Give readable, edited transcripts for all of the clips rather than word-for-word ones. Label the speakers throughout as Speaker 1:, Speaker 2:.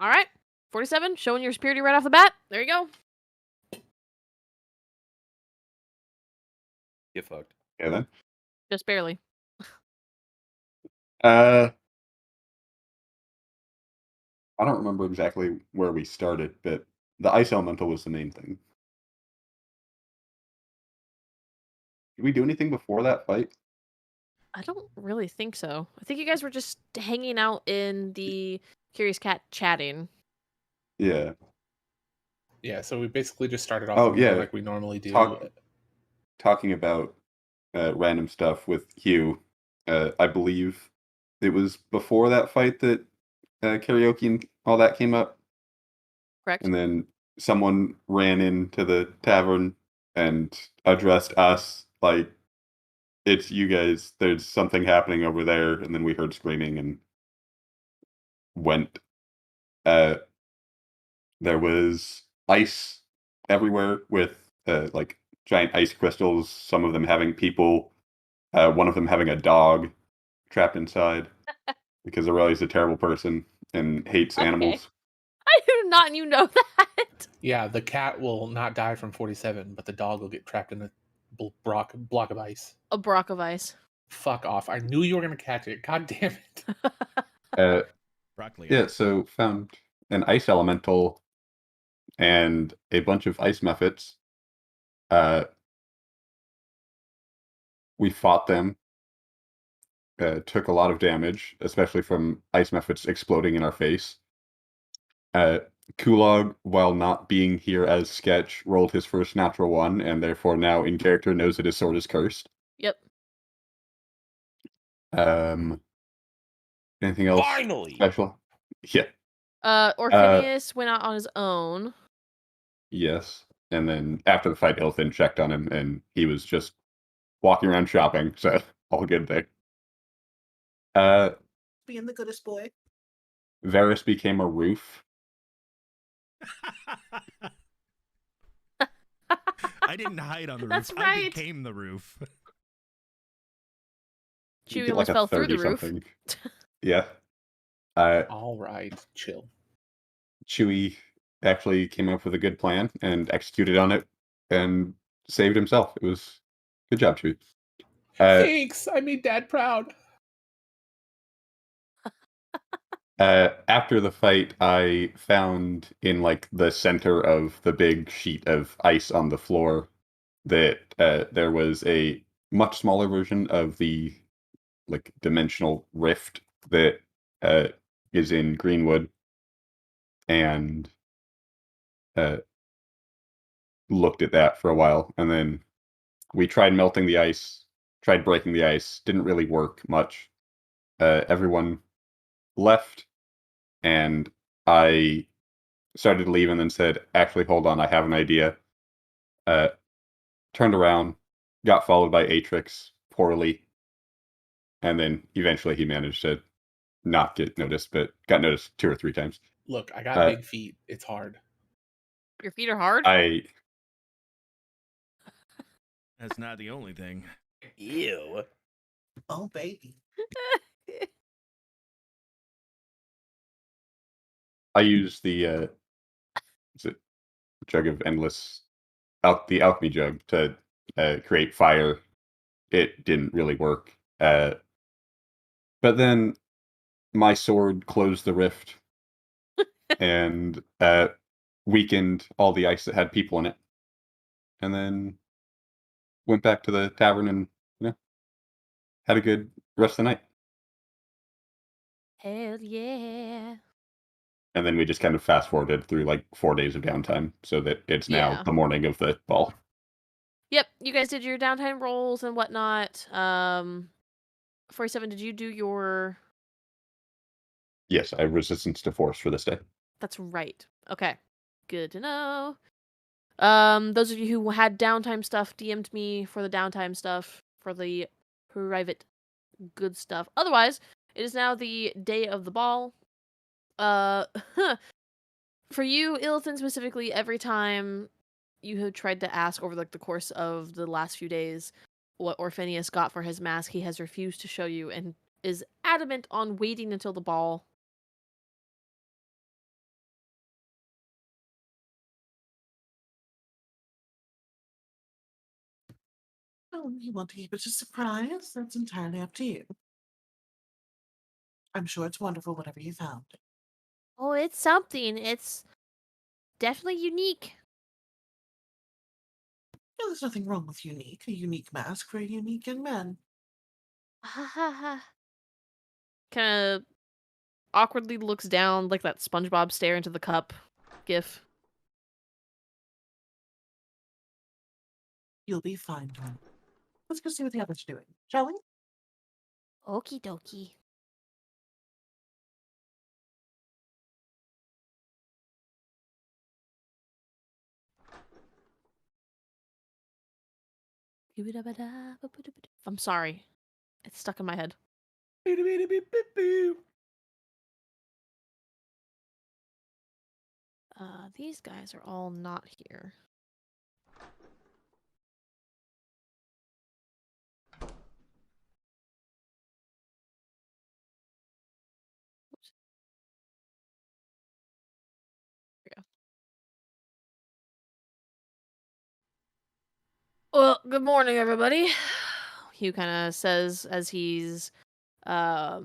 Speaker 1: All right. 47, showing your superiority right off the bat. There you go.
Speaker 2: Get fucked.
Speaker 3: Yeah, then.
Speaker 1: Just barely.
Speaker 3: I don't remember exactly where we started, but the ice elemental was the main thing. Did we do anything before that fight?
Speaker 1: I don't really think so. I think you guys were just hanging out in the Curious Cat chatting.
Speaker 3: Yeah.
Speaker 4: Yeah, so we basically just started off
Speaker 3: Oh,
Speaker 4: in there
Speaker 3: yeah.
Speaker 4: like we normally do.
Speaker 3: Talking about random stuff with Hugh. I believe it was before that fight that karaoke and all that came up.
Speaker 1: Correct?
Speaker 3: And then someone ran into the tavern and addressed us like, it's you guys. There's something happening over there. And then we heard screaming and went. There was ice everywhere with like giant ice crystals. Some of them having people. One of them having a dog trapped inside because Aurelia's a terrible person and hates animals.
Speaker 1: I did not you know that.
Speaker 4: Yeah, the cat will not die from 47, but the dog will get trapped in a block of ice.
Speaker 1: A block of ice.
Speaker 4: Fuck off. I knew you were going to catch it. God damn it.
Speaker 5: Broccoli.
Speaker 3: Yeah, so found an ice elemental and a bunch of ice mephits. We fought them. Took a lot of damage, especially from ice mephits exploding in our face. Kulog, while not being here as Sketch, rolled his first natural one, and therefore now in character knows that his sword is cursed.
Speaker 1: Yep.
Speaker 3: Anything else
Speaker 2: Finally!
Speaker 3: special? Yeah.
Speaker 1: Orpheus went out on his own.
Speaker 3: Yes. And then after the fight, Ilfin checked on him, and he was just walking around shopping, so all good there.
Speaker 6: Being the goodest boy.
Speaker 3: Varys became a roof.
Speaker 5: I didn't hide on the roof.
Speaker 1: That's
Speaker 5: I
Speaker 1: right.
Speaker 5: became the roof.
Speaker 1: Chewie
Speaker 3: Get
Speaker 1: almost
Speaker 3: like a
Speaker 1: fell through the
Speaker 3: 30
Speaker 1: roof.
Speaker 3: something. Yeah.
Speaker 4: All right, chill.
Speaker 3: Chewie actually came up with a good plan and executed on it and saved himself. It was good job, Chewie.
Speaker 4: Thanks. I made Dad proud.
Speaker 3: After the fight, I found in like the center of the big sheet of ice on the floor that there was a much smaller version of the like dimensional rift that is in Greenwood, and looked at that for a while, and then we tried melting the ice, tried breaking the ice, didn't really work much. Everyone left, and I started to leave and then said, actually, hold on, I have an idea. Turned around, got followed by Atrix poorly, and then eventually he managed to not get noticed, but got noticed 2 or 3 times.
Speaker 4: Look, I got big feet. It's hard.
Speaker 1: Your feet are hard?
Speaker 5: That's not the only thing.
Speaker 2: Ew.
Speaker 6: Oh, baby.
Speaker 3: I used the is it jug of endless the alchemy jug to create fire. It didn't really work. But then my sword closed the rift and weakened all the ice that had people in it. And then went back to the tavern and had a good rest of the night.
Speaker 1: Hell yeah.
Speaker 3: And then we just kind of fast forwarded through like 4 days of downtime so that it's now the morning of the ball.
Speaker 1: Yep, you guys did your downtime rolls and whatnot. 47, did you do your...
Speaker 3: Yes, I have resistance to force for this day.
Speaker 1: That's right. Okay. Good to know. Those of you who had downtime stuff, DM'd me for the downtime stuff, for the private good stuff. Otherwise, it is now the day of the ball. For you, Ilithin specifically, every time you have tried to ask over like the course of the last few days what Orpheus got for his mask, he has refused to show you and is adamant on waiting until the ball
Speaker 6: Well, you want to keep it a surprise? That's entirely up to you. I'm sure it's wonderful, whatever you found.
Speaker 1: Oh, it's something. It's definitely unique.
Speaker 6: No, there's nothing wrong with unique. A unique mask for a unique young man.
Speaker 1: Ha ha ha. Kind of awkwardly looks down like that SpongeBob stare into the cup gif.
Speaker 6: You'll be fine, Tom. Let's go see what the others are doing, shall we?
Speaker 1: Okie dokie. I'm sorry. It's stuck in my head. These guys are all not here. Oops. There we go. Well, good morning, everybody. Hugh kind of says as he's, it's a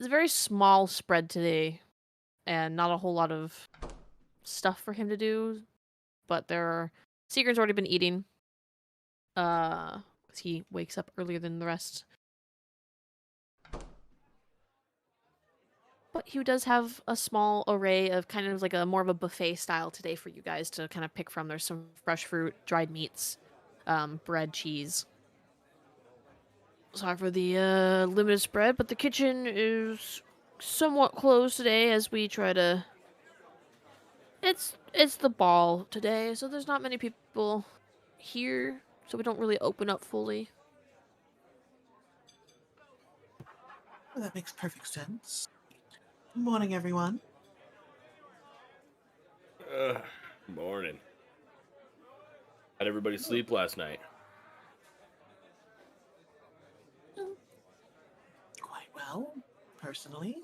Speaker 1: very small spread today, and not a whole lot of stuff for him to do. But Seeker's already been eating, 'cause he wakes up earlier than the rest. But Hugh does have a small array of kind of like a more of a buffet style today for you guys to kind of pick from. There's some fresh fruit, dried meats, bread, cheese. Sorry for the limited spread, but the kitchen is somewhat closed today as we try to. It's the ball today, so there's not many people here, so we don't really open up fully.
Speaker 6: Well, that makes perfect sense. Good morning, everyone.
Speaker 2: Morning. How'd everybody sleep last night?
Speaker 6: Quite well, personally.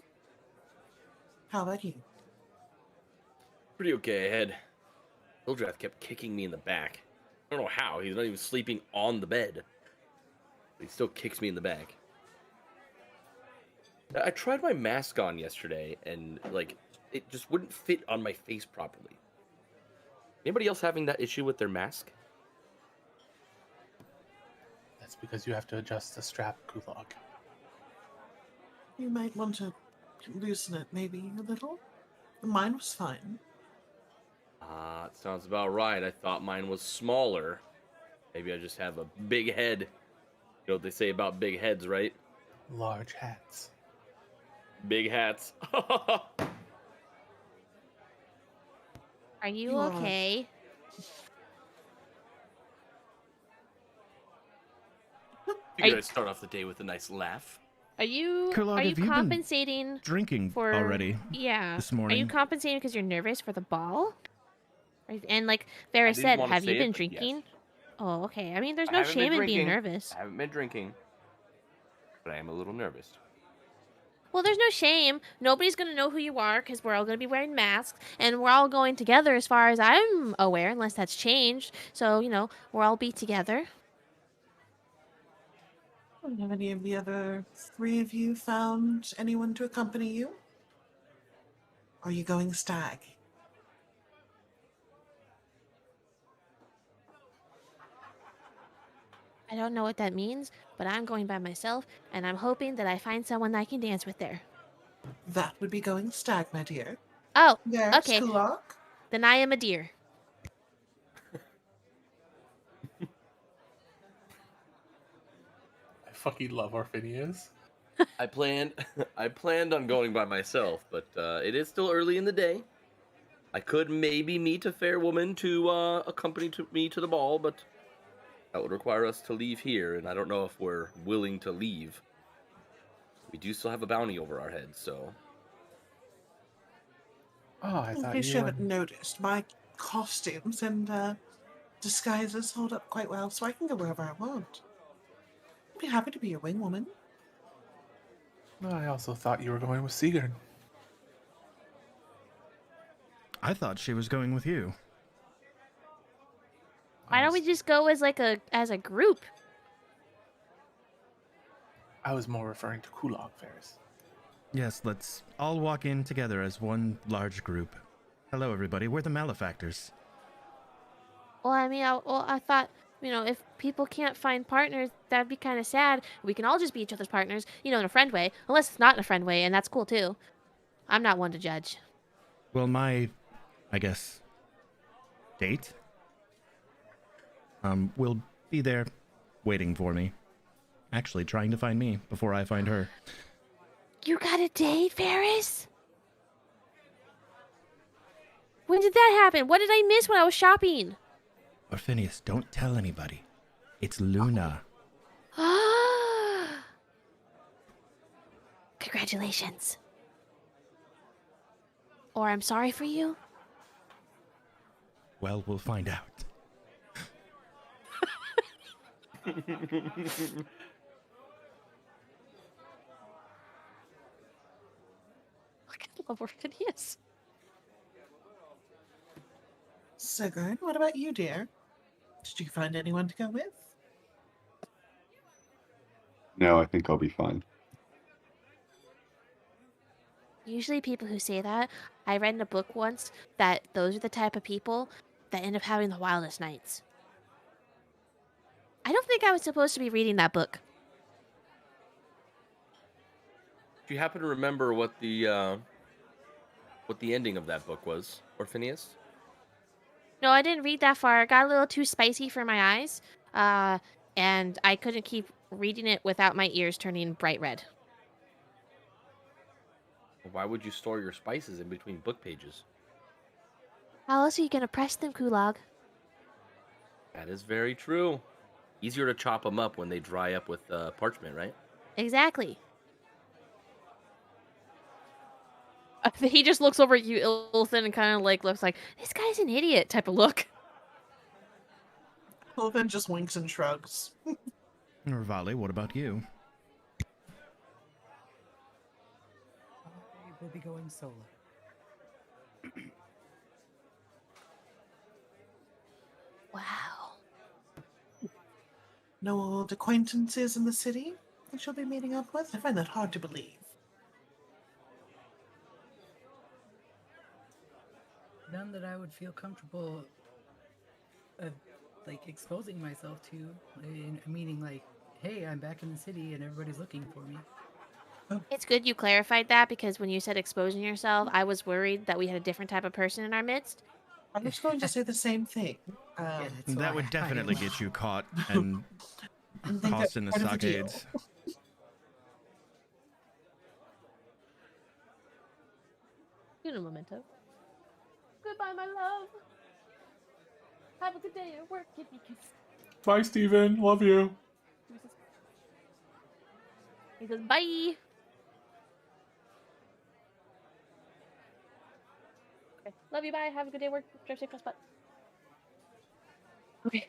Speaker 6: How about you?
Speaker 2: Pretty okay. I had Hildrath kept kicking me in the back. I don't know how. He's not even sleeping on the bed. But he still kicks me in the back. I tried my mask on yesterday, and like it just wouldn't fit on my face properly. Anybody else having that issue with their mask?
Speaker 4: That's because you have to adjust the strap, Kulog.
Speaker 6: You might want to loosen it maybe a little. Mine was fine.
Speaker 2: That sounds about right. I thought mine was smaller. Maybe I just have a big head. You know what they say about big heads, right?
Speaker 4: Large hats.
Speaker 2: Big hats.
Speaker 1: Are you
Speaker 6: You are.
Speaker 1: okay?
Speaker 2: Figured I'd start off the day with a nice laugh.
Speaker 1: Are you
Speaker 5: Kurlog,
Speaker 1: are you
Speaker 5: have you been
Speaker 1: compensating
Speaker 5: Drinking
Speaker 1: for
Speaker 5: already
Speaker 1: Yeah.
Speaker 5: this
Speaker 1: Are you
Speaker 5: morning.
Speaker 1: compensating because you're nervous for the ball? And like
Speaker 2: I
Speaker 1: Farrah
Speaker 2: didn't
Speaker 1: said,
Speaker 2: wanna
Speaker 1: have you
Speaker 2: say it,
Speaker 1: been
Speaker 2: but yes.
Speaker 1: drinking? Oh, okay. I mean, there's
Speaker 2: I
Speaker 1: no
Speaker 2: haven't been
Speaker 1: shame in being
Speaker 2: drinking.
Speaker 1: nervous.
Speaker 2: I haven't been drinking, but I am a little nervous.
Speaker 1: Well, there's no shame. Nobody's gonna know who you are because we're all gonna be wearing masks, and we're all going together, as far as I'm aware, unless that's changed. So we'll all be together.
Speaker 6: Have any of the other three of you found anyone to accompany you? Are you going stag?
Speaker 1: I don't know what that means, but I'm going by myself, and I'm hoping that I find someone that I can dance with there.
Speaker 6: That would be going stag, my dear.
Speaker 1: Oh,
Speaker 6: Yes,
Speaker 1: okay.
Speaker 6: Kulak?
Speaker 1: Then I am a deer.
Speaker 4: I fucking love Orphinias.
Speaker 2: I planned on going by myself, but it is still early in the day. I could maybe meet a fair woman to accompany me to the ball, but that would require us to leave here, and I don't know if we're willing to leave. We do still have a bounty over our heads, so...
Speaker 4: Oh, I
Speaker 6: In
Speaker 4: thought
Speaker 6: case you
Speaker 4: you
Speaker 6: haven't
Speaker 4: and...
Speaker 6: noticed, my costumes and disguises hold up quite well, so I can go wherever I want. I'd be happy to be your wing woman.
Speaker 4: I also thought you were going with Sigurd.
Speaker 5: I thought she was going with you.
Speaker 1: Why don't we just go as as a group?
Speaker 4: I was more referring to Kulog Ferris.
Speaker 5: Yes, let's all walk in together as one large group. Hello, everybody. We're the malefactors.
Speaker 1: Well, I mean, I thought, if people can't find partners, that'd be kind of sad. We can all just be each other's partners, in a friend way. Unless it's not in a friend way, and that's cool too. I'm not one to judge.
Speaker 5: Well, my, I guess, date, will be there waiting for me. Actually, trying to find me before I find her.
Speaker 1: You got a date, Ferris? When did that happen? What did I miss when I was shopping?
Speaker 5: Phineas, don't tell anybody. It's Luna.
Speaker 1: Ah! Congratulations. Or I'm sorry for you.
Speaker 5: Well, we'll find out.
Speaker 1: I love where Phineas.
Speaker 6: Sigurd, what about you, dear? Did you find anyone to go with?
Speaker 3: No, I think I'll be fine.
Speaker 1: Usually people who say that, I read in a book once that those are the type of people that end up having the wildest nights. I don't think I was supposed to be reading that book.
Speaker 2: Do you happen to remember what the ending of that book was, or Phineas?
Speaker 1: No, I didn't read that far. It got a little too spicy for my eyes, and I couldn't keep reading it without my ears turning bright red.
Speaker 2: Why would you store your spices in between book pages?
Speaker 1: How else are you gonna press them, Kulog?
Speaker 2: That is very true. Easier to chop them up when they dry up with parchment, right?
Speaker 1: Exactly. He just looks over at you, Ilthin, and kind of looks like, this guy's an idiot type of look.
Speaker 6: Ilthin just winks and shrugs.
Speaker 5: Rivali, what about you?
Speaker 7: I will be going solo.
Speaker 1: Wow.
Speaker 6: No old acquaintances in the city that you'll be meeting up with? I find that hard to believe.
Speaker 7: None that I would feel comfortable exposing myself to, meaning hey, I'm back in the city and everybody's looking for me.
Speaker 1: It's good you clarified that, because when you said exposing yourself, I was worried that we had a different type of person in our midst.
Speaker 6: I was going to say the same thing.
Speaker 5: That would definitely get you caught and
Speaker 6: I think
Speaker 5: tossed
Speaker 6: that's
Speaker 5: in the
Speaker 6: part of the deal.
Speaker 5: stockades.
Speaker 1: You know, memento. Goodbye, my love. Have a good day at work, kitty kiss.
Speaker 4: Bye, Steven. Love you.
Speaker 1: He says, bye. Okay. Love you, bye. Have a good day at work. Drive safe, press butt. Okay.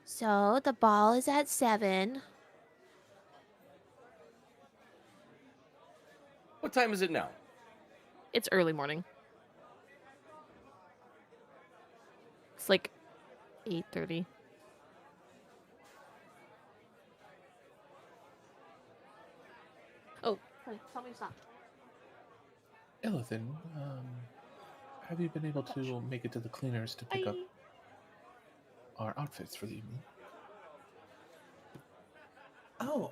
Speaker 1: So, the ball is at 7.
Speaker 2: What time is it now?
Speaker 1: It's early morning. It's like 8:30. Oh, honey, tell me to stop.
Speaker 4: Illithin, have you been able to make it to the cleaners to pick up our outfits for the evening?
Speaker 6: Oh.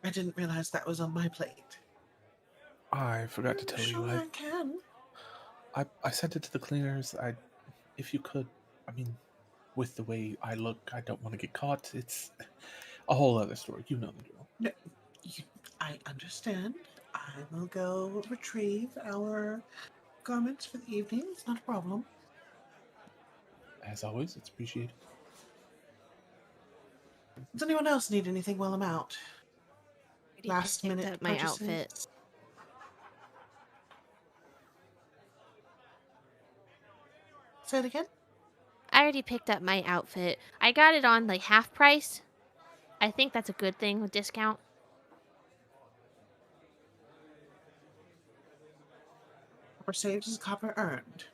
Speaker 6: I didn't realize that was on my plate.
Speaker 4: I forgot to tell
Speaker 6: Sure,
Speaker 4: you.
Speaker 6: I can.
Speaker 4: I sent it to the cleaners. If you could, with the way I look, I don't want to get caught. It's a whole other story. You know the drill.
Speaker 6: No, I understand. I will go retrieve our garments for the evening. It's not a problem.
Speaker 4: As always, it's appreciated.
Speaker 6: Does anyone else need anything while I'm out? Last
Speaker 1: Picked
Speaker 6: minute
Speaker 1: up my
Speaker 6: purchases?
Speaker 1: outfit.
Speaker 6: Say it again?
Speaker 1: I already picked up my outfit. I got it on half price. I think that's a good thing with discount.
Speaker 6: Copper saved is copper earned.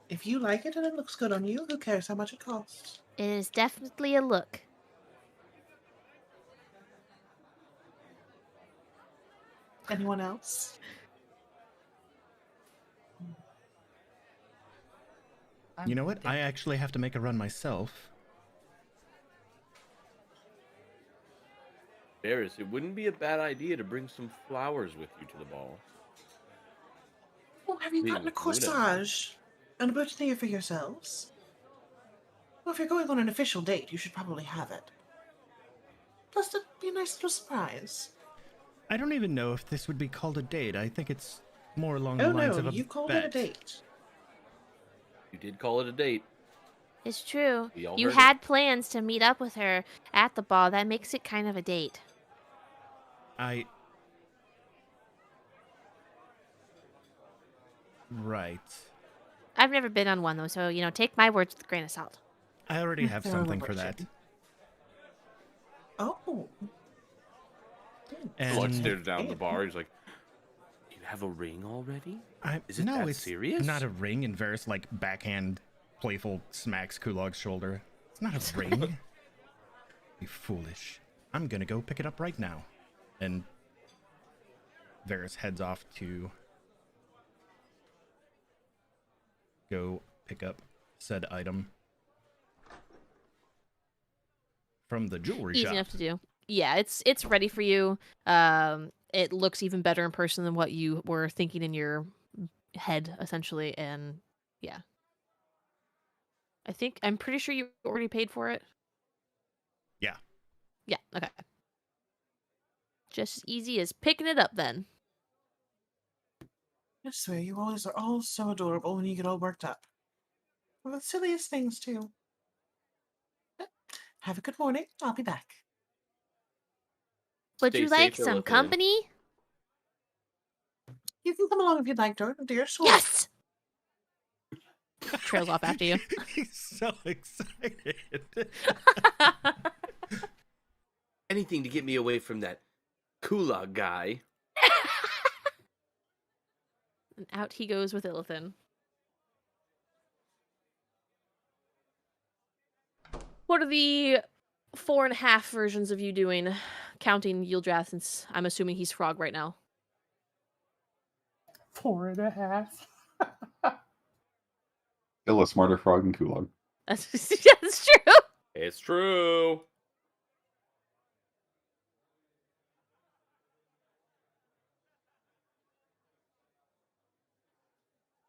Speaker 6: If you like it and it looks good on you, who cares how much it costs?
Speaker 1: It is definitely a look.
Speaker 6: Anyone else?
Speaker 5: You know what? I actually have to make a run myself.
Speaker 2: Varys, it wouldn't be a bad idea to bring some flowers with you to the ball.
Speaker 6: Oh, have you
Speaker 2: Being
Speaker 6: gotten a
Speaker 2: with Luna.
Speaker 6: corsage and a boutonniere for yourselves? Well, if you're going on an official date, you should probably have it. Plus, it'd be a nice little surprise.
Speaker 5: I don't even know if this would be called a date. I think it's more along
Speaker 6: Oh
Speaker 5: the lines
Speaker 6: no,
Speaker 5: of a
Speaker 6: you called
Speaker 5: bet.
Speaker 6: it a date.
Speaker 2: You did call it a date.
Speaker 1: It's true.
Speaker 2: We all
Speaker 1: You
Speaker 2: heard
Speaker 1: had plans to meet up with her at the ball. That makes it kind of a date.
Speaker 5: Right.
Speaker 1: I've never been on one, though, so, take my words with a grain of salt.
Speaker 5: I already have
Speaker 6: Fair
Speaker 5: something for that.
Speaker 6: version. Oh.
Speaker 5: And
Speaker 2: Lord stares down at the bar. He's like, "You have a ring already? Is it
Speaker 5: no,
Speaker 2: that
Speaker 5: it's
Speaker 2: serious?"
Speaker 5: not a ring. And Varys, like, backhand, playful smacks Kulog's shoulder. It's not a ring. You foolish. I'm gonna go pick it up right now. And Varys heads off to go pick up said item from the jewelry
Speaker 1: Easy
Speaker 5: shop.
Speaker 1: enough to do. Yeah, it's ready for you. It looks even better in person than what you were thinking in your head, essentially, and yeah. I'm pretty sure you already paid for it.
Speaker 5: Yeah.
Speaker 1: Yeah, okay. Just as easy as picking it up then.
Speaker 6: I swear, you always are all so adorable when you get all worked up. For the silliest things, too. Have a good morning. I'll be back.
Speaker 1: Would
Speaker 2: Stay
Speaker 1: you like
Speaker 2: safe,
Speaker 1: some
Speaker 2: Illithid.
Speaker 1: company?
Speaker 6: You can come along if you'd like, dear soul.
Speaker 1: Yes! Trails off after you.
Speaker 5: He's so excited.
Speaker 2: Anything to get me away from that Kula guy.
Speaker 1: And out he goes with Illithin. What are the 4.5 versions of you doing, counting Yildrath, since I'm assuming he's frog right now?
Speaker 4: 4.5.
Speaker 3: Still a smarter frog than Kulog.
Speaker 1: That's true.
Speaker 2: It's true.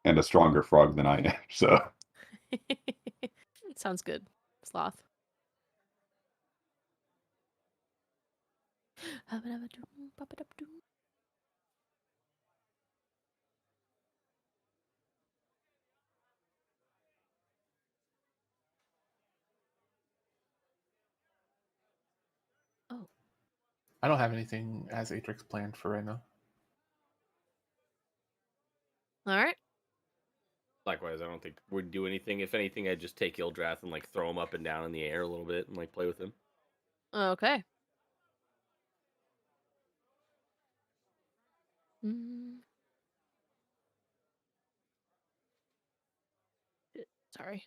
Speaker 3: And a stronger frog than I am, so.
Speaker 1: Sounds good, Sloth. Oh,
Speaker 4: I don't have anything as Atrix planned for right now.
Speaker 1: all right.
Speaker 2: Likewise, I don't think we'd do anything. If anything, I'd just take Ildrath and like throw him up and down in the air a little bit and like play with him.
Speaker 1: Okay. Mm. Sorry.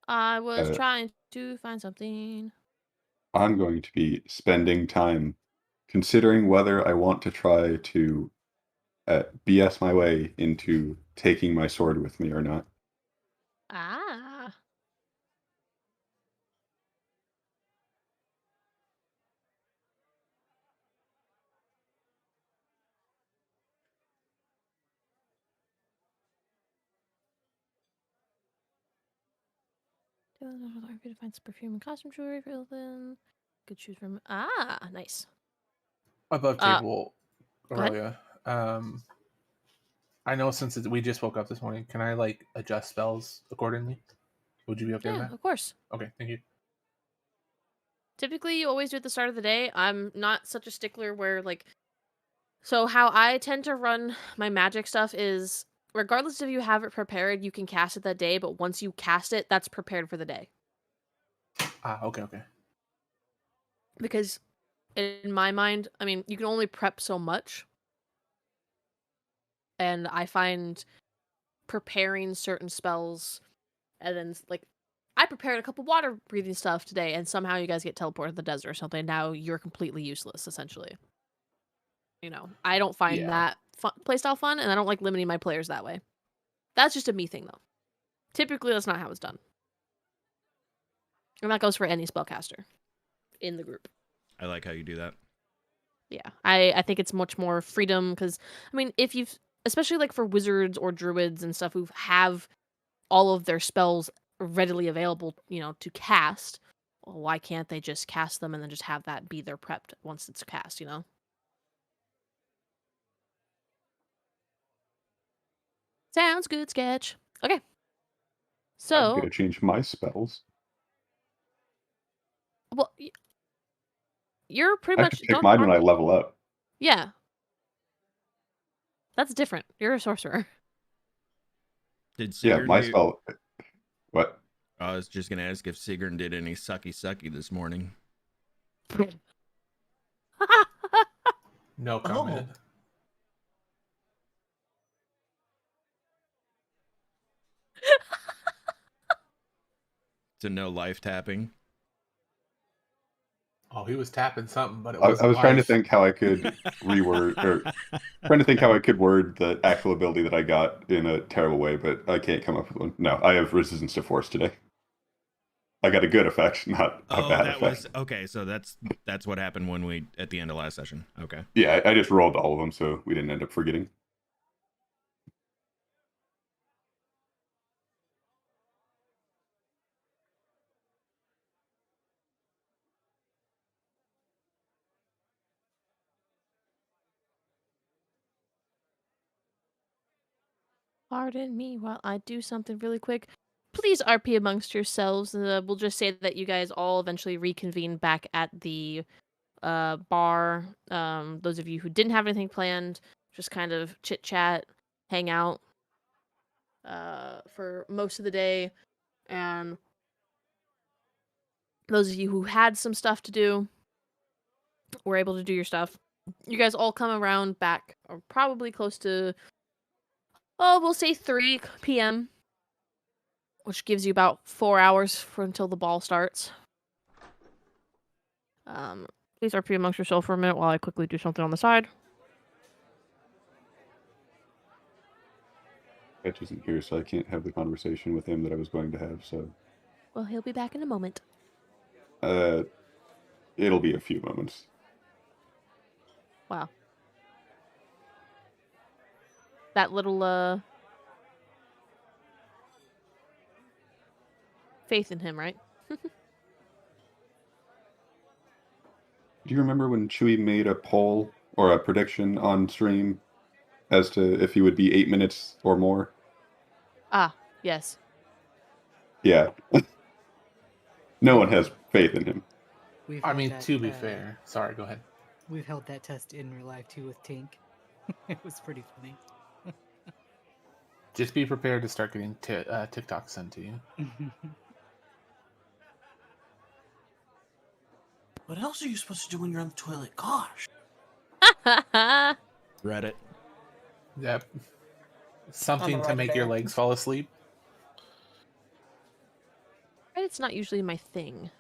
Speaker 1: I was trying to find something.
Speaker 3: I'm going to be spending time considering whether I want to try to BS my way into taking my sword with me or not.
Speaker 1: Ah. To find some perfume and costume jewelry for Ilvin. Could choose from. Ah, nice.
Speaker 4: Above table,
Speaker 1: go ahead.
Speaker 4: Aurelia. I know since we just woke up this morning, can I like adjust spells accordingly? Would you be okay with
Speaker 1: Yeah,
Speaker 4: that?
Speaker 1: of course.
Speaker 4: Okay, thank you.
Speaker 1: Typically, you always do it at the start of the day. I'm not such a stickler where, like... So how I tend to run my magic stuff is, regardless if you have it prepared, you can cast it that day, but once you cast it, that's prepared for the day.
Speaker 4: Ah, okay.
Speaker 1: Because in my mind, I mean, you can only prep so much. And I find preparing certain spells and then like I prepared a couple water breathing stuff today and somehow you guys get teleported to the desert or something. Now you're completely useless, essentially. I don't find
Speaker 4: Yeah.
Speaker 1: that playstyle fun, and I don't like limiting my players that way. That's just a me thing, though. Typically, that's not how it's done. And that goes for any spellcaster in the group.
Speaker 5: I like how you do that.
Speaker 1: Yeah, I think it's much more freedom, because, I mean, if you've, especially like for wizards or druids and stuff who have all of their spells readily available, to cast, well, why can't they just cast them and then just have that be their prepped once it's cast, Sounds good, sketch. Okay.
Speaker 3: I'm
Speaker 1: So,
Speaker 3: gonna change my spells.
Speaker 1: well, you're pretty
Speaker 3: I have
Speaker 1: much
Speaker 3: to pick mine when I level up.
Speaker 1: Yeah. That's different. You're a sorcerer.
Speaker 5: Did
Speaker 3: Yeah,
Speaker 5: Sigrun
Speaker 3: my
Speaker 5: do...
Speaker 3: spell. What?
Speaker 5: I was just gonna ask if Sigrun did any sucky this morning.
Speaker 4: No comment.
Speaker 5: To no life tapping.
Speaker 4: Oh, he was tapping something, but it
Speaker 3: I
Speaker 4: wasn't
Speaker 3: was trying to
Speaker 4: life.
Speaker 3: think how I could reword or trying to think how I could word the actual ability that I got in a terrible way, but I can't come up with one. No, I have resistance to force today. I got a good effect, not a
Speaker 5: Oh,
Speaker 3: bad
Speaker 5: that
Speaker 3: effect.
Speaker 5: was okay. So that's what happened when we at the end of last session. Okay.
Speaker 3: Yeah, I just rolled all of them, so we didn't end up forgetting.
Speaker 1: Pardon me while I do something really quick. Please RP amongst yourselves. We'll just say that you guys all eventually reconvene back at the bar. Those of you who didn't have anything planned, just kind of chit chat, hang out for most of the day. And those of you who had some stuff to do were able to do your stuff. You guys all come around back, or probably close to, we'll say 3 p.m., which gives you about 4 hours until the ball starts. Please RP amongst yourself for a minute while I quickly do something on the side.
Speaker 3: Fetch isn't here, so I can't have the conversation with him that I was going to have, so
Speaker 1: Well, he'll be back in a moment.
Speaker 3: it'll be a few moments.
Speaker 1: Wow. That little, faith in him, right?
Speaker 3: Do you remember when Chewie made a poll or a prediction on stream as to if he would be 8 minutes or more?
Speaker 1: Ah, yes.
Speaker 3: Yeah. No one has faith in him.
Speaker 7: We've
Speaker 4: I
Speaker 7: had
Speaker 4: mean,
Speaker 7: that,
Speaker 4: to be fair. Sorry, go ahead.
Speaker 7: We've held that test in real life too with Tink. It was pretty funny.
Speaker 4: Just be prepared to start getting TikTok sent to you.
Speaker 6: What else are you supposed to do when you're on the toilet? Gosh.
Speaker 5: Reddit.
Speaker 4: Yep. Something to make your legs fall asleep.
Speaker 1: It's not usually my thing.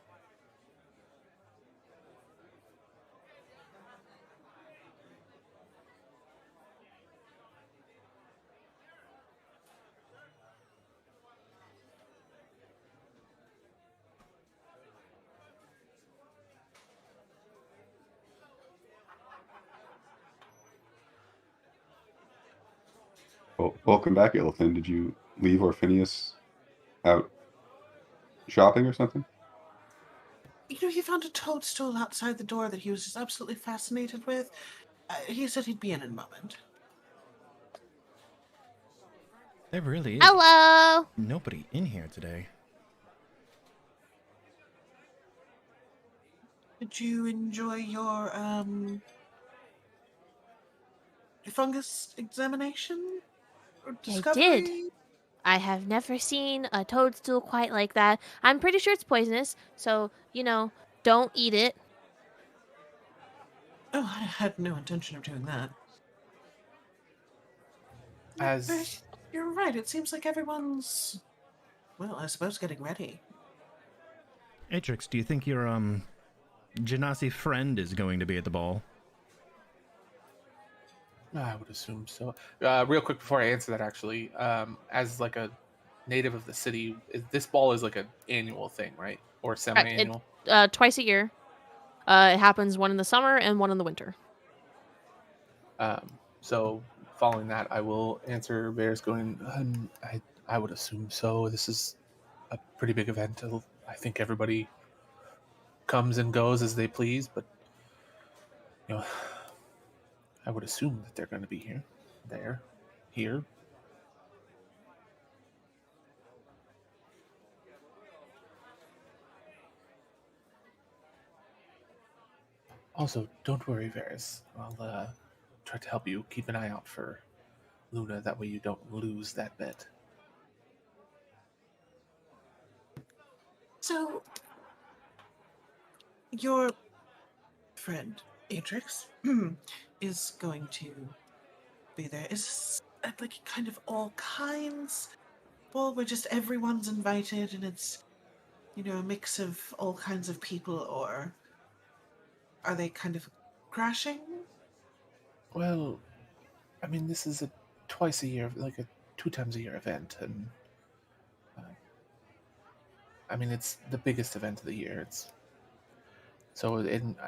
Speaker 3: Well, welcome back, Illithin. Did you leave Orphinius out shopping or something?
Speaker 6: He found a toadstool outside the door that he was just absolutely fascinated with. He said he'd be in a moment.
Speaker 5: There really is
Speaker 1: Hello!
Speaker 5: nobody in here today.
Speaker 6: Did you enjoy your fungus examination or discovery?
Speaker 1: I did. I have never seen a toadstool quite like that. I'm pretty sure it's poisonous, so, don't eat it.
Speaker 6: Oh, I had no intention of doing that.
Speaker 4: As
Speaker 6: You're right. It seems like everyone's, well, I suppose getting ready.
Speaker 5: Atrix, do you think your Genasi friend is going to be at the ball?
Speaker 4: I would assume so. Real quick before I answer that, actually, as like a native of the city, this ball is like an annual thing, right? Or
Speaker 1: Correct.
Speaker 4: semi-annual?
Speaker 1: Twice a year. It happens one in the summer and one in the winter.
Speaker 4: So following that, I will answer Bears going, I would assume so. This is a pretty big event. I think everybody comes and goes as they please, but you know, I would assume that they're going to be here, there, here. Also, don't worry, Varys. I'll try to help you. Keep an eye out for Luna. That way you don't lose that bet.
Speaker 6: So, your friend, Atrix, is going to be there. Is this like kind of all kinds ball where just everyone's invited and it's, a mix of all kinds of people, or are they kind of crashing?
Speaker 4: Well, I mean, this is a twice a year, like a 2 times a year event, and I mean, it's the biggest event of the year.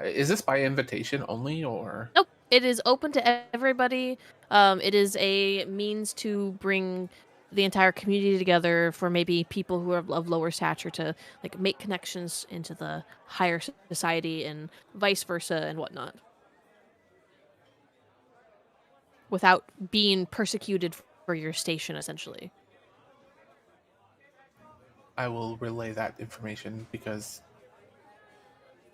Speaker 4: Is this by invitation only, or?
Speaker 1: Nope. It is open to everybody. It is a means to bring the entire community together for maybe people who are of lower stature to like make connections into the higher society and vice versa and whatnot. Without being persecuted for your station, essentially.
Speaker 4: I will relay that information because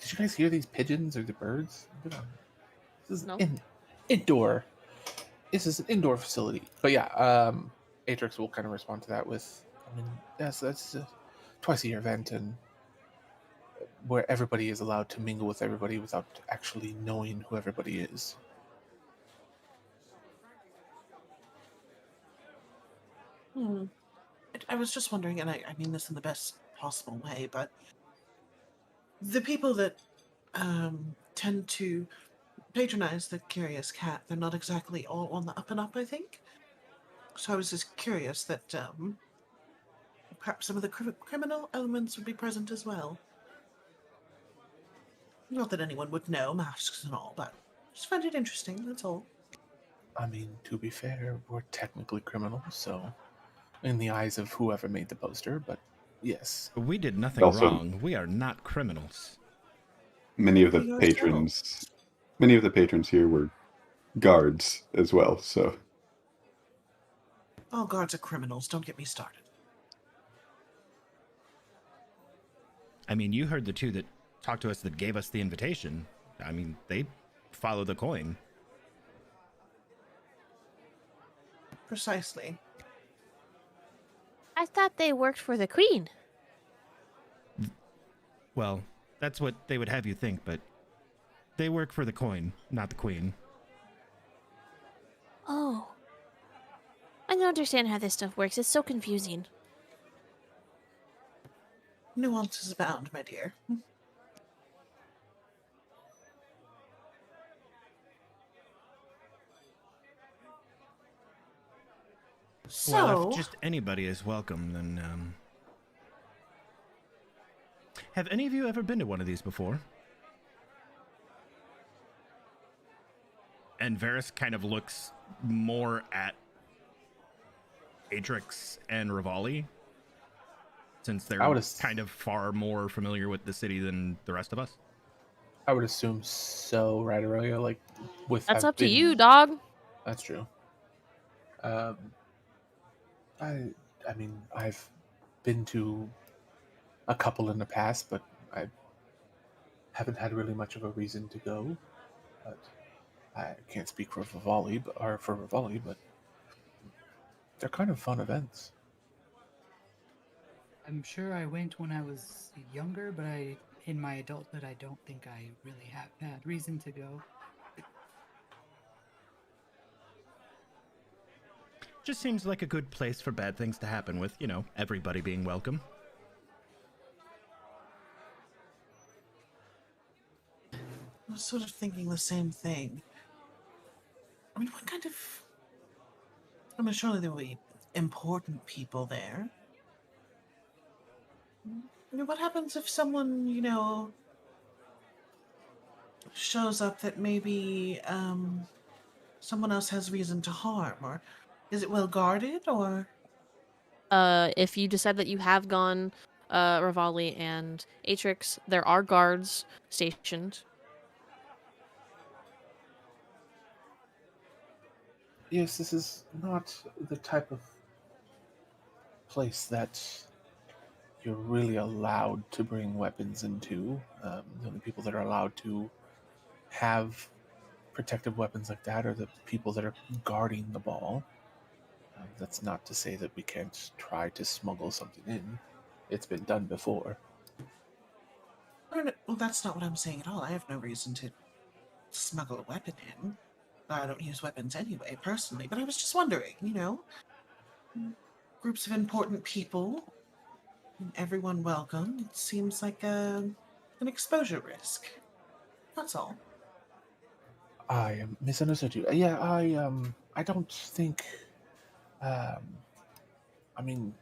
Speaker 4: did you guys hear these pigeons or the birds? This is
Speaker 1: No?
Speaker 4: indoor. This is an indoor facility. But yeah, Atrix will kind of respond to that with, I mean, yes, that's a twice a year event, and where everybody is allowed to mingle with everybody without actually knowing who everybody is.
Speaker 6: I was just wondering, and I mean this in the best possible way, but the people that tend to patronize the Curious Cat, they're not exactly all on the up and up, I think. So I was just curious that perhaps some of the criminal elements would be present as well. Not that anyone would know, masks and all, but just find it interesting, that's all.
Speaker 4: I mean, to be fair, we're technically criminals, so in the eyes of whoever made the poster, but yes.
Speaker 5: We did nothing
Speaker 3: Also-
Speaker 5: wrong. We are not criminals.
Speaker 3: Many of the
Speaker 6: Yourself.
Speaker 3: patrons here were guards as well, so
Speaker 6: All guards are criminals, don't get me started.
Speaker 5: I mean, you heard the two that talked to us that gave us the invitation. I mean, they follow the coin.
Speaker 6: Precisely.
Speaker 1: I thought they worked for the queen.
Speaker 5: Well, that's what they would have you think, but they work for the coin, not the queen.
Speaker 1: Oh. I don't understand how this stuff works. It's so confusing.
Speaker 6: Nuances abound, my dear. So,
Speaker 5: Well, if just anybody is welcome, then, Have any of you ever been to one of these before? And Varys kind of looks more at Atrix and Rivali, since they're kind of far more familiar with the city than the rest of us.
Speaker 4: I would assume so, right, Aurelia? Like,
Speaker 1: That's up to you, dog.
Speaker 4: That's true. I mean, I've been to a couple in the past, but I haven't had really much of a reason to go. But I can't speak for Rivali, but they're kind of fun events.
Speaker 7: I'm sure I went when I was younger, but in my adulthood, I don't think I really have had reason to go.
Speaker 5: Just seems like a good place for bad things to happen with, everybody being welcome.
Speaker 6: I was sort of thinking the same thing. I mean, what kind of... I mean, surely there will be important people there. I mean, what happens if someone, shows up that maybe, someone else has reason to harm? Or is it well guarded, or...
Speaker 1: If you decide that you have gone, Rivali and Atrix, there are guards stationed.
Speaker 4: Yes, this is not the type of place that you're really allowed to bring weapons into. The only people that are allowed to have protective weapons like that are the people that are guarding the ball. That's not to say that we can't try to smuggle something in. It's been done before.
Speaker 6: Well, that's not what I'm saying at all. I have no reason to smuggle a weapon in. I don't use weapons anyway, personally, but I was just wondering, groups of important people, and everyone welcome. It seems like an exposure risk. That's all.
Speaker 4: I misunderstood you. Yeah, I don't think. I mean,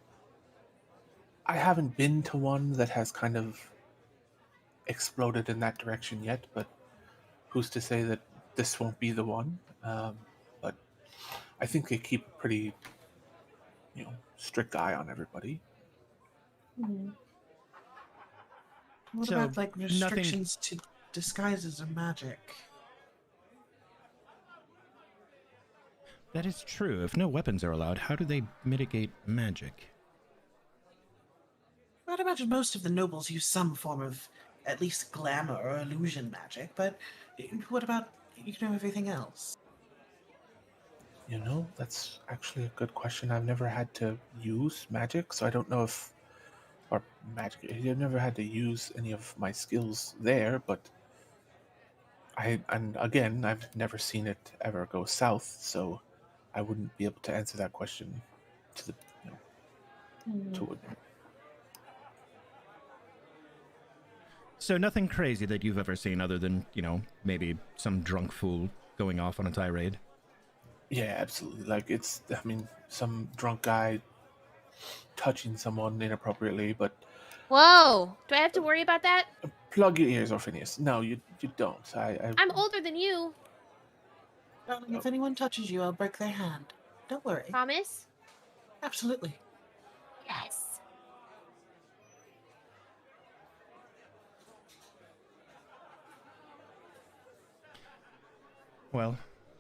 Speaker 4: I haven't been to one that has kind of exploded in that direction yet, but who's to say that this won't be the one? But I think they keep a pretty, strict eye on everybody.
Speaker 6: What
Speaker 5: So,
Speaker 6: about, like, restrictions to disguises or magic?
Speaker 5: That is true. If no weapons are allowed, how do they mitigate magic?
Speaker 6: I'd imagine most of the nobles use some form of at least glamour or illusion magic, but what about, everything else?
Speaker 4: That's actually a good question. I've never had to use magic, so I don't know if. Or magic. I've never had to use any of my skills there, but. And again, I've never seen it ever go south, so I wouldn't be able to answer that question to the. To it.
Speaker 5: So nothing crazy that you've ever seen other than, maybe some drunk fool going off on a tirade?
Speaker 4: Yeah, absolutely. Like, some drunk guy touching someone inappropriately, but
Speaker 1: Whoa! Do I have to worry about that?
Speaker 4: plug your ears, Orpheus. No, you don't.
Speaker 1: I'm older than you.
Speaker 6: Darling, if anyone touches you, I'll break their hand. Don't worry.
Speaker 1: Promise?
Speaker 6: Absolutely.
Speaker 1: Yes.
Speaker 5: Well,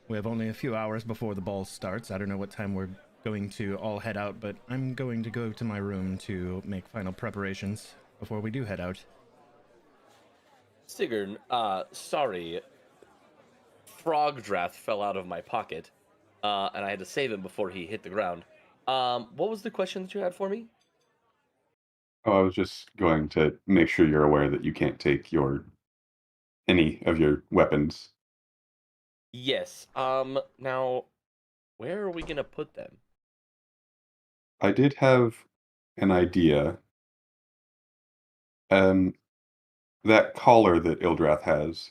Speaker 5: we have only a few hours before the ball starts. I don't know what time we're going to all head out, but I'm going to go to my room to make final preparations before we do head out.
Speaker 2: Sigurd, sorry. Frog draft fell out of my pocket, and I had to save him before he hit the ground. What was the question that you had for me?
Speaker 3: Oh, I was just going to make sure you're aware that you can't take any of your weapons.
Speaker 2: Yes. Now, where are we gonna put them?
Speaker 3: I did have an idea. That collar that Ildrath has,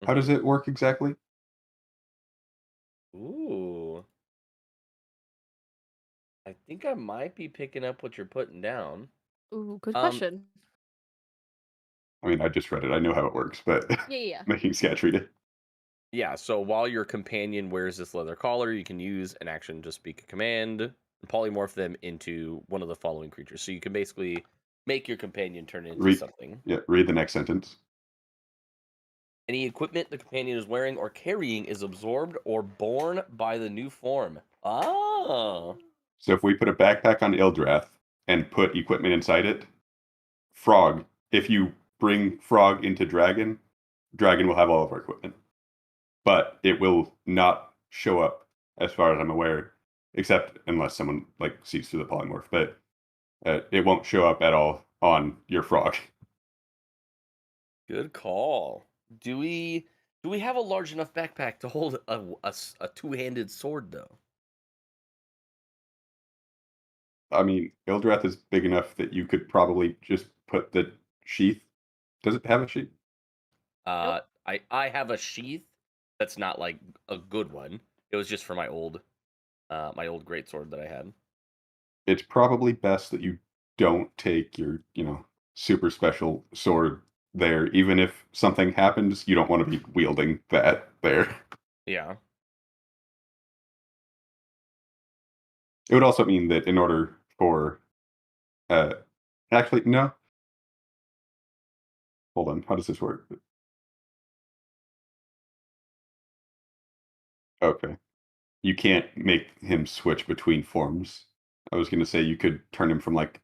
Speaker 3: how does it work exactly?
Speaker 2: Ooh. I think I might be picking up what you're putting down.
Speaker 1: Ooh, good question.
Speaker 3: I mean, I just read it. I know how it works, but
Speaker 1: Yeah.
Speaker 3: making Sketch read it.
Speaker 2: Yeah, so while your companion wears this leather collar, you can use an action to speak a command and polymorph them into one of the following creatures. So you can basically make your companion turn into something.
Speaker 3: Yeah, read the next sentence.
Speaker 2: Any equipment the companion is wearing or carrying is absorbed or borne by the new form. Ah.
Speaker 3: So if we put a backpack on Ildrath and put equipment inside it, Frog, if you bring Frog into Dragon, Dragon will have all of our equipment. But it will not show up, as far as I'm aware, except unless someone sees through the polymorph. But it won't show up at all on your Frog.
Speaker 2: Good call. Do we have a large enough backpack to hold a two-handed sword though?
Speaker 3: I mean, Ildrath is big enough that you could probably just put the sheath. Does it have a sheath?
Speaker 2: I have a sheath that's not like a good one. It was just for my old greatsword that I had.
Speaker 3: It's probably best that you don't take your, super special sword there. Even if something happens, you don't want to be wielding that there.
Speaker 2: Yeah.
Speaker 3: It would also mean that in order for, uh, actually, no. Hold on. How does this work? Okay. You can't make him switch between forms. I was going to say you could turn him from like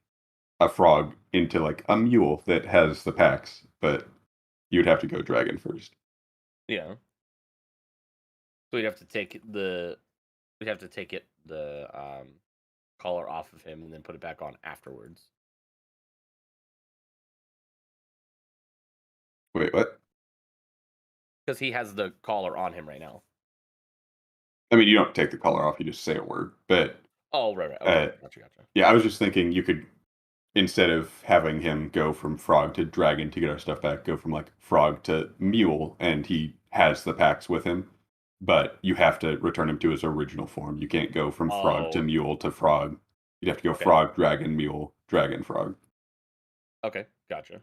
Speaker 3: a frog into like a mule that has the packs, but you'd have to go dragon first.
Speaker 2: Yeah. So we'd have to take the collar off of him and then put it back on afterwards.
Speaker 3: Wait, what?
Speaker 2: Because he has the collar on him right now.
Speaker 3: I mean, you don't take the collar off; you just say a word. But
Speaker 2: Oh, right. Okay, gotcha.
Speaker 3: yeah, I was just thinking you could, instead of having him go from frog to dragon to get our stuff back, go from like frog to mule, and he has the packs with him. But you have to return him to his original form. You can't go from frog to
Speaker 2: Oh.
Speaker 3: mule to frog. You'd have to go
Speaker 2: Okay.
Speaker 3: frog, dragon, mule, dragon, frog.
Speaker 2: Okay, gotcha.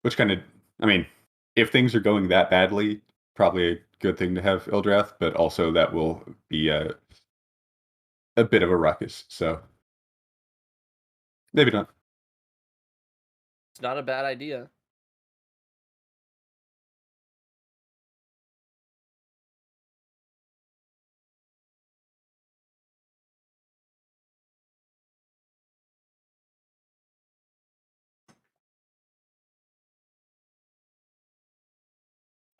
Speaker 3: Which kind of, I mean, if things are going that badly, probably a good thing to have Ildrath, but also that will be a bit of a ruckus. So maybe not.
Speaker 2: It's not a bad idea.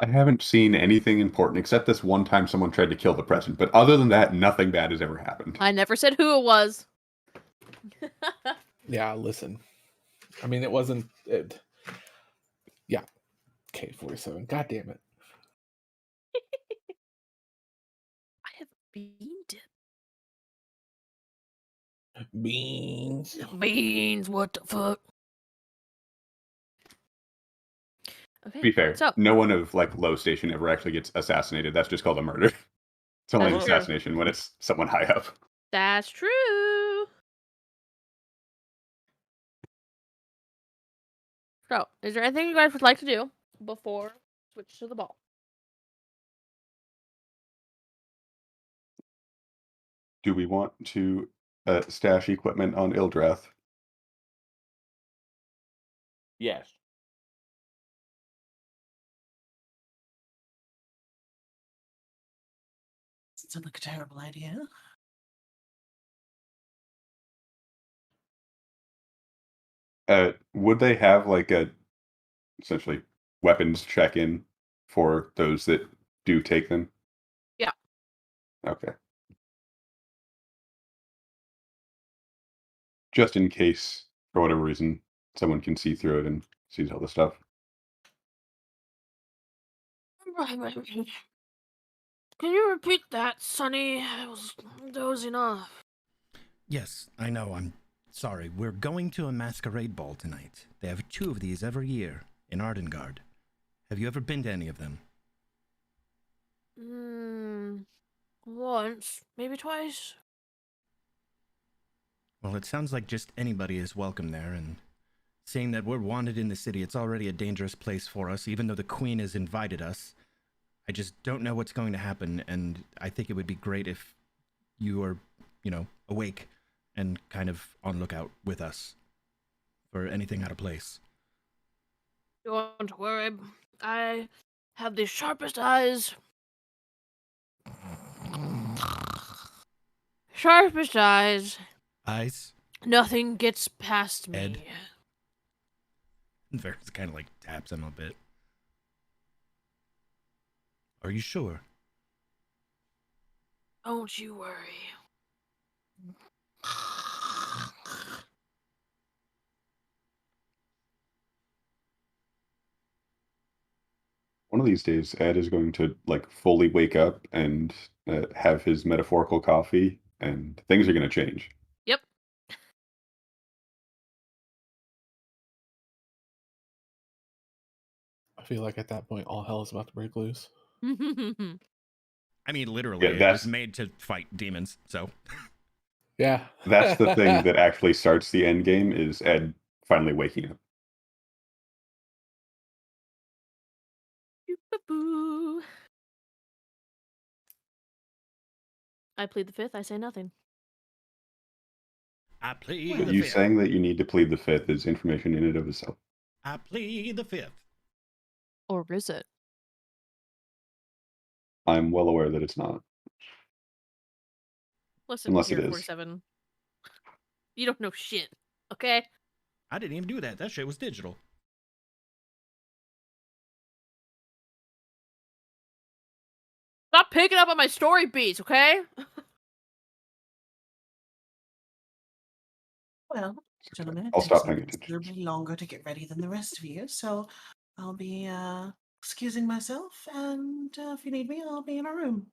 Speaker 3: I haven't seen anything important except this one time someone tried to kill the president. But other than that, nothing bad has ever happened.
Speaker 1: I never said who it was.
Speaker 4: Yeah, listen. I mean, it wasn't. Yeah. K47. God damn it.
Speaker 1: I have bean dip.
Speaker 4: Beans.
Speaker 1: Beans, what the fuck? Okay.
Speaker 3: To be fair,
Speaker 1: So
Speaker 3: no one of like low station ever actually gets assassinated. That's just called a murder. It's only an
Speaker 1: That's true.
Speaker 3: assassination when it's someone high up.
Speaker 1: That's true. So, is there anything you guys would like to do before switch to the ball?
Speaker 3: Do we want to stash equipment on Ildrath?
Speaker 2: Yes.
Speaker 6: Doesn't sound like a terrible idea.
Speaker 3: Would they have like a essentially weapons check-in for those that do take them?
Speaker 1: Yeah.
Speaker 3: Okay. Just in case, for whatever reason, someone can see through it and sees all the stuff.
Speaker 1: Can you repeat that, Sonny? I was dozing off.
Speaker 5: Yes, I know, I'm sorry. We're going to a masquerade ball tonight. They have 2 of these every year in Ardengard. Have you ever been to any of them?
Speaker 1: Once, maybe twice.
Speaker 5: Well, it sounds like just anybody is welcome there, and seeing that we're wanted in the city, it's already a dangerous place for us, even though the Queen has invited us. I just don't know what's going to happen, and I think it would be great if you are, awake and kind of on lookout with us for anything out of place.
Speaker 1: Don't worry. I have the sharpest eyes. Sharpest eyes.
Speaker 5: Eyes?
Speaker 1: Nothing gets past me.
Speaker 5: Ed? Varys kind of like taps him a bit. Are you sure?
Speaker 1: Don't you worry.
Speaker 3: One of these days, Ed is going to like fully wake up and have his metaphorical coffee, and things are going to change.
Speaker 4: I feel like at that point, all hell is about to break loose.
Speaker 5: I mean, literally,
Speaker 3: Yeah,
Speaker 5: it was made to fight demons, so.
Speaker 4: Yeah.
Speaker 3: That's the thing that actually starts the end game is Ed finally waking up.
Speaker 1: Boo. I plead the fifth. I say nothing.
Speaker 5: I plead
Speaker 3: But
Speaker 5: the
Speaker 3: you
Speaker 5: fifth.
Speaker 3: saying that you need to plead the fifth is information in and of itself.
Speaker 5: I plead the fifth.
Speaker 1: Or is it?
Speaker 3: I'm well aware that it's not.
Speaker 1: Listen,
Speaker 3: Unless it
Speaker 1: Tier
Speaker 3: is.
Speaker 1: 47. You don't know shit, okay?
Speaker 5: I didn't even do that. That shit was digital.
Speaker 1: Stop picking up on my story beats, okay?
Speaker 6: Well, gentlemen, it
Speaker 3: I'll
Speaker 6: takes
Speaker 3: stop
Speaker 6: me
Speaker 3: paying attention.
Speaker 6: considerably longer to get ready than the rest of you, so I'll be excusing myself, and if you need me, I'll be in a room.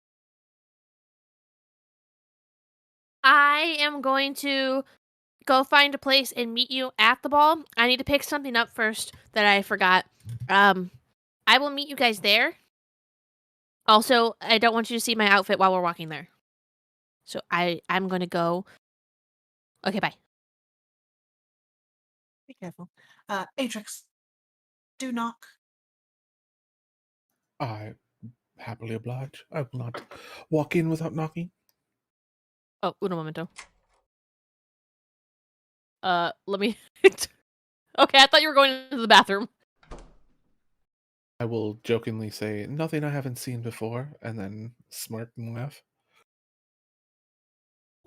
Speaker 1: I am going to go find a place and meet you at the ball. I need to pick something up first that I forgot. I will meet you guys there. Also, I don't want you to see my outfit while we're walking there. So I'm going to go. Okay, bye.
Speaker 6: Be careful. Atrix, do knock.
Speaker 4: I happily oblige. I will not walk in without knocking.
Speaker 1: Oh, uno momento. Let me... Okay, I thought you were going into the bathroom.
Speaker 4: I will jokingly say, nothing I haven't seen before, and then smirk and laugh.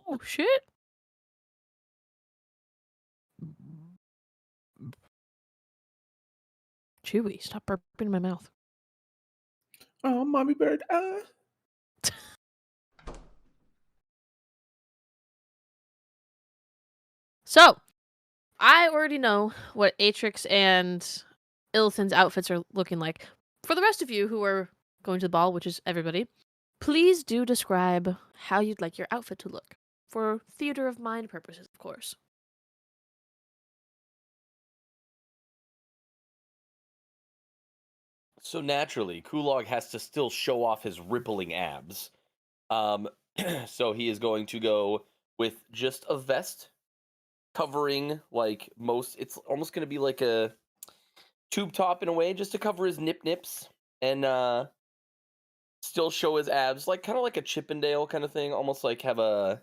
Speaker 1: Oh, shit. Chewy, stop burping in my mouth.
Speaker 4: Oh, mommy bird.
Speaker 1: So, I already know what Atrix and Illiton's outfits are looking like. For the rest of you who are going to the ball, which is everybody, please do describe how you'd like your outfit to look. For theater of mind purposes, of course.
Speaker 2: So naturally, Kulog has to still show off his rippling abs. So he is going to go with just a vest covering it's almost going to be like a tube top in a way, just to cover his nips and still show his abs, like kind of like a Chippendale kind of thing, almost like have a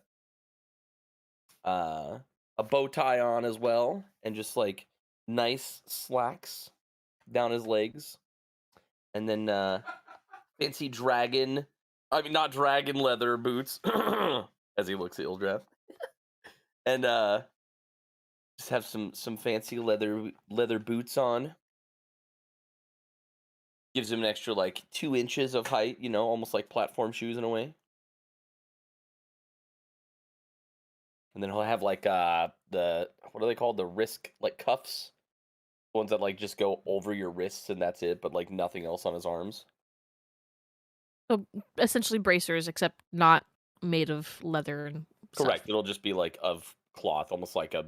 Speaker 2: bow tie on as well, and just like nice slacks down his legs, and then fancy not dragon leather boots, as he looks at Ildrath, and just have some fancy leather boots on. Gives him an extra like 2 inches of height, almost like platform shoes in a way. And then he'll have like the what are they called? The wrist like cuffs, ones that like just go over your wrists and that's it, but like nothing else on his arms.
Speaker 1: So, essentially bracers, except not made of leather and
Speaker 2: Correct.
Speaker 1: stuff.
Speaker 2: It'll just be like of cloth, almost like a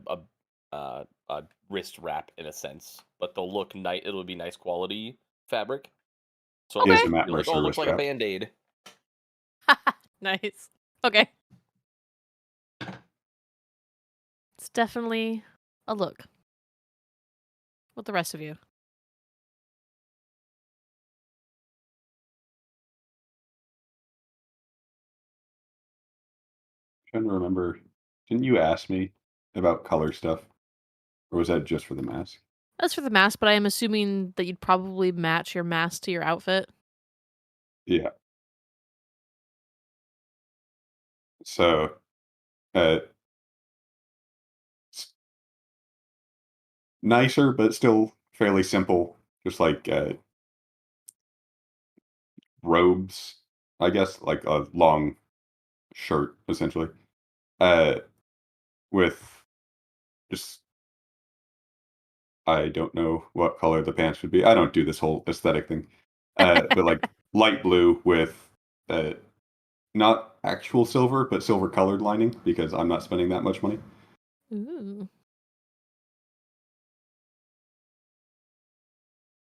Speaker 2: wrist wrap in a sense, but they'll look nice. It'll be nice quality fabric. So
Speaker 1: Okay.
Speaker 3: He has a Matt
Speaker 2: like,
Speaker 3: Mercer
Speaker 2: looks
Speaker 3: wrist
Speaker 2: like a
Speaker 3: wrap.
Speaker 2: Band-Aid.
Speaker 1: Nice. Okay. It's definitely a look. What the rest of you?
Speaker 3: Trying to remember, didn't you ask me about color stuff? Or was that just for the mask?
Speaker 1: That's for the mask, but I am assuming that you'd probably match your mask to your outfit.
Speaker 3: Yeah. So, uh, it's nicer, but still fairly simple. Just like robes, I guess, like a long shirt, essentially. With just, I don't know what color the pants would be. I don't do this whole aesthetic thing. But like light blue with not actual silver, but silver colored lining because I'm not spending that much money.
Speaker 1: Ooh.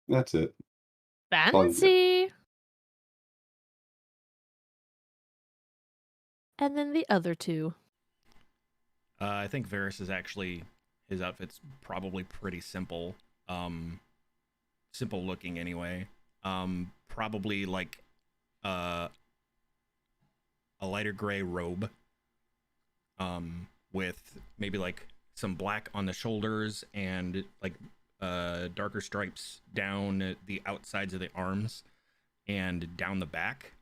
Speaker 3: That's it.
Speaker 1: Fancy. And then the other two.
Speaker 5: I think Varys is actually, his outfit's probably pretty simple. Simple looking anyway. Probably like a lighter gray robe. With maybe like some black on the shoulders and like darker stripes down the outsides of the arms and down the back.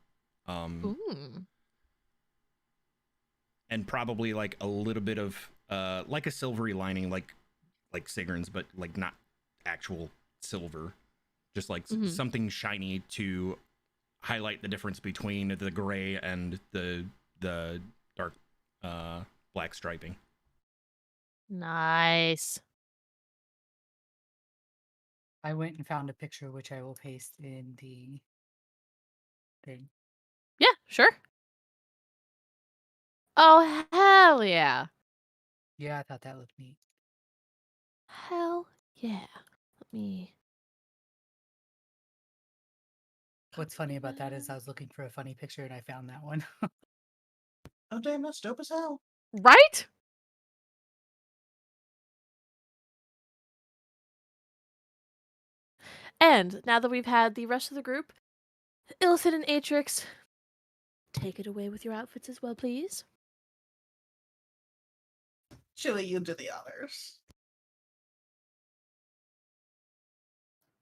Speaker 1: Ooh.
Speaker 5: And probably like a little bit of like a silvery lining, like Sigrun's, but like not actual silver, just like something shiny to highlight the difference between the gray and the dark black striping.
Speaker 1: Nice.
Speaker 7: I went and found a picture which I will paste in the thing.
Speaker 1: Yeah, sure. Oh, hell yeah.
Speaker 7: Yeah, I thought that looked neat.
Speaker 1: Hell yeah. Let me...
Speaker 7: What's funny about that is I was looking for a funny picture and I found that one.
Speaker 6: Oh damn, that's dope as hell.
Speaker 1: Right? And now that we've had the rest of the group, Illithid and Atrix, take it away with your outfits as well, please.
Speaker 6: Chili, you do the honors.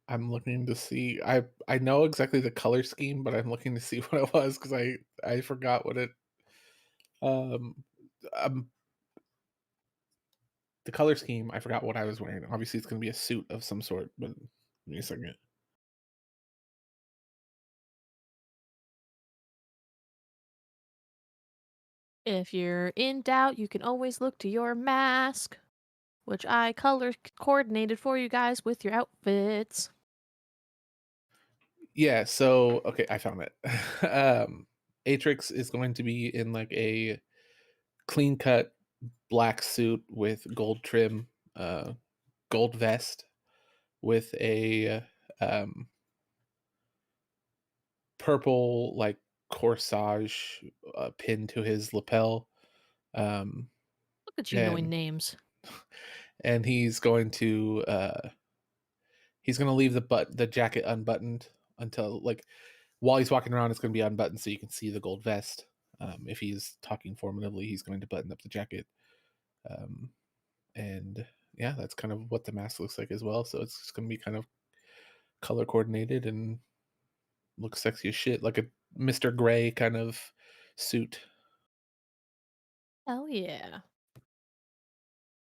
Speaker 4: I'm looking to see. I know exactly the color scheme, but I'm looking to see what it was because I forgot what it. The color scheme. I forgot what I was wearing. Obviously, it's going to be a suit of some sort. But give me a second.
Speaker 1: If you're in doubt, you can always look to your mask, which I color coordinated for you guys with your outfits.
Speaker 4: Yeah. So okay, I found it. Atrix is going to be in like a clean cut black suit with gold trim, gold vest with a purple like corsage pin to his lapel.
Speaker 1: Look at you knowing names.
Speaker 4: And he's going to leave the jacket unbuttoned until like while he's walking around, it's going to be unbuttoned so you can see the gold vest. If he's talking formatively, he's going to button up the jacket. And yeah, that's kind of what the mask looks like as well. So it's just going to be kind of color coordinated and looks sexy as shit, like a Mr. Gray kind of suit.
Speaker 1: Hell yeah.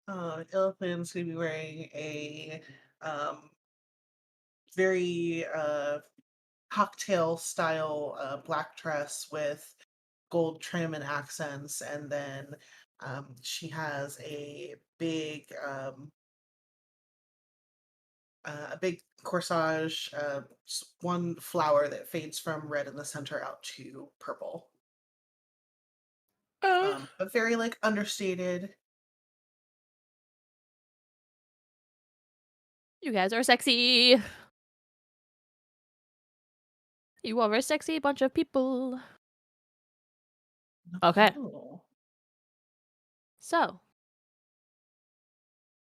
Speaker 6: Illithid's gonna be wearing a very cocktail style black dress with gold trim and accents, and then she has a big corsage, one flower that fades from red in the center out to purple. But very like understated.
Speaker 1: You guys are sexy. You are a sexy bunch of people. Okay.
Speaker 6: Oh.
Speaker 1: So,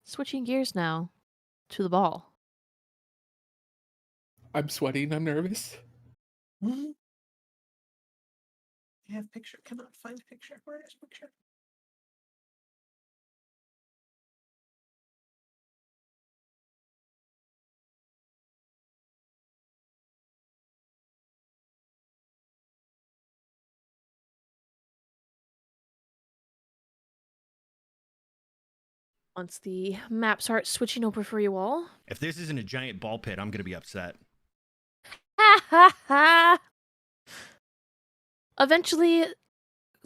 Speaker 1: switching gears now to the ball.
Speaker 4: I'm sweating. I'm nervous.
Speaker 6: Mm-hmm. I have picture. Cannot find picture. Where is picture?
Speaker 1: Once the map starts switching over for you all.
Speaker 5: If this isn't a giant ball pit, I'm going to be upset.
Speaker 1: Ha ha ha! Eventually,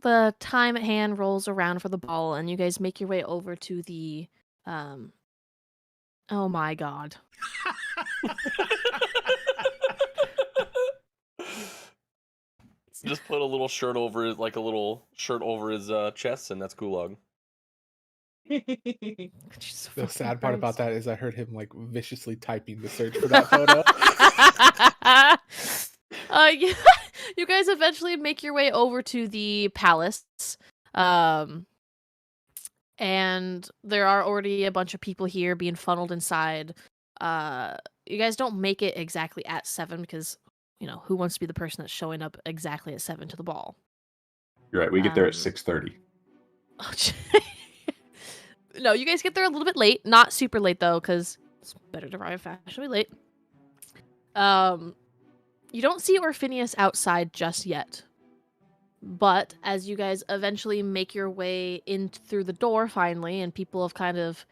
Speaker 1: the time at hand rolls around for the ball, and you guys make your way over to the, oh my god.
Speaker 2: Just put a little shirt over his, like a little shirt over his chest, and that's Gulag.
Speaker 4: The sad part about that is I heard him like viciously typing to search for that photo.
Speaker 1: you guys eventually make your way over to the palace. And there are already a bunch of people here being funneled inside. You guys don't make it exactly at 7 because, who wants to be the person that's showing up exactly at 7 to the ball?
Speaker 3: You're right. We get there at
Speaker 1: Um,
Speaker 3: 6:30.
Speaker 1: No, you guys get there a little bit late. Not super late, though, because it's better to arrive fashionably late. You don't see Orphinius outside just yet. But as you guys eventually make your way in through the door finally, and people have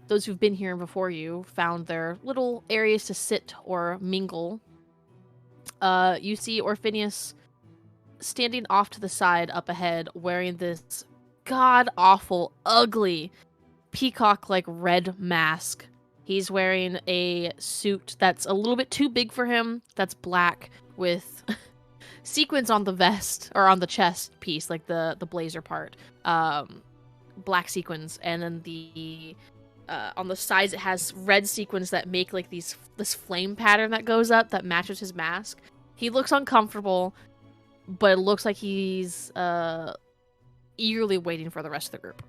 Speaker 1: those who've been here before you, found their little areas to sit or mingle, you see Orphinius standing off to the side up ahead wearing this god-awful, ugly, peacock-like red mask. He's wearing a suit that's a little bit too big for him, that's black with sequins on the vest, or on the chest piece, like the blazer part. Black sequins, and then the on the sides it has red sequins that make like this flame pattern that goes up that matches his mask. He looks uncomfortable, but it looks like he's eagerly waiting for the rest of the group.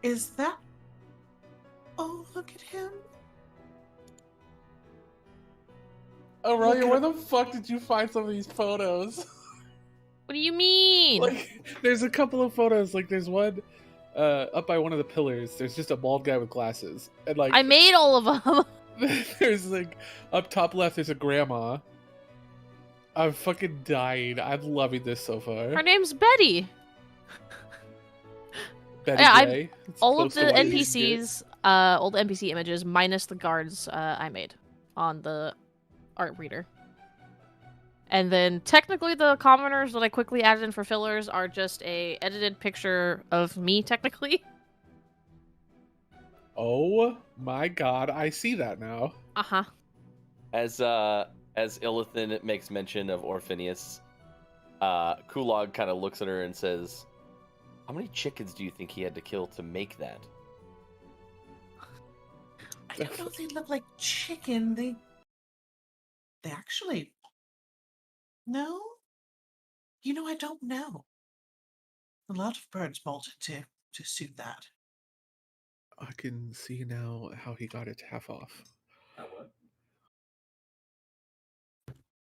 Speaker 6: Is that... Oh, look at him.
Speaker 4: Aurelia,
Speaker 6: Look
Speaker 4: where
Speaker 6: at-
Speaker 4: the fuck did you find some of these photos?
Speaker 1: What do you mean?
Speaker 4: Like, there's a couple of photos. Like, there's one up by one of the pillars. There's just a bald guy with glasses, and like
Speaker 1: I made all of them.
Speaker 4: there's like up top left. There's a grandma. I'm fucking dying. I'm loving this so far.
Speaker 1: Her name's Betty.
Speaker 4: Betty
Speaker 1: Yeah,
Speaker 4: Gray. It's
Speaker 1: All of
Speaker 4: close to
Speaker 1: the
Speaker 4: what it used to be.
Speaker 1: NPCs, all the NPC images, minus the guards, I made on the art reader. And then technically the commoners that I quickly added in for fillers are just a edited picture of me, technically.
Speaker 4: Oh my god, I see that now.
Speaker 1: Uh-huh.
Speaker 2: As Illithin makes mention of Orphinius, Kulog kind of looks at her and says, "How many chickens do you think he had to kill to make that?"
Speaker 6: I don't know if they look like chicken. They actually... No? I don't know. A lot of birds bolted to suit that.
Speaker 4: I can see now how he got it half off.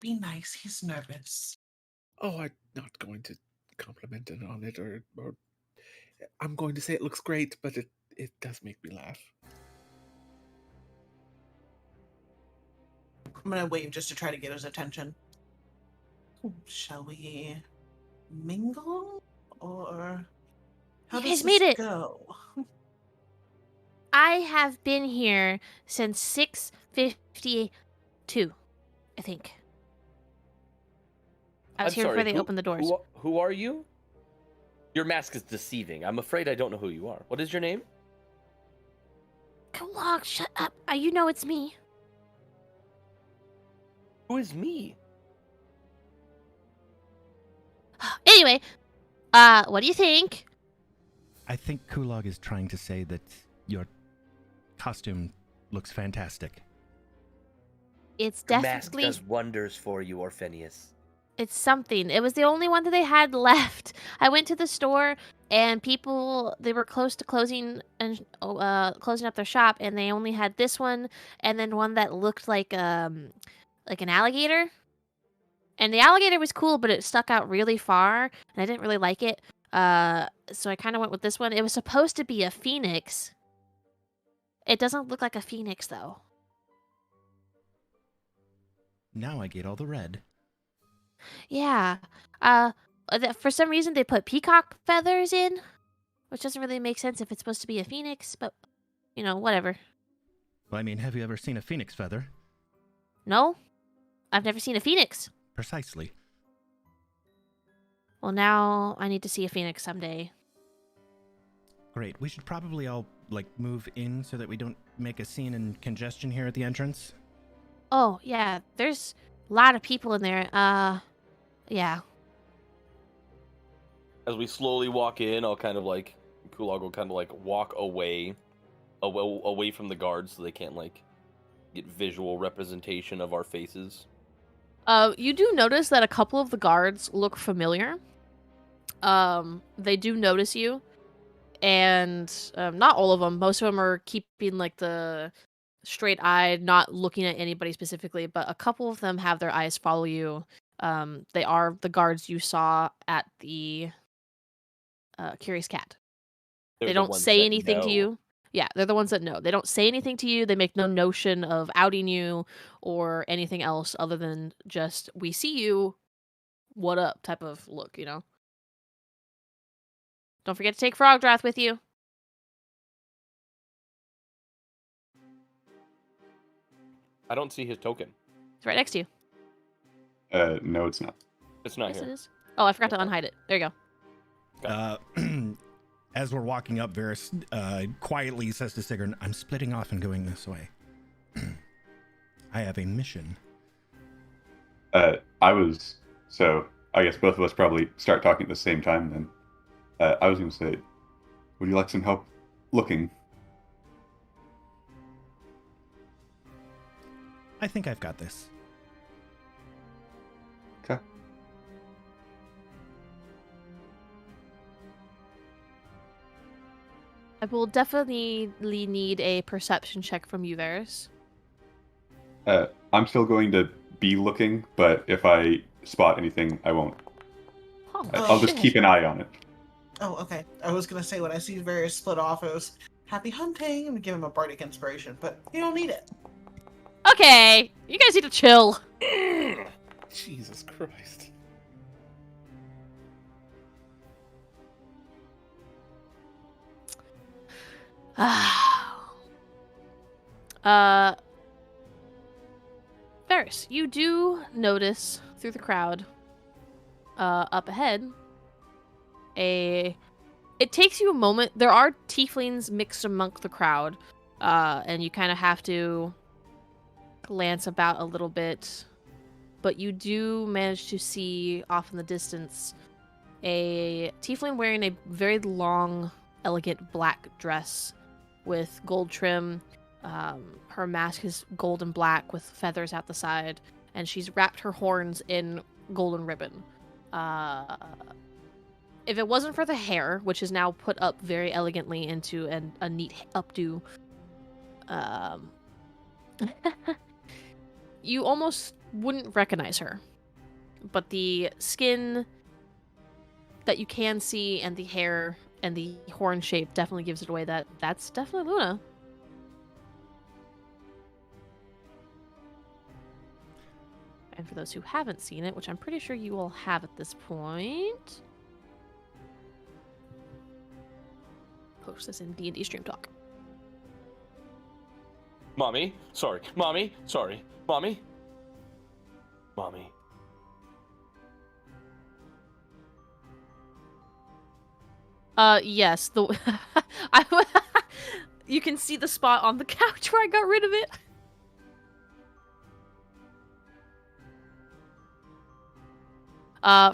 Speaker 6: Be nice, he's nervous.
Speaker 4: Oh, I'm not going to compliment it on it, or I'm going to say it looks great, but it does make me laugh.
Speaker 6: I'm gonna wave just to try to get his attention. Shall we mingle? Or how
Speaker 1: You
Speaker 6: does
Speaker 1: guys made
Speaker 6: this
Speaker 1: it.
Speaker 6: go?
Speaker 1: I have been here since 6:52, I think. I was
Speaker 2: I'm
Speaker 1: here
Speaker 2: sorry,
Speaker 1: before they opened the doors.
Speaker 2: Who are you? Your mask is deceiving. I'm afraid I don't know who you are. What is your name?
Speaker 1: Kulog, shut up. You know it's me.
Speaker 2: Who is me?
Speaker 1: Anyway, what do you think?
Speaker 5: I think Kulog is trying to say that your costume looks fantastic.
Speaker 1: It's
Speaker 2: Your mask
Speaker 1: definitely...
Speaker 2: does wonders for you, Orphinius.
Speaker 1: It's something. It was the only one that they had left. I went to the store and people, they were close to closing up their shop, and they only had this one and then one that looked like an alligator. And the alligator was cool, but it stuck out really far and I didn't really like it. So I kind of went with this one. It was supposed to be a phoenix. It doesn't look like a phoenix though.
Speaker 5: Now I get all the red.
Speaker 1: Yeah. For some reason they put peacock feathers in, which doesn't really make sense if it's supposed to be a phoenix, but, whatever.
Speaker 5: Well, I mean, have you ever seen a phoenix feather?
Speaker 1: No? I've never seen a phoenix.
Speaker 5: Precisely.
Speaker 1: Well, now I need to see a phoenix someday.
Speaker 5: Great. We should probably all, move in so that we don't make a scene and congestion here at the entrance.
Speaker 1: Oh, yeah. There's a lot of people in there. Yeah.
Speaker 2: As we slowly walk in, Kulog will kind of walk away away from the guards so they can't like get visual representation of our faces.
Speaker 1: You do notice that a couple of the guards look familiar. They do notice you, and not all of them. Most of them are keeping like the straight-eyed, not looking at anybody specifically, but a couple of them have their eyes follow you. They are the guards you saw at the Curious Cat.
Speaker 2: They're
Speaker 1: They
Speaker 2: the
Speaker 1: don't
Speaker 2: ones
Speaker 1: say
Speaker 2: that
Speaker 1: anything to
Speaker 2: know.
Speaker 1: you. Yeah, they're the ones that know. They don't say anything to you. They make no notion of outing you or anything else other than just, we see you, what up type of look, you know? Don't forget to take Frogdrath with you.
Speaker 2: I don't see his token.
Speaker 1: It's right next to you.
Speaker 3: No, it's not.
Speaker 2: It's not
Speaker 1: Yes, it
Speaker 2: here.
Speaker 1: is. Oh, I forgot to
Speaker 2: Okay.
Speaker 1: unhide it. There you go.
Speaker 5: As we're walking up, Varys quietly says to Sigrun, I'm splitting off and going this way. I have a mission.
Speaker 3: So I guess both of us probably start talking at the same time then. I was going to say, would you like some help looking?
Speaker 5: I think I've got this.
Speaker 3: Okay.
Speaker 1: I will definitely need a perception check from you, Varys.
Speaker 3: I'm still going to be looking, but if I spot anything, I won't.
Speaker 1: Oh,
Speaker 3: I'll just
Speaker 1: shit.
Speaker 3: keep an eye on it.
Speaker 6: Oh, okay. I was gonna say when I see various split off, it was happy hunting and give him a bardic inspiration, but you don't need it.
Speaker 1: Okay, you guys need to chill.
Speaker 4: Jesus Christ.
Speaker 1: Varys, you do notice through the crowd, up ahead, it takes you a moment. There are tieflings mixed among the crowd, and you kind of have to glance about a little bit, but you do manage to see off in the distance a tiefling wearing a very long, elegant black dress with gold trim. Her mask is gold and black with feathers at the side, and she's wrapped her horns in golden ribbon. If it wasn't for the hair, which is now put up very elegantly into a neat updo, you almost wouldn't recognize her. But the skin that you can see and the hair and the horn shape definitely gives it away that that's definitely Luna. And for those who haven't seen it, which I'm pretty sure you all have at this point, post this in D&D Stream Talk.
Speaker 2: Mommy, sorry. Mommy, sorry. Mommy. Mommy.
Speaker 1: Yes, the you can see the spot on the couch where I got rid of it.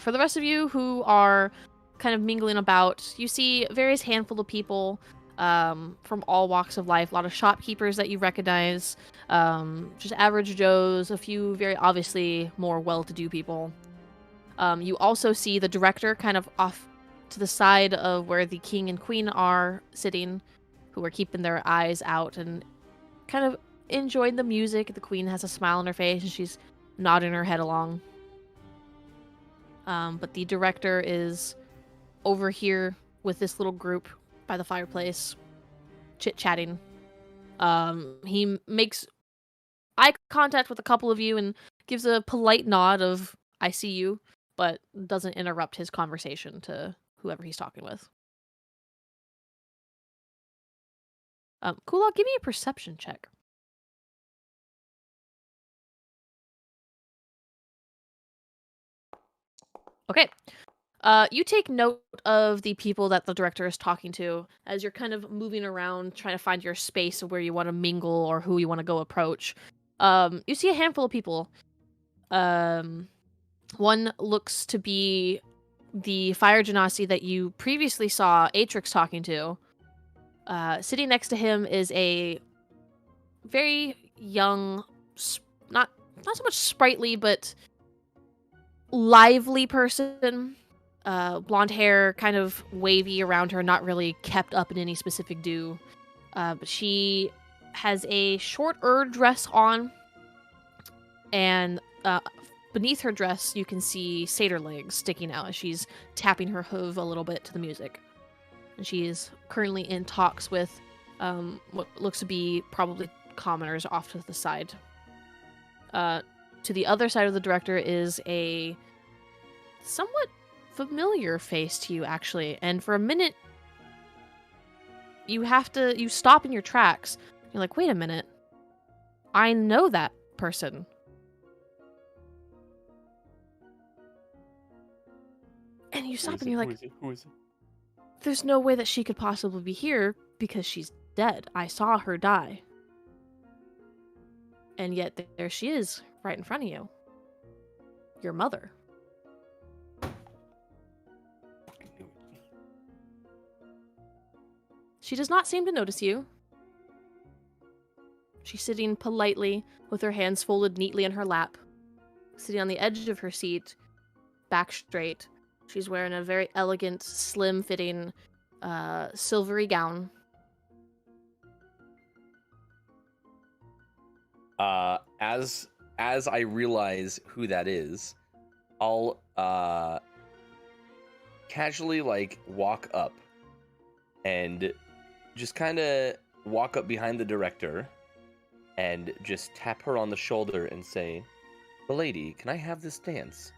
Speaker 1: For the rest of you who are kind of mingling about, you see various handful of people from all walks of life. A lot of shopkeepers that you recognize, just average Joes, a few very obviously more well-to-do people. You also see the director kind of off to the side of where the king and queen are sitting, who are keeping their eyes out and kind of enjoying the music. The queen has a smile on her face and she's nodding her head along. But the director is over here with this little group by the fireplace, chit-chatting. He makes eye contact with a couple of you and gives a polite nod of, I see you, but doesn't interrupt his conversation to whoever he's talking with. Kulak, give me a perception check. Okay. You take note of the people that the director is talking to as you're kind of moving around, trying to find your space of where you want to mingle or who you want to go approach. You see a handful of people. One looks to be the fire genasi that you previously saw Atrix talking to. Sitting next to him is a very young, not so much sprightly, but lively person. Blonde hair, kind of wavy around her, not really kept up in any specific do. But she has a short dress on, and beneath her dress, you can see satyr legs sticking out as she's tapping her hoof a little bit to the music. And she is currently in talks with what looks to be probably commoners off to the side. To the other side of the director is a somewhat familiar face to you, actually. And for a minute, you stop in your tracks. You're like, wait a minute. I know that person. And you stop and you're like,
Speaker 2: Who is it?
Speaker 1: there's no way that she could possibly be here because she's dead. I saw her die. And yet there she is, right in front of you. Your mother. She does not seem to notice you. She's sitting politely with her hands folded neatly in her lap, sitting on the edge of her seat, back straight. She's wearing a very elegant, slim-fitting, silvery gown.
Speaker 2: As I realize who that is, I'll casually walk up and just kind of walk up behind the director and just tap her on the shoulder and say, "Milady, can I have this dance?"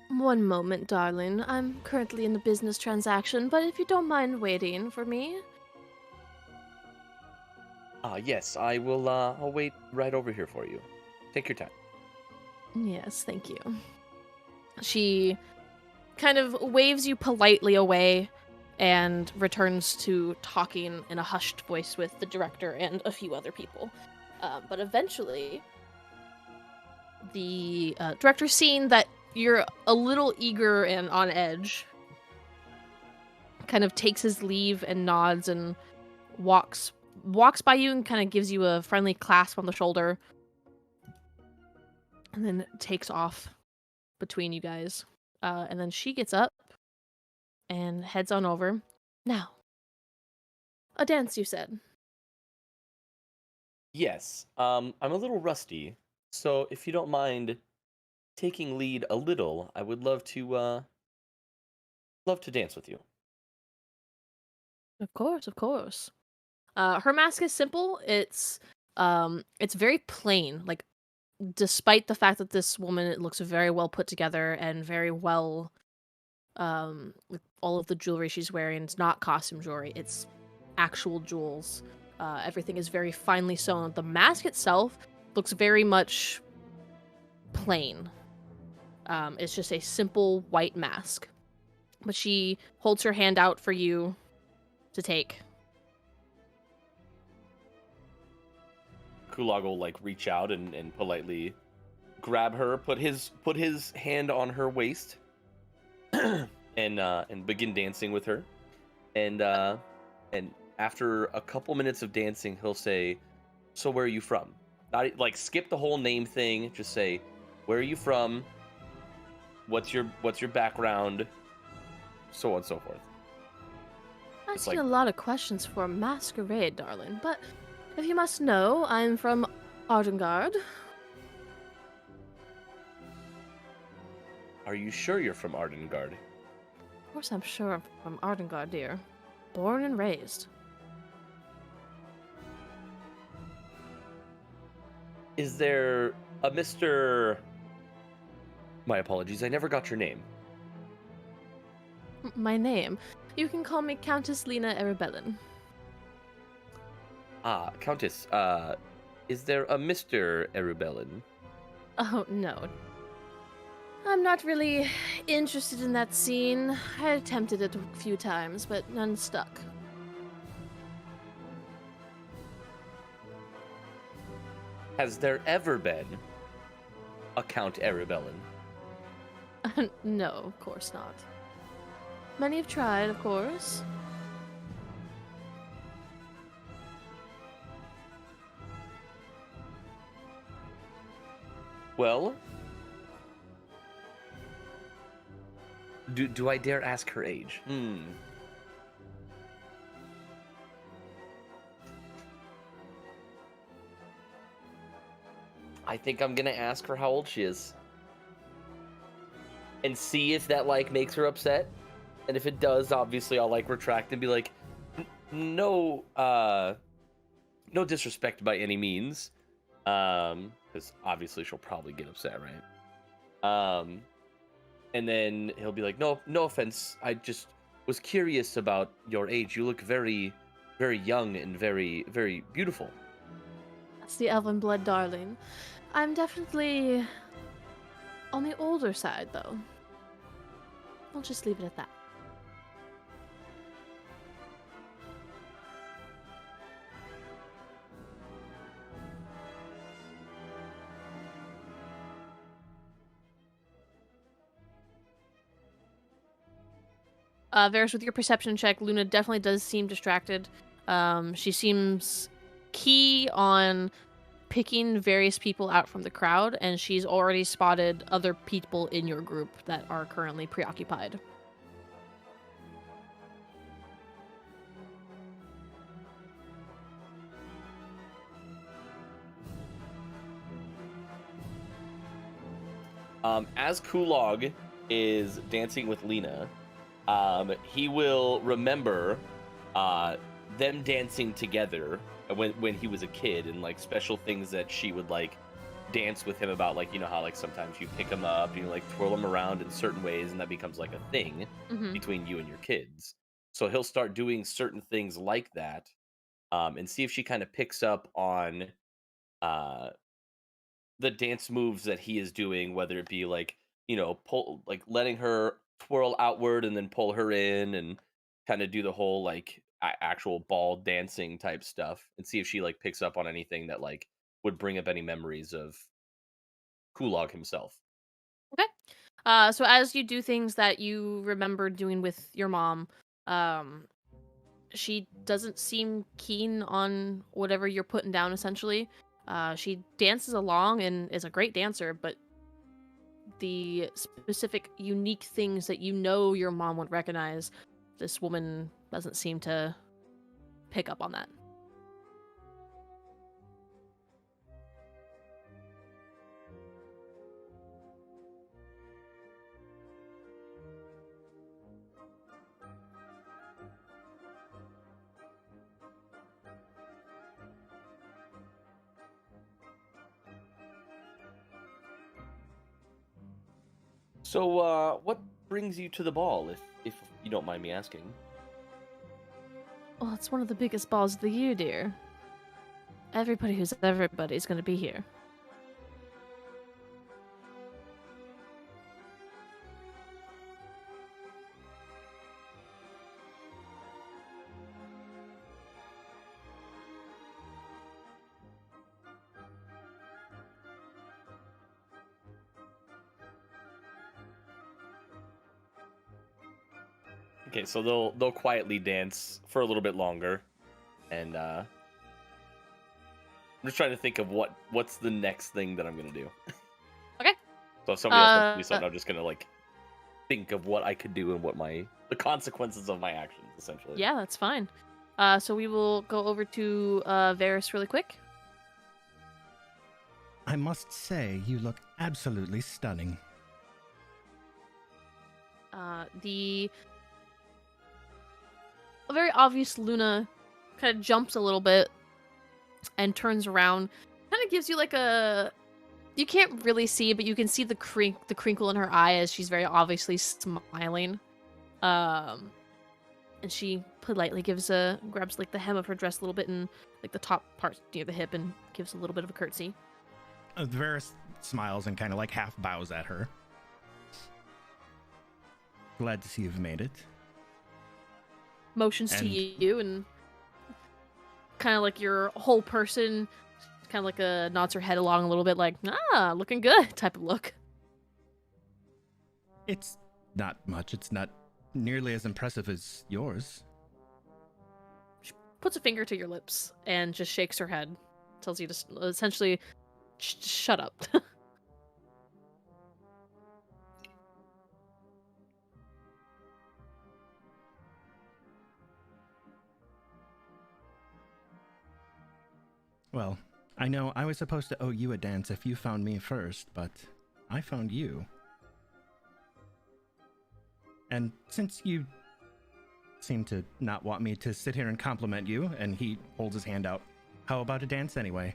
Speaker 1: One moment, darling. I'm currently in a business transaction, but if you don't mind waiting for me...
Speaker 2: Yes, I will, I'll wait right over here for you. Take your time.
Speaker 1: Yes, thank you. She kind of waves you politely away and returns to talking in a hushed voice with the director and a few other people. But eventually, the director, seeing that you're a little eager and on edge, kind of takes his leave and nods and walks by you and kind of gives you a friendly clasp on the shoulder, and then takes off between you guys. And then she gets up and heads on over. Now, a dance, you said?
Speaker 2: Yes, I'm a little rusty, so if you don't mind taking lead a little, I would love to dance with you.
Speaker 1: Of course, of course. Her mask is simple. It's very plain. Like, despite the fact that this woman looks very well put together and very well, with all of the jewelry she's wearing, it's not costume jewelry. It's actual jewels. Everything is very finely sewn. The mask itself looks very much plain. It's just a simple white mask. But she holds her hand out for you to take.
Speaker 2: Kulog will reach out and politely grab her, put his hand on her waist, and begin dancing with her. And after a couple minutes of dancing, he'll say, "So where are you from?" Not skip the whole name thing. Just say, "Where are you from? What's your background?" So on and so forth.
Speaker 1: Asking a lot of questions for a masquerade, darling, but if you must know, I'm from Ardengard.
Speaker 2: Are you sure you're from Ardengard?
Speaker 1: Of course I'm sure I'm from Ardengard, dear. Born and raised.
Speaker 2: Is there a Mr... My apologies, I never got your name.
Speaker 1: My name? You can call me Countess Lena Arabellin.
Speaker 2: Ah, Countess, is there a Mr. Arabellin?
Speaker 1: Oh, no. I'm not really interested in that scene. I attempted it a few times, but none stuck.
Speaker 2: Has there ever been a Count Arabellin?
Speaker 1: No, of course not. Many have tried, of course.
Speaker 2: Well, do I dare ask her age? I think I'm gonna ask her how old she is. And see if that, like, makes her upset. And if it does, obviously I'll, like, retract and be like, no, no disrespect by any means. Because obviously she'll probably get upset, right? And then he'll be like, no offense. I just was curious about your age. You look very, very young and very, very beautiful.
Speaker 1: That's the elven blood, darling. I'm definitely on the older side, though. I'll just leave it at that. Varys, with your perception check, Luna definitely does seem distracted. She seems key on picking various people out from the crowd, and she's already spotted other people in your group that are currently preoccupied.
Speaker 2: As Kulog is dancing with Lena, he will remember them dancing together when he was a kid, and like special things that she would like dance with him about, like, you know how like sometimes you pick him up and you like twirl him around in certain ways, and that becomes like a thing between you and your kids. So he'll start doing certain things like that, and see if she kind of picks up on the dance moves that he is doing, whether it be like, you know, pull, like letting her twirl outward and then pull her in, and kind of do the whole like actual ball dancing type stuff, and see if she like picks up on anything that like would bring up any memories of Kulog himself.
Speaker 1: Okay. So as you do things that you remember doing with your mom, she doesn't seem keen on whatever you're putting down, essentially. She dances along and is a great dancer, but the specific unique things that you know your mom would recognize, this woman doesn't seem to pick up on that.
Speaker 2: So, what brings you to the ball, if you don't mind me asking?
Speaker 1: Well, it's one of the biggest balls of the year, dear. Everybody who's everybody is going to be here.
Speaker 2: Okay, so they'll quietly dance for a little bit longer, and I'm just trying to think of what's the next thing that I'm gonna do.
Speaker 1: Okay.
Speaker 2: So if somebody else wants to do something, I'm just gonna like think of what I could do and what the consequences of my actions, essentially.
Speaker 1: Yeah, that's fine. So we will go over to Varys really quick.
Speaker 5: I must say, you look absolutely stunning.
Speaker 1: The very obvious Luna kind of jumps a little bit and turns around. Kind of gives you like a... You can't really see, but you can see the crinkle in her eye as she's very obviously smiling. And she politely grabs like the hem of her dress a little bit and like the top part near the hip and gives a little bit of a curtsy.
Speaker 5: Varys smiles and kind of like half bows at her. Glad to see you've made it.
Speaker 1: Motions to you and kind of like your whole person kind of like nods her head along a little bit like, looking good type of look.
Speaker 5: It's not much. It's not nearly as impressive as yours.
Speaker 1: She puts a finger to your lips and just shakes her head. Tells you to essentially shut up.
Speaker 5: Well, I know I was supposed to owe you a dance if you found me first, but I found you. And since you seem to not want me to sit here and compliment you, and he holds his hand out, how about a dance anyway?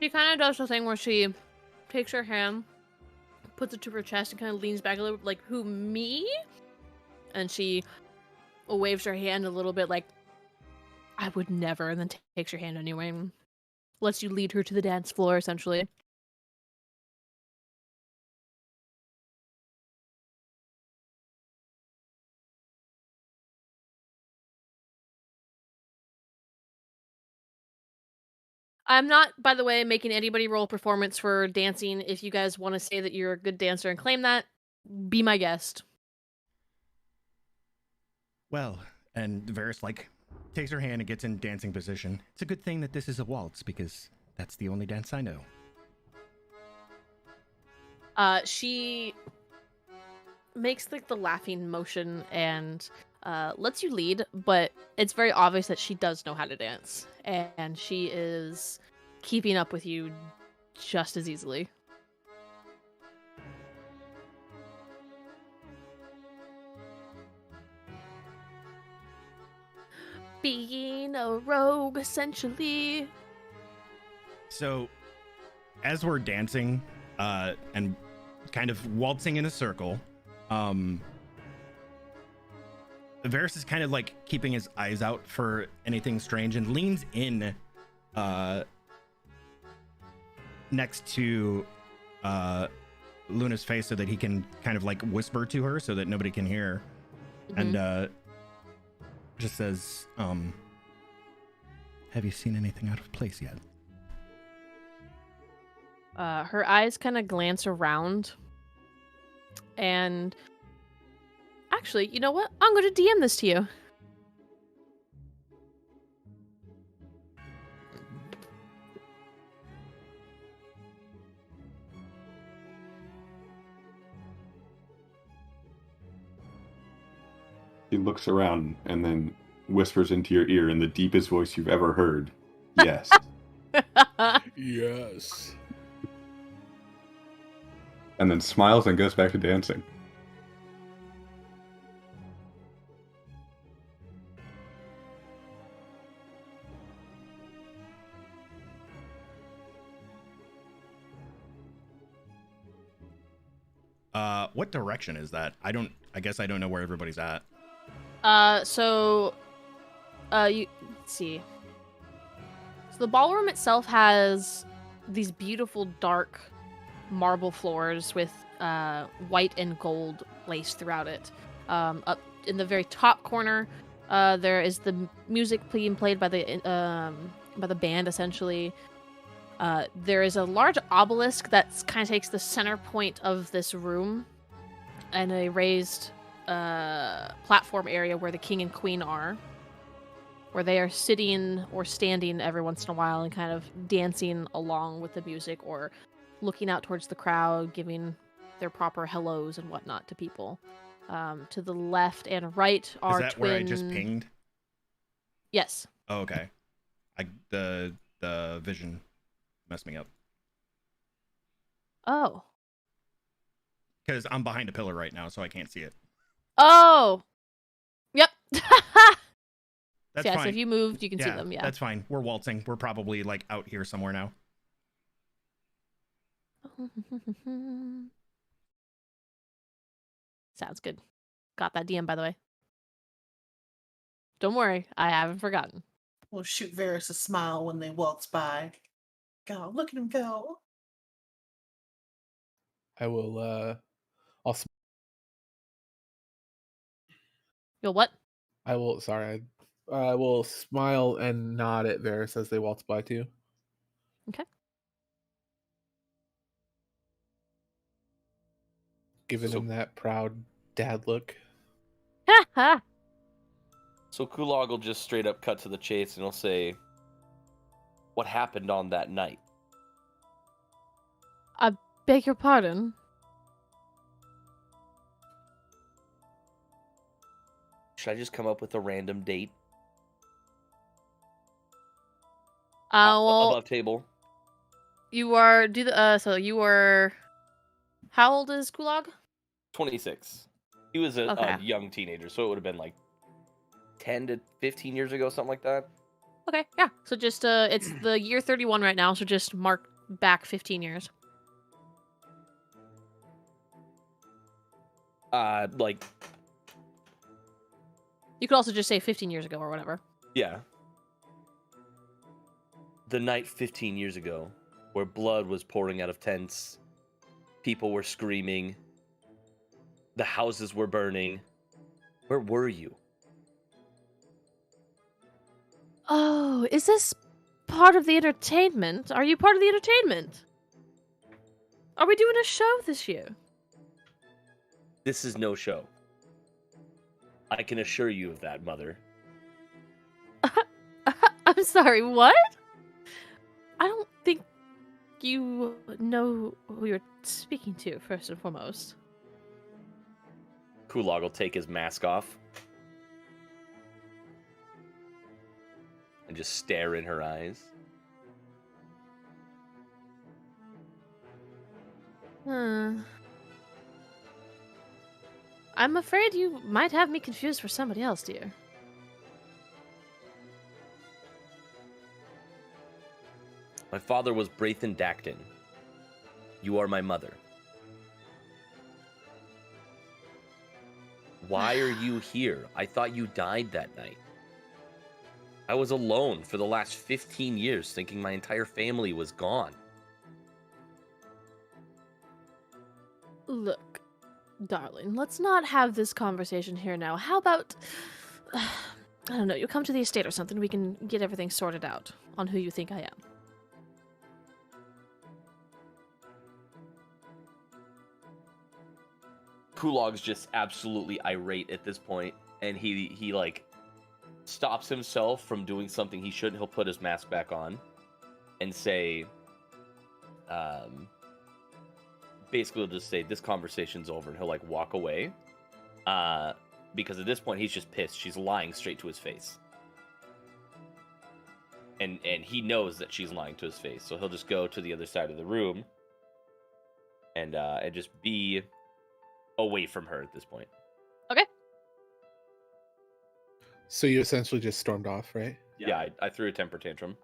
Speaker 1: She kind of does the thing where she takes her hand, puts it to her chest, and kind of leans back a little, like, who, me? And she waves her hand a little bit like, I would never, and then takes your hand anyway and lets you lead her to the dance floor, essentially. I'm not, by the way, making anybody roll performance for dancing. If you guys want to say that you're a good dancer and claim that, be my guest.
Speaker 5: Well, and Varys, like, takes her hand and gets in dancing position. It's a good thing that this is a waltz, because that's the only dance I know.
Speaker 1: She makes, like, the laughing motion and lets you lead, but it's very obvious that she does know how to dance, and she is keeping up with you just as easily. Being a rogue, essentially.
Speaker 5: So, as we're dancing, and kind of waltzing in a circle, Varys is kind of like keeping his eyes out for anything strange and leans in, next to, Luna's face so that he can kind of like whisper to her so that nobody can hear.
Speaker 1: Mhm.
Speaker 5: And, just says, have you seen anything out of place yet?
Speaker 1: Her eyes kind of glance around. And actually, you know what? I'm going to DM this to you.
Speaker 3: He looks around and then whispers into your ear in the deepest voice you've ever heard. Yes.
Speaker 4: Yes.
Speaker 3: And then smiles and goes back to dancing.
Speaker 5: What direction is that? I guess I don't know where everybody's at.
Speaker 1: Let's see. So the ballroom itself has these beautiful dark marble floors with white and gold lace throughout it. Up in the very top corner, there is the music being played by the band, essentially. There is a large obelisk that kind of takes the center point of this room, and a raised platform area where the king and queen are, where they are sitting or standing every once in a while and kind of dancing along with the music or looking out towards the crowd, giving their proper hellos and whatnot to people. To the left and right are
Speaker 5: Is that
Speaker 1: twin...
Speaker 5: where I just pinged?
Speaker 1: Yes.
Speaker 5: Oh, okay. The vision messed me up.
Speaker 1: Oh.
Speaker 5: Because I'm behind a pillar right now, so I can't see it.
Speaker 1: Oh! Yep.
Speaker 5: That's
Speaker 1: yeah,
Speaker 5: fine.
Speaker 1: so if you moved, you can see them, yeah.
Speaker 5: That's fine. We're waltzing. We're probably, like, out here somewhere now.
Speaker 1: Sounds good. Got that DM, by the way. Don't worry, I haven't forgotten.
Speaker 6: We'll shoot Varys a smile when they waltz by. Go, look at him go.
Speaker 4: I will.
Speaker 1: Yo, what?
Speaker 4: I will. Sorry. I will smile and nod at Varys as they waltz by too.
Speaker 1: Okay.
Speaker 4: Giving him that proud dad look.
Speaker 1: Ha ha!
Speaker 2: So Kulog will just straight up cut to the chase and he'll say, what happened on that night?
Speaker 1: I beg your pardon?
Speaker 2: Should I just come up with a random date?
Speaker 1: Well,
Speaker 2: above table.
Speaker 1: you are so you were. How old is Kulog?
Speaker 2: 26. He was a
Speaker 1: Okay.
Speaker 2: young teenager, so it would have been like 10 to 15 years ago, something like that.
Speaker 1: Okay, yeah. So just it's the year 31 right now, so just mark back 15 years.
Speaker 2: Like,
Speaker 1: You could also just say 15 years ago or whatever.
Speaker 2: yeah. The night 15 years ago, where blood was pouring out of tents, people were screaming, the houses were burning. Where were you?
Speaker 1: Oh, is this part of the entertainment? Are you part of the entertainment? Are we doing a show this year?
Speaker 2: This is no show. I can assure you of that, Mother.
Speaker 1: I'm sorry, what? I don't think you know who you're speaking to, first and foremost.
Speaker 2: Kulog will take his mask off and just stare in her eyes.
Speaker 1: I'm afraid you might have me confused for somebody else, dear.
Speaker 2: My father was Braithen Dacton. You are my mother. Why are you here? I thought you died that night. I was alone for the last 15 years, thinking my entire family was gone.
Speaker 1: Look, darling, let's not have this conversation here now. How about... I don't know, you come to the estate or something, we can get everything sorted out on who you think I am.
Speaker 2: Kulog's just absolutely irate at this point, and he like stops himself from doing something he shouldn't. He'll put his mask back on and say, basically, he'll just say, "This conversation's over," and he'll like walk away, because at this point he's just pissed. She's lying straight to his face, and he knows that she's lying to his face, so he'll just go to the other side of the room and just be away from her at this point.
Speaker 1: Okay.
Speaker 4: So you essentially just stormed off, right?
Speaker 2: Yeah, I threw a temper tantrum.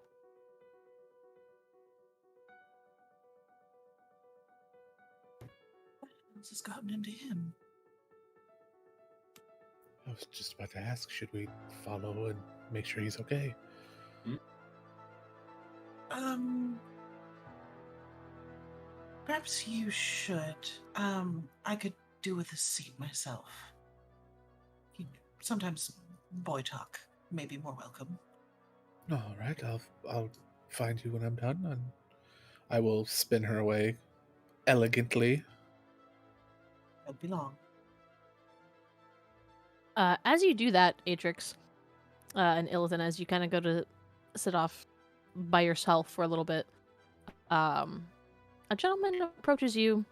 Speaker 6: What's has gotten into him?
Speaker 4: I was just about to ask, should we follow and make sure he's okay?
Speaker 6: Perhaps you should. I could do with a seat myself. Sometimes boy talk may be more welcome.
Speaker 4: All right, I'll find you when I'm done, and I will spin her away elegantly.
Speaker 6: Won't be long.
Speaker 1: As you do that, Atrix, and Illithan, as you kind of go to sit off by yourself for a little bit, a gentleman approaches you,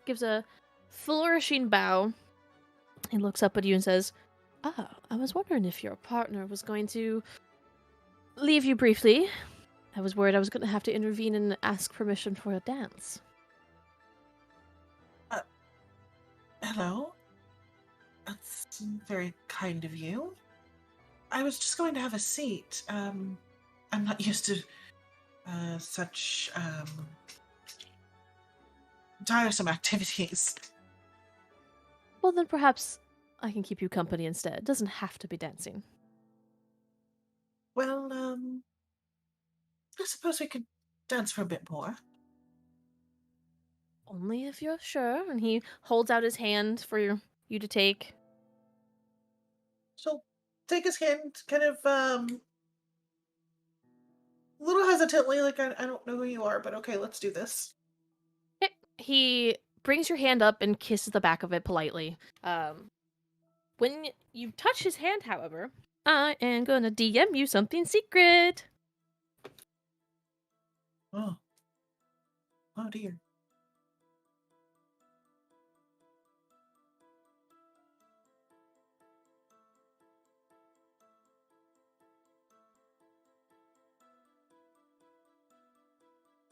Speaker 1: gives a flourishing bow, he looks up at you and says, I was wondering if your partner was going to leave you briefly. I was worried I was going to have to intervene and ask permission for a dance.
Speaker 6: Hello? That's very kind of you. I was just going to have a seat. I'm not used to such tiresome activities.
Speaker 1: Well, then perhaps I can keep you company instead. It doesn't have to be dancing.
Speaker 6: Well, I suppose we could dance for a bit more.
Speaker 1: Only if you're sure. And he holds out his hand for you to take.
Speaker 6: So, take his hand, kind of, a little hesitantly, like, I don't know who you are, but okay, let's do this.
Speaker 1: Okay. He brings your hand up and kisses the back of it politely. When you touch his hand, however, I am gonna DM you something secret.
Speaker 6: Oh. Oh, dear.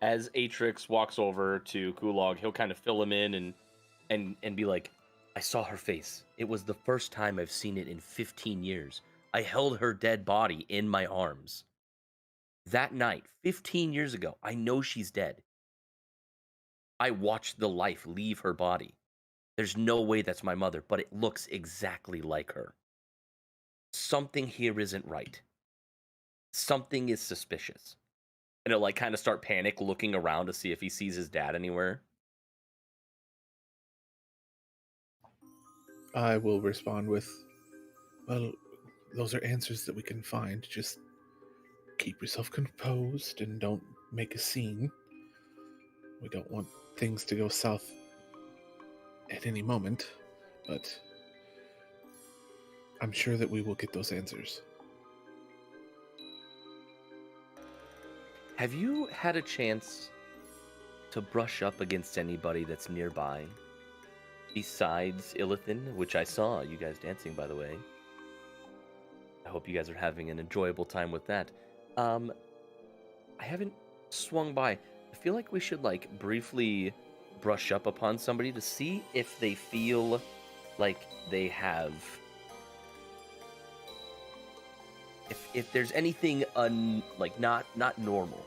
Speaker 2: as Atrix walks over to Kulog, he'll kind of fill him in and be like, I saw her face. It was the first time I've seen it in 15 years. I held her dead body in my arms. That night, 15 years ago, I know she's dead. I watched the life leave her body. There's no way that's my mother, but it looks exactly like her. Something here isn't right. Something is suspicious. And he'll like kind of start panic looking around to see if he sees his dad anywhere.
Speaker 4: I will respond with, well, those are answers that we can find. Just keep yourself composed and don't make a scene. We don't want things to go south at any moment, but I'm sure that we will get those answers.
Speaker 2: Have you had a chance to brush up against anybody that's nearby? Besides Illithin, which I saw you guys dancing, by the way. I hope you guys are having an enjoyable time with that. I haven't swung by. I feel like we should like briefly brush up upon somebody to see if they feel like they have if there's anything not normal,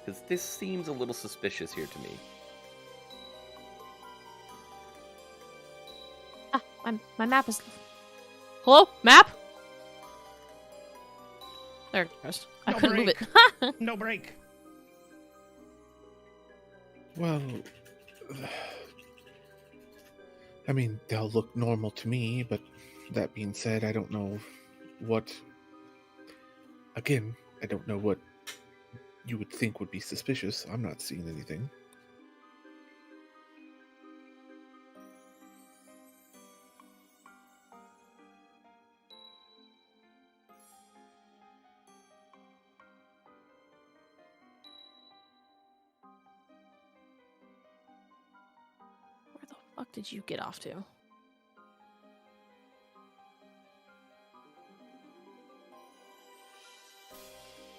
Speaker 2: because this seems a little suspicious here to me.
Speaker 1: My map is. Hello, map. There it goes. I
Speaker 5: No
Speaker 1: couldn't move
Speaker 5: break.
Speaker 1: it.
Speaker 5: No break.
Speaker 4: Well, I mean, they'll look normal to me, but that being said, I don't know what... Again, I don't know what you would think would be suspicious. I'm not seeing anything.
Speaker 1: Where the fuck did you get off to?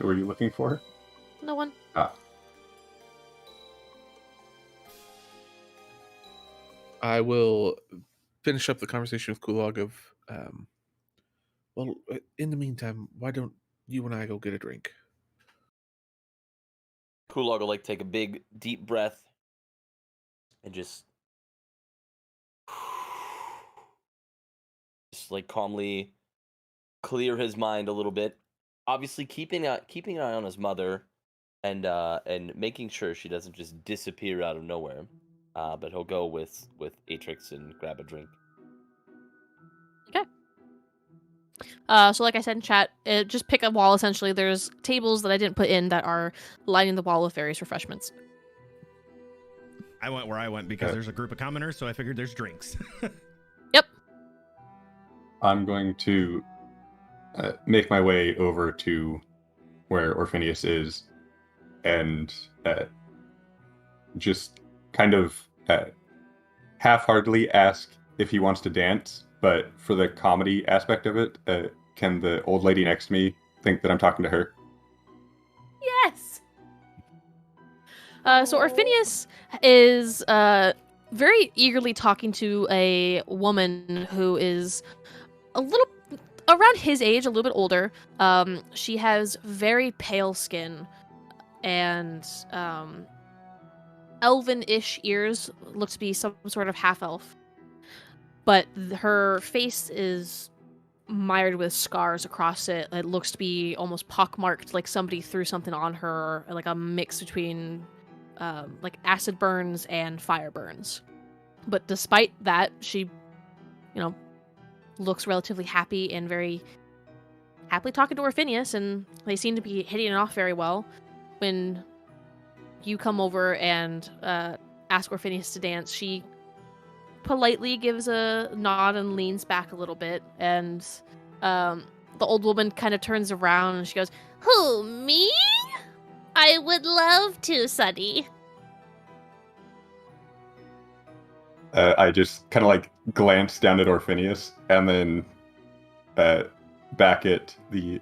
Speaker 3: Who are you looking for?
Speaker 1: No one.
Speaker 3: Ah,
Speaker 4: I will finish up the conversation with Kulog of, well, in the meantime, why don't you and I go get a drink?
Speaker 2: Kulog will like take a big deep breath and just like calmly clear his mind a little bit. Obviously keeping an eye on his mother and making sure she doesn't just disappear out of nowhere. But he'll go with Atrix and grab a drink.
Speaker 1: Okay. So like I said in chat, just pick a wall essentially. There's tables that I didn't put in that are lining the wall with various refreshments.
Speaker 5: I went where I went because there's a group of commoners, so I figured there's drinks.
Speaker 1: Yep.
Speaker 3: I'm going to make my way over to where Orphinius is and just kind of half-heartedly ask if he wants to dance, but for the comedy aspect of it, can the old lady next to me think that I'm talking to her?
Speaker 1: Yes. So Orphinius is very eagerly talking to a woman who is a little around his age, a little bit older. She has very pale skin and elven-ish ears, look to be some sort of half-elf. But her face is mired with scars across it. It looks to be almost pockmarked, like somebody threw something on her, like a mix between like acid burns and fire burns. But despite that, she, looks relatively happy and very happily talking to Orphinius, and they seem to be hitting it off very well. When you come over and ask Orphinius to dance, she politely gives a nod and leans back a little bit, and the old woman kind of turns around and she goes, "Who, me? I would love to, Sunny."
Speaker 3: I just kind of like glance down at Orphinius and then back at the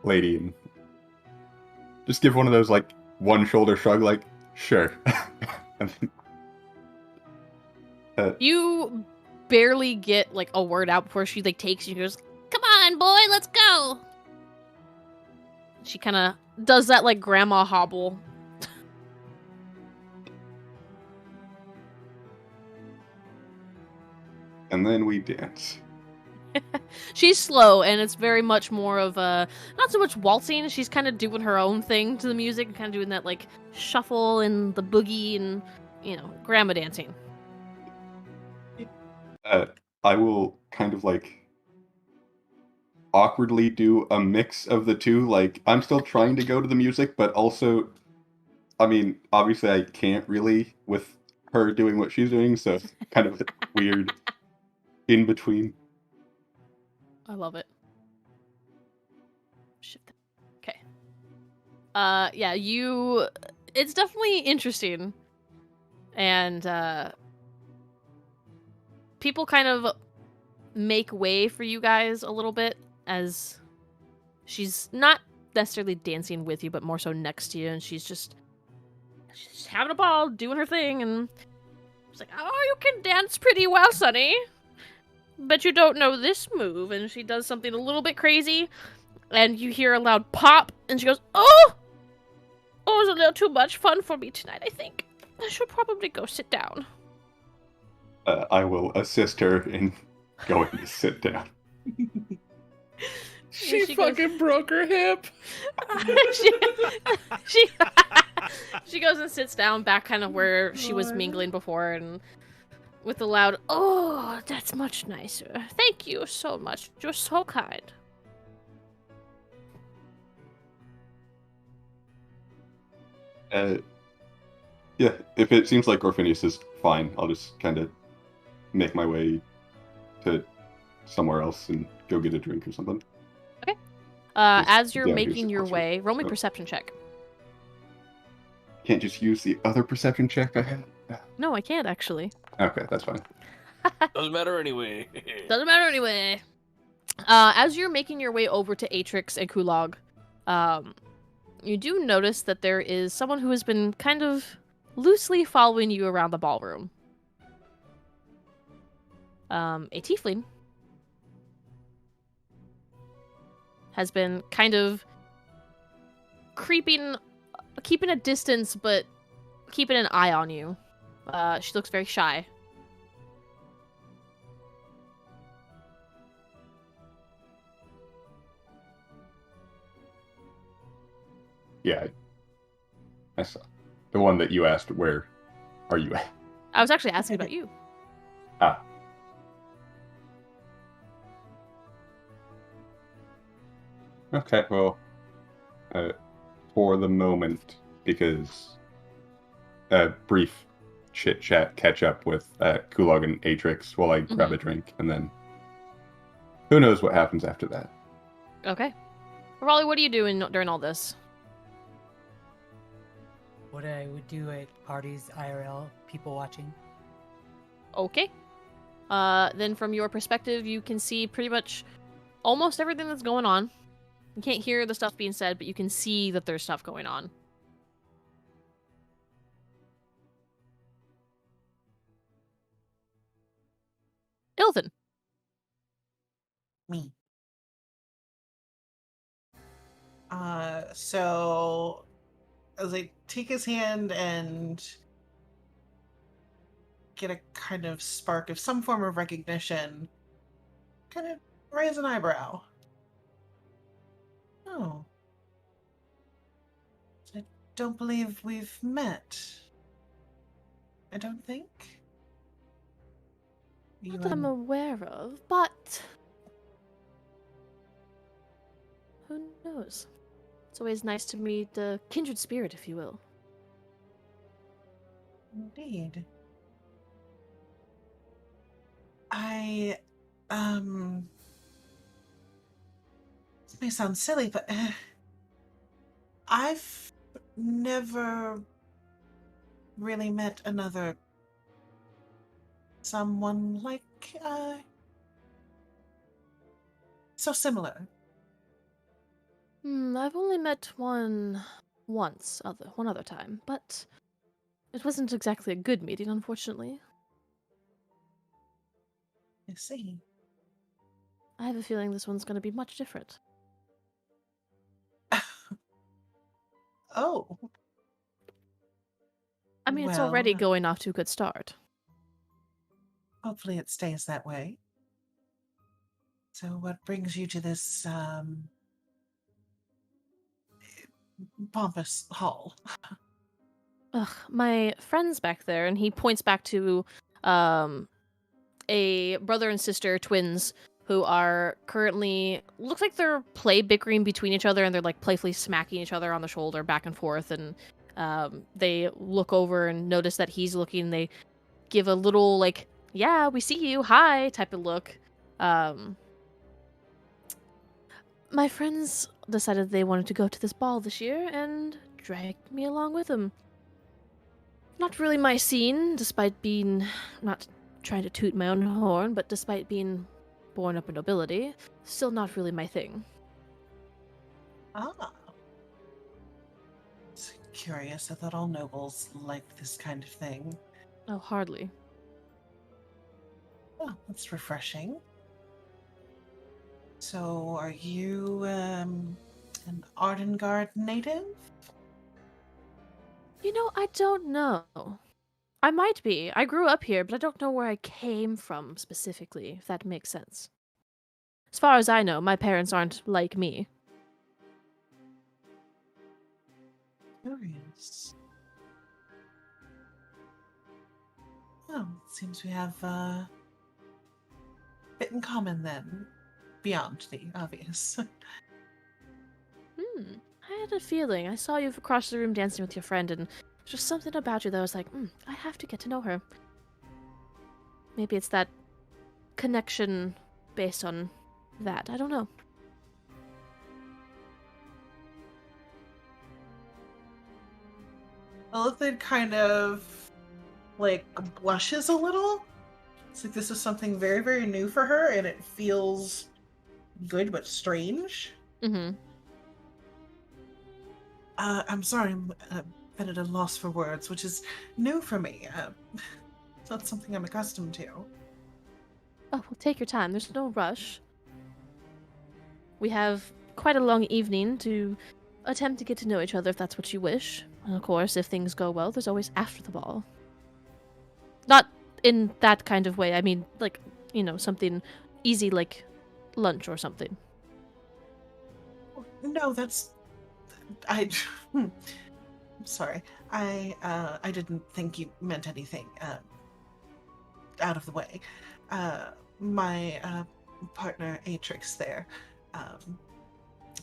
Speaker 3: lady and just give one of those like one shoulder shrug, like, sure. And then,
Speaker 1: You barely get like a word out before she like takes you and goes, "Come on, boy, let's go." She kind of does that like grandma hobble.
Speaker 3: and then we dance.
Speaker 1: She's slow, and it's very much more of a not so much waltzing. She's kind of doing her own thing to the music, kind of doing that like shuffle and the boogie and grandma dancing.
Speaker 3: I will kind of like awkwardly do a mix of the two. Like, I'm still trying to go to the music, but also, I mean, obviously I can't really with her doing what she's doing, so it's kind of weird in between.
Speaker 1: I love it. Shift. Okay. Yeah, it's definitely interesting. And people kind of make way for you guys a little bit as she's not necessarily dancing with you, but more so next to you, and she's just having a ball, doing her thing, and she's like, "Oh, you can dance pretty well, Sonny. But you don't know this move," and she does something a little bit crazy, and you hear a loud pop, and she goes, "Oh! Oh, it was a little too much fun for me tonight, I think. I should probably go sit down."
Speaker 3: I will assist her in going to sit down.
Speaker 4: She
Speaker 1: she
Speaker 4: fucking broke her hip.
Speaker 1: she she goes and sits down back kind of where she was mingling before, and with a loud, "Oh, that's much nicer. Thank you so much. You're so kind."
Speaker 3: Yeah, if it seems like Orphanius is fine, I'll just kind of make my way to somewhere else and go get a drink or something.
Speaker 1: As you're
Speaker 3: yeah,
Speaker 1: making
Speaker 3: here's
Speaker 1: your
Speaker 3: closer.
Speaker 1: way, roll me
Speaker 3: So-
Speaker 1: perception check.
Speaker 3: Can't just use the other perception check I have?
Speaker 1: No, I can't actually.
Speaker 3: Okay, that's fine.
Speaker 2: Doesn't matter anyway.
Speaker 1: Doesn't matter anyway. As you're making your way over to Atrix and Kulog, you do notice that there is someone who has been kind of loosely following you around the ballroom. A tiefling has been kind of keeping a distance, but keeping an eye on you. She looks very shy.
Speaker 3: Yeah, I saw. The one that you asked, where are you at?
Speaker 1: I was actually asking about you.
Speaker 3: Ah. Okay, well, for the moment, because a brief chit-chat catch-up with Kulog and Atrix while I grab a drink, and then who knows what happens after that.
Speaker 1: Okay. Raleigh, what are you doing during all this?
Speaker 7: What I would do at parties, IRL, people watching.
Speaker 1: Okay. Then from your perspective, you can see pretty much almost everything that's going on. You can't hear the stuff being said, but you can see that there's stuff going on. Ilthan.
Speaker 6: Me. So as I take his hand and get a kind of spark of some form of recognition, kind of raise an eyebrow. Oh. I don't believe we've met. I don't think.
Speaker 1: Not that I'm aware of, but who knows? It's always nice to meet a kindred spirit, if you will.
Speaker 6: Indeed. This may sound silly, but I've never really met someone like, so similar.
Speaker 1: I've only met one one other time, but it wasn't exactly a good meeting, unfortunately.
Speaker 6: I see.
Speaker 1: I have a feeling this one's going to be much different.
Speaker 6: Oh.
Speaker 1: I mean, it's already
Speaker 6: Well,
Speaker 1: going off to a good start.
Speaker 6: hopefully it stays that way. So what brings you to this, pompous hall?
Speaker 1: Ugh, my friend's back there, and he points back to a brother and sister twins who are currently looks like they're play bickering between each other, and they're like playfully smacking each other on the shoulder back and forth, and they look over and notice that he's looking. They give a little like, "Yeah, we see you, hi" type of look. My friends decided they wanted to go to this ball this year and dragged me along with them. Not really my scene, despite being not trying to toot my own horn, but despite being born up in nobility, still not really my thing.
Speaker 6: Ah. It's curious. I thought all nobles liked this kind of thing.
Speaker 1: Oh, hardly.
Speaker 6: Oh, that's refreshing. So, are you, an Ardengard native?
Speaker 1: You know, I don't know. I might be. I grew up here, but I don't know where I came from specifically, if that makes sense. As far as I know, my parents aren't like me.
Speaker 6: Curious. Oh, it seems we have a bit in common then, beyond the obvious.
Speaker 1: I had a feeling. I saw you across the room dancing with your friend, and there's just something about you that I was like, I have to get to know her. Maybe it's that connection based on that. I don't know.
Speaker 6: Elithid kind of, like, blushes a little. It's like this is something very, very new for her, and it feels good but strange.
Speaker 1: Mm-hmm.
Speaker 6: I'm sorry, I'm a bit at a loss for words, which is new for me. It's not something I'm accustomed to.
Speaker 1: Oh, well, take your time. There's no rush. We have quite a long evening to attempt to get to know each other if that's what you wish. And of course, if things go well, there's always after the ball. Not in that kind of way. I mean, like, something easy like lunch or something.
Speaker 6: No, that's... I'm sorry. I didn't think you meant anything out of the way. My partner Atrix there,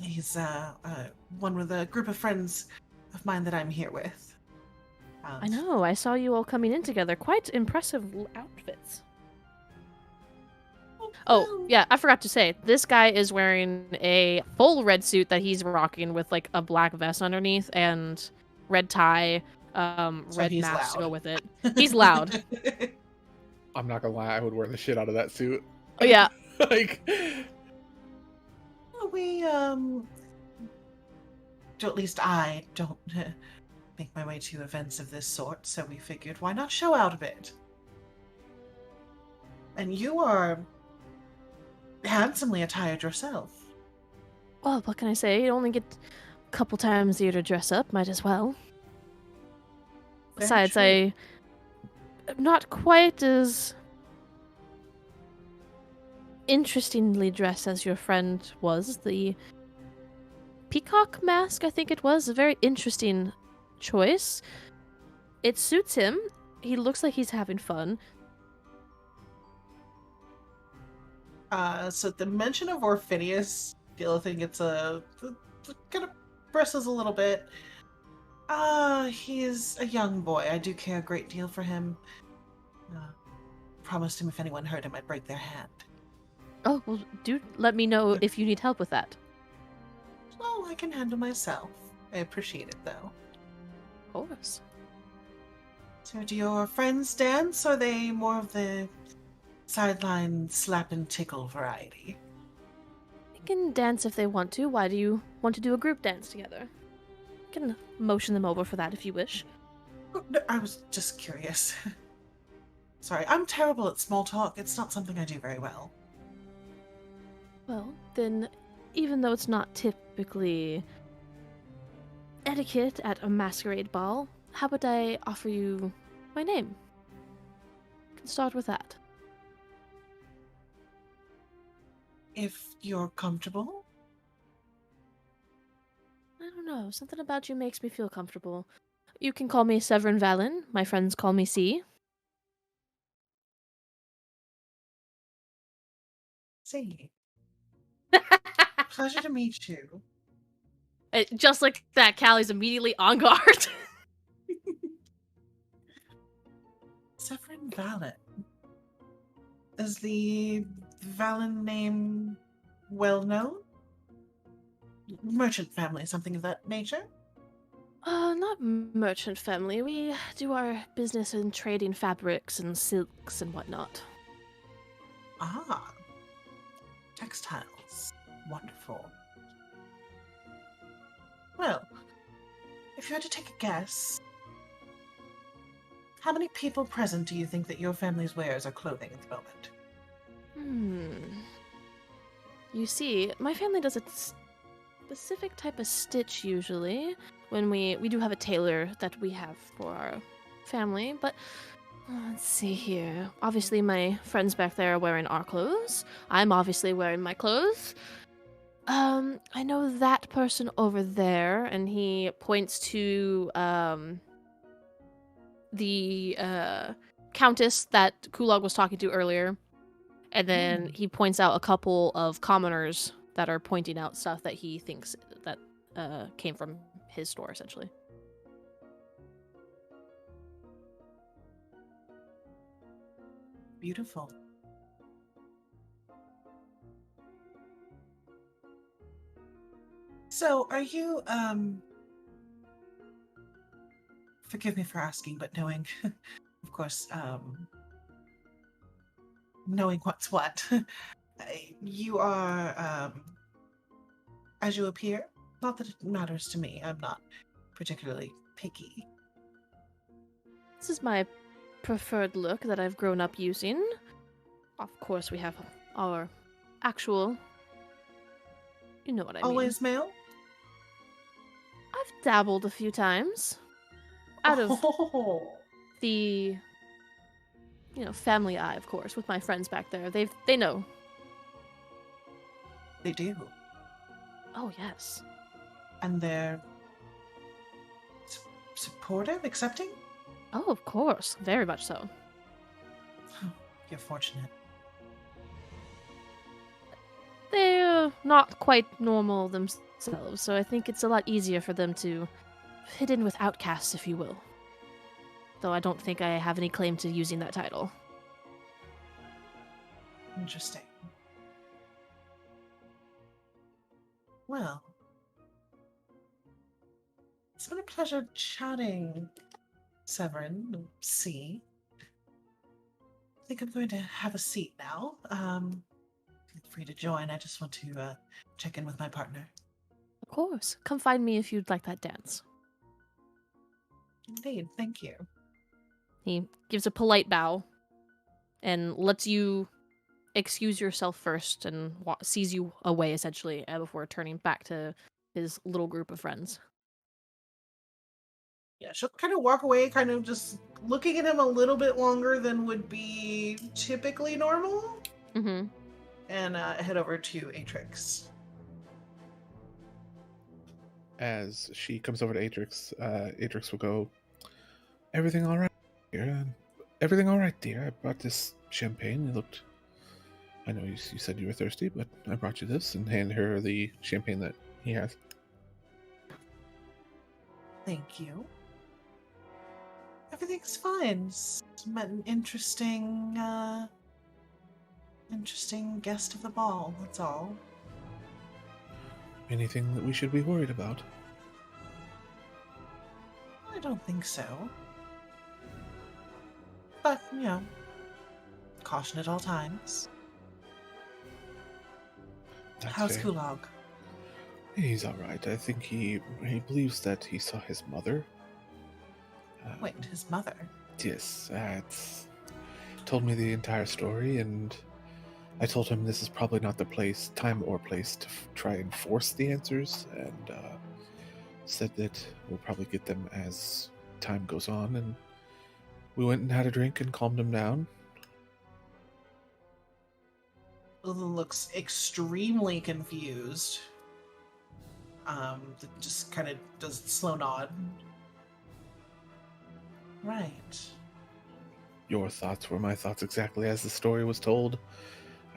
Speaker 6: he's one with a group of friends of mine that I'm here with.
Speaker 1: I know, I saw you all coming in together. Quite impressive outfits. Oh, yeah, I forgot to say, this guy is wearing a full red suit that he's rocking with, like, a black vest underneath and red tie,
Speaker 6: So
Speaker 1: red
Speaker 6: he's
Speaker 1: mask to go
Speaker 6: loud.
Speaker 1: with it. He's loud.
Speaker 4: I'm not gonna lie, I would wear the shit out of that suit.
Speaker 1: Oh, yeah.
Speaker 4: Like,
Speaker 6: We at least I don't make my way to events of this sort, so we figured why not show out a bit. And you are handsomely attired yourself.
Speaker 1: Well, what can I say? You only get a couple times a year to dress up. Might as well.
Speaker 6: Very
Speaker 1: Besides,
Speaker 6: true.
Speaker 1: I'm not quite as interestingly dressed as your friend was. The peacock mask, I think it was, a very interesting choice. It suits him. He looks like he's having fun.
Speaker 6: So the mention of Orpheus, the other thing it's kind of bristles a little bit. He's a young boy. I do care a great deal for him. Promised him if anyone hurt him, I'd break their hand.
Speaker 1: Oh, well, do let me know if you need help with that.
Speaker 6: Oh, I can handle myself. I appreciate it, though.
Speaker 1: Of course.
Speaker 6: So do your friends dance, or are they more of the sideline slap and tickle variety?
Speaker 1: They can dance if they want to. Why do you want to do a group dance together? can motion them over for that if you wish.
Speaker 6: Oh, no, I was just curious. Sorry, I'm terrible at small talk. It's not something I do very well.
Speaker 1: Well, then, even though it's not typically etiquette at a masquerade ball, how about I offer you my name? Can start with that.
Speaker 6: If you're comfortable.
Speaker 1: I don't know, something about you makes me feel comfortable. You can call me Severin Valen. My friends call me C.
Speaker 6: See. Pleasure to meet you.
Speaker 1: Just like that, Callie's immediately on guard.
Speaker 6: Severin Valen. Is the Valen name well known? Merchant family, something of that nature?
Speaker 1: Not merchant family. We do our business in trading fabrics and silks and whatnot.
Speaker 6: Ah. Textiles. Wonderful. Well, if you had to take a guess, how many people present do you think that your family's wares are clothing at the moment?
Speaker 1: You see, my family does a specific type of stitch usually. When we do have a tailor that we have for our family, but let's see here. Obviously, my friends back there are wearing our clothes. I'm obviously wearing my clothes. I know that person over there, and he points to the countess that Kulog was talking to earlier. And then he points out a couple of commoners that are pointing out stuff that he thinks that came from his store, essentially.
Speaker 6: Beautiful. So, are you, forgive me for asking, but knowing, of course, knowing what's what, you are, as you appear? Not that it matters to me. I'm not particularly picky.
Speaker 1: This is my preferred look that I've grown up using. Of course, we have our actual... You know what I mean.
Speaker 6: Always male?
Speaker 1: I've dabbled a few times. Out of the, family eye, of course, with my friends back there. They know.
Speaker 6: They do.
Speaker 1: Oh, yes.
Speaker 6: And they're supportive, accepting?
Speaker 1: Oh, of course. Very much so.
Speaker 6: You're fortunate.
Speaker 1: They're not quite normal themselves, so I think it's a lot easier for them to fit in with outcasts, if you will. Though I don't think I have any claim to using that title.
Speaker 6: Interesting. Well, it's been a pleasure chatting, Severin. C. I think I'm going to have a seat now. Feel free to join. I just want to check in with my partner.
Speaker 1: Of course. Come find me if you'd like that dance.
Speaker 6: Indeed, thank you.
Speaker 1: He gives a polite bow and lets you excuse yourself first and sees you away, essentially, before turning back to his little group of friends.
Speaker 6: Yeah, she'll kind of walk away, kind of just looking at him a little bit longer than would be typically normal.
Speaker 1: Mm-hmm.
Speaker 6: And head over to Atrix.
Speaker 4: As she comes over to Atrix, Atrix will go, "Everything all right, dear? Everything all right, dear? I brought this champagne. I know you said you were thirsty, but I brought you this," and hand her the champagne that he has.
Speaker 6: Thank you. Everything's fine. Met an interesting guest of the ball, that's all.
Speaker 4: Anything that we should be worried about?
Speaker 6: I don't think so. But, caution at all times.
Speaker 4: That's
Speaker 6: How's
Speaker 4: fair.
Speaker 6: Kulog?
Speaker 4: He's all right. I think he believes that he saw his mother.
Speaker 6: Wait, his mother?
Speaker 4: Yes, told me the entire story, and I told him this is probably not the time or place to try and force the answers, and said that we'll probably get them as time goes on. And we went and had a drink and calmed him down.
Speaker 6: Lillian looks extremely confused. Just kind of does a slow nod. Right.
Speaker 4: Your thoughts were my thoughts exactly as the story was told.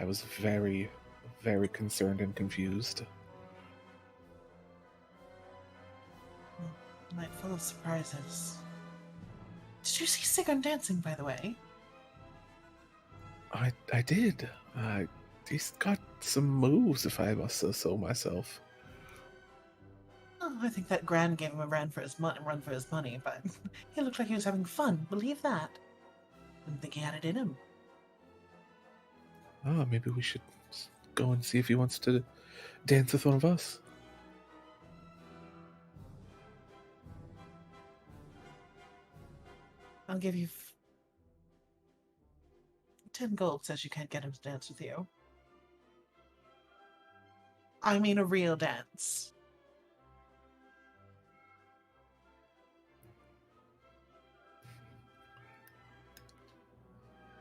Speaker 4: I was very, very concerned and confused.
Speaker 6: Night full of surprises. Did you see Sigrun dancing, by the way?
Speaker 4: I did. He's got some moves, if I must say so myself.
Speaker 6: Oh, I think that Gran gave him a run for his money, but he looked like he was having fun. Believe that. Didn't think he had it in him.
Speaker 4: Oh, maybe we should go and see if he wants to dance with one of us.
Speaker 6: I'll give you 10 gold says you can't get him to dance with you. I mean a real dance.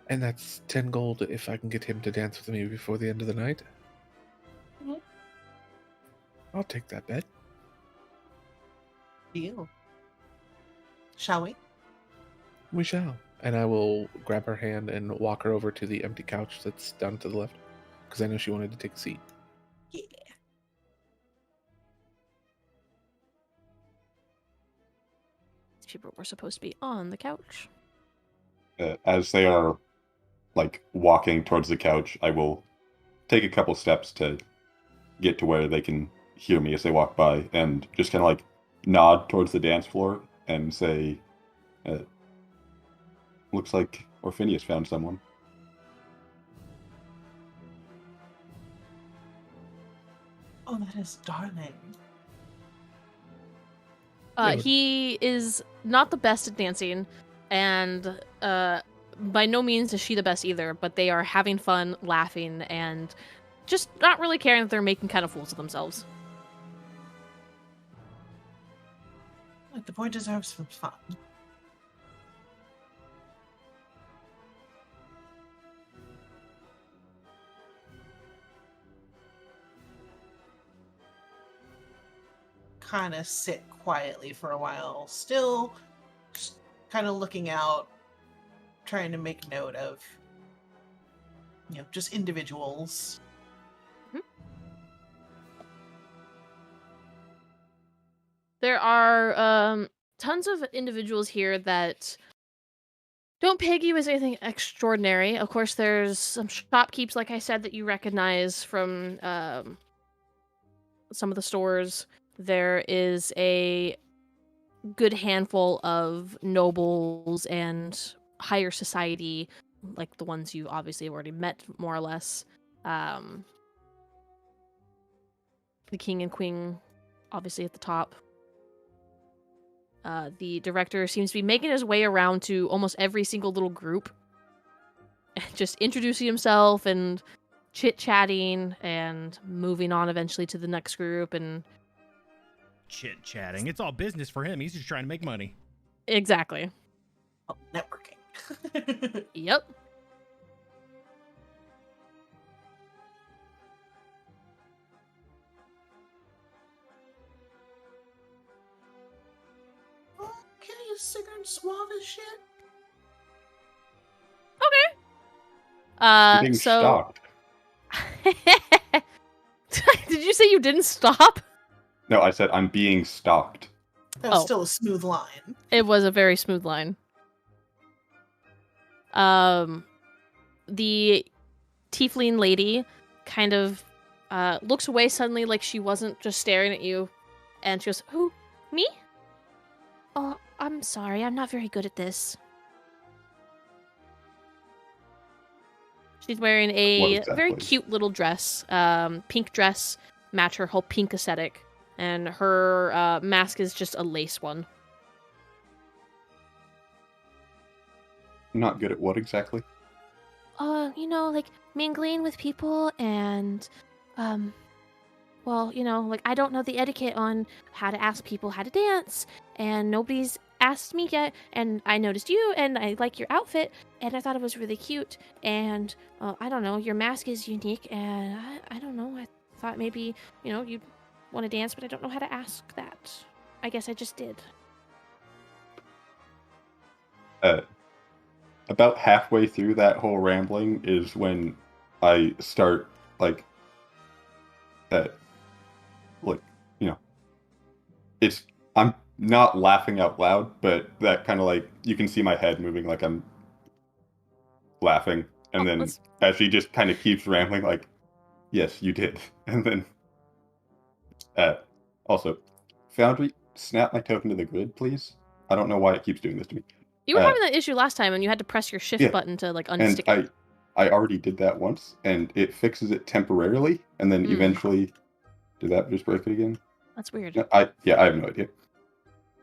Speaker 4: And that's 10 gold if I can get him to dance with me before the end of the night?
Speaker 6: Mhm.
Speaker 4: I'll take that bet.
Speaker 6: Deal. Shall we?
Speaker 4: We shall. And I will grab her hand and walk her over to the empty couch that's down to the left. Because I know she wanted to take a seat.
Speaker 6: Yeah.
Speaker 1: These people were supposed to be on the couch.
Speaker 3: As they are, like, walking towards the couch, I will take a couple steps to get to where they can hear me as they walk by, and just kind of, like, nod towards the dance floor and say, looks like Orphinius found someone.
Speaker 6: Oh, that is darling.
Speaker 1: He is not the best at dancing, and by no means is she the best either, but they are having fun, laughing, and just not really caring that they're making kind of fools of themselves.
Speaker 6: Look, the boy deserves some fun. Kind of sit quietly for a while, still kind of looking out, trying to make note of, just individuals.
Speaker 1: There are tons of individuals here that don't peg you as anything extraordinary. Of course, there's some shopkeepers, like I said, that you recognize from some of the stores. There is a good handful of nobles and higher society, like the ones you obviously have already met, more or less. The king and queen, obviously, at the top. The director seems to be making his way around to almost every single little group, just introducing himself and chit-chatting and moving on eventually to the next group. And
Speaker 5: chit-chatting. It's all business for him. He's just trying to make money.
Speaker 1: Exactly.
Speaker 6: Oh, networking.
Speaker 1: Yep.
Speaker 6: Can you Sigrun suave as shit?
Speaker 3: Being
Speaker 1: So
Speaker 3: stalked.
Speaker 1: did you say you didn't stop?
Speaker 3: No, I said I'm being stalked.
Speaker 6: That was
Speaker 1: Oh.
Speaker 6: still a smooth line.
Speaker 1: It was a very smooth line. The tiefling lady kind of looks away suddenly, like she wasn't just staring at you, and she goes, "Who? Me? Oh, I'm sorry. I'm not very good at this." She's wearing
Speaker 3: What
Speaker 1: a
Speaker 3: exactly?
Speaker 1: very cute little dress, pink dress, match her whole pink aesthetic. And her mask is just a lace one.
Speaker 3: Not good at what exactly?
Speaker 1: Like mingling with people and, well, like I don't know the etiquette on how to ask people how to dance, and nobody's asked me yet, and I noticed you, and I like your outfit, and I thought it was really cute, and, I don't know, your mask is unique, and I don't know, I thought maybe, you'd want to dance, but I don't know how to ask that. I guess I just did.
Speaker 3: About halfway through that whole rambling is when I start I'm not laughing out loud, but that kind of you can see my head moving like I'm laughing, and then as she just kind of keeps rambling, like, yes, you did, and then also, Foundry, snap my token to the grid, please. I don't know why it keeps doing this to me.
Speaker 1: You were having that issue last time, and you had to press your shift button to unstick it.
Speaker 3: And I already did that once, and it fixes it temporarily, and then eventually, did that just break it again?
Speaker 1: That's weird.
Speaker 3: I have no idea.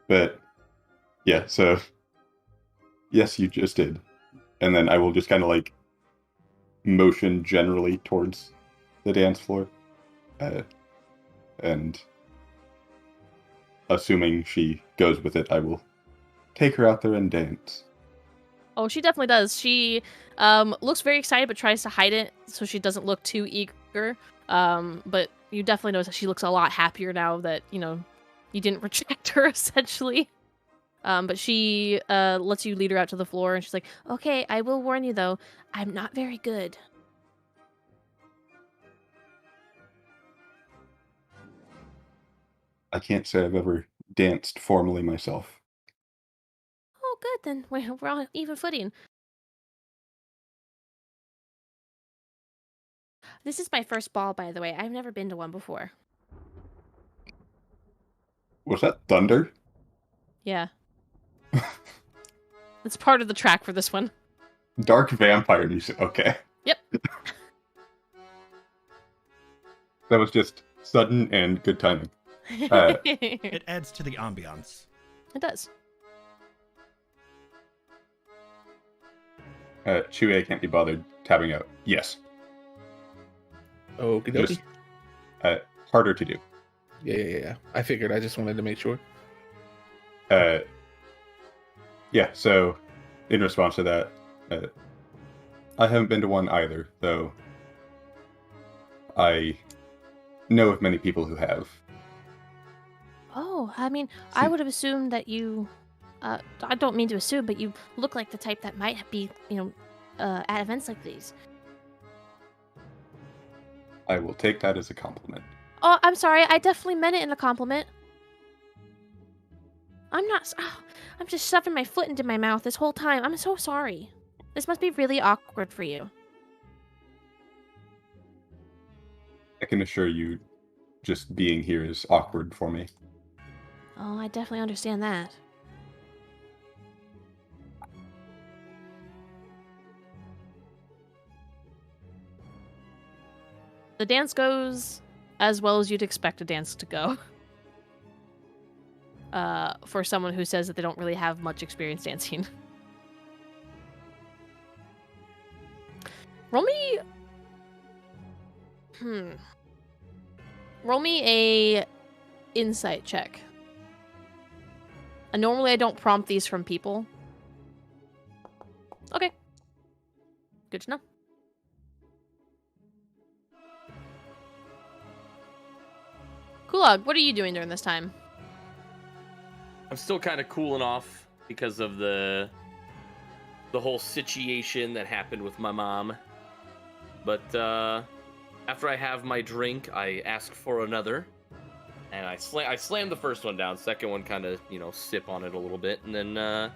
Speaker 3: But yeah, so yes, you just did, and then I will just kind of motion generally towards the dance floor, and assuming she goes with it, I will take her out there and dance.
Speaker 1: Oh, she definitely does. She looks very excited, but tries to hide it so she doesn't look too eager. But you definitely notice that she looks a lot happier now that, you didn't reject her, essentially. But she lets you lead her out to the floor, and she's like, okay, I will warn you, though, I'm not very good.
Speaker 3: I can't say I've ever danced formally myself.
Speaker 1: Oh, good, then we're on even footing. This is my first ball, by the way. I've never been to one before.
Speaker 3: Was that thunder?
Speaker 1: Yeah. It's part of the track for this one.
Speaker 3: Dark vampire music. Okay.
Speaker 1: Yep.
Speaker 3: That was just sudden and good timing.
Speaker 5: It adds to the ambiance.
Speaker 1: It does.
Speaker 3: Chue can't be bothered tapping out. Yes.
Speaker 4: Okie dokie.
Speaker 3: Just harder to do.
Speaker 4: Yeah. I figured. I just wanted to make sure.
Speaker 3: Yeah, so in response to that, I haven't been to one either, though I know of many people who have.
Speaker 1: Oh, I mean, I would have assumed that you... I don't mean to assume, but you look like the type that might be, at events like these.
Speaker 3: I will take that as a compliment.
Speaker 1: Oh, I'm sorry. I definitely meant it in a compliment. I'm not... I'm just shoving my foot into my mouth this whole time. I'm so sorry. This must be really awkward for you.
Speaker 3: I can assure you, just being here is awkward for me.
Speaker 1: Oh, I definitely understand that. The dance goes as well as you'd expect a dance to go. For someone who says that they don't really have much experience dancing. Roll me... Roll me a insight check. Normally I don't prompt these from people. Okay. Good to know. Kulog, what are you doing during this time?
Speaker 2: I'm still kind of cooling off because of the whole situation that happened with my mom. But after I have my drink, I ask for another, and I slam the first one down. Second one kind of sip on it a little bit, and then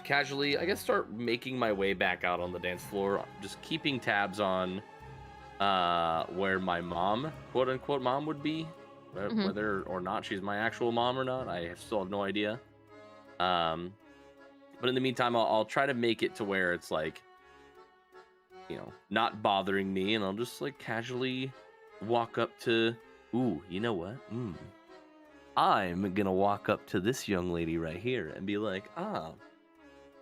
Speaker 2: casually I guess start making my way back out on the dance floor, just keeping tabs on where my mom, quote unquote mom, would be. Whether or not she's my actual mom or not, I still have no idea. But in the meantime, I'll try to make it to where it's not bothering me, and I'll just casually walk up to... Ooh, you know what? I'm gonna walk up to this young lady right here and be like,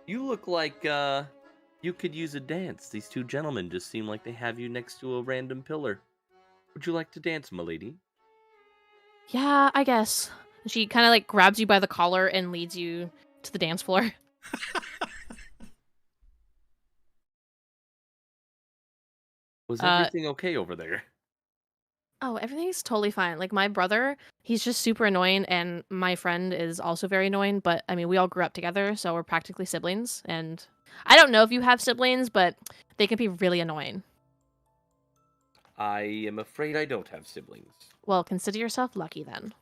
Speaker 2: you look like, you could use a dance. These two gentlemen just seem like they have you next to a random pillar. Would you like to dance, milady?
Speaker 1: Yeah, I guess. She kind of like grabs you by the collar and leads you to the dance floor.
Speaker 2: Was everything okay over there?
Speaker 1: Oh, everything's totally fine. Like my brother, he's just super annoying, and my friend is also very annoying. But I mean, we all grew up together, so we're practically siblings. And I don't know if you have siblings, but they can be really annoying.
Speaker 2: I am afraid I don't have siblings.
Speaker 1: Well, consider yourself lucky then.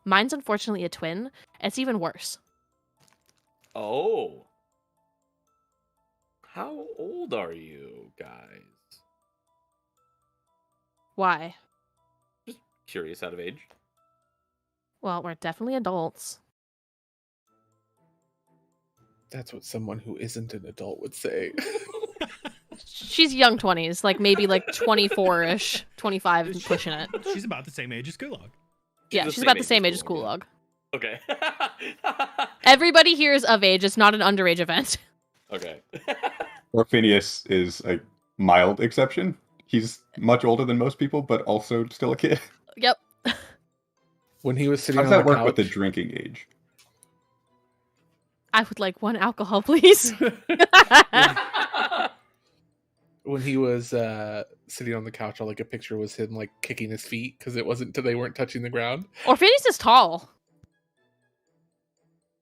Speaker 1: Mine's unfortunately a twin. It's even worse.
Speaker 2: Oh. How old are you guys?
Speaker 1: Why?
Speaker 2: Just curious out of age.
Speaker 1: Well, we're definitely adults.
Speaker 4: That's what someone who isn't an adult would say.
Speaker 1: She's young 20s, like maybe like 24-ish, 25 and pushing it.
Speaker 5: She's about the same age as Kulog.
Speaker 1: Yeah, she's about the same age as Kulog.
Speaker 2: Okay.
Speaker 1: Everybody here is of age. It's not an underage event.
Speaker 2: Okay.
Speaker 3: Orphinius is a mild exception. He's much older than most people, but also still a kid.
Speaker 1: Yep.
Speaker 4: When he was sitting
Speaker 3: How
Speaker 4: on
Speaker 3: does
Speaker 4: the
Speaker 3: that work
Speaker 4: couch,
Speaker 3: with the drinking age?
Speaker 1: I would like one alcohol, please.
Speaker 4: when he was sitting on the couch, all like a picture was him like kicking his feet because it wasn't till they weren't touching the ground.
Speaker 1: Orpheus is tall.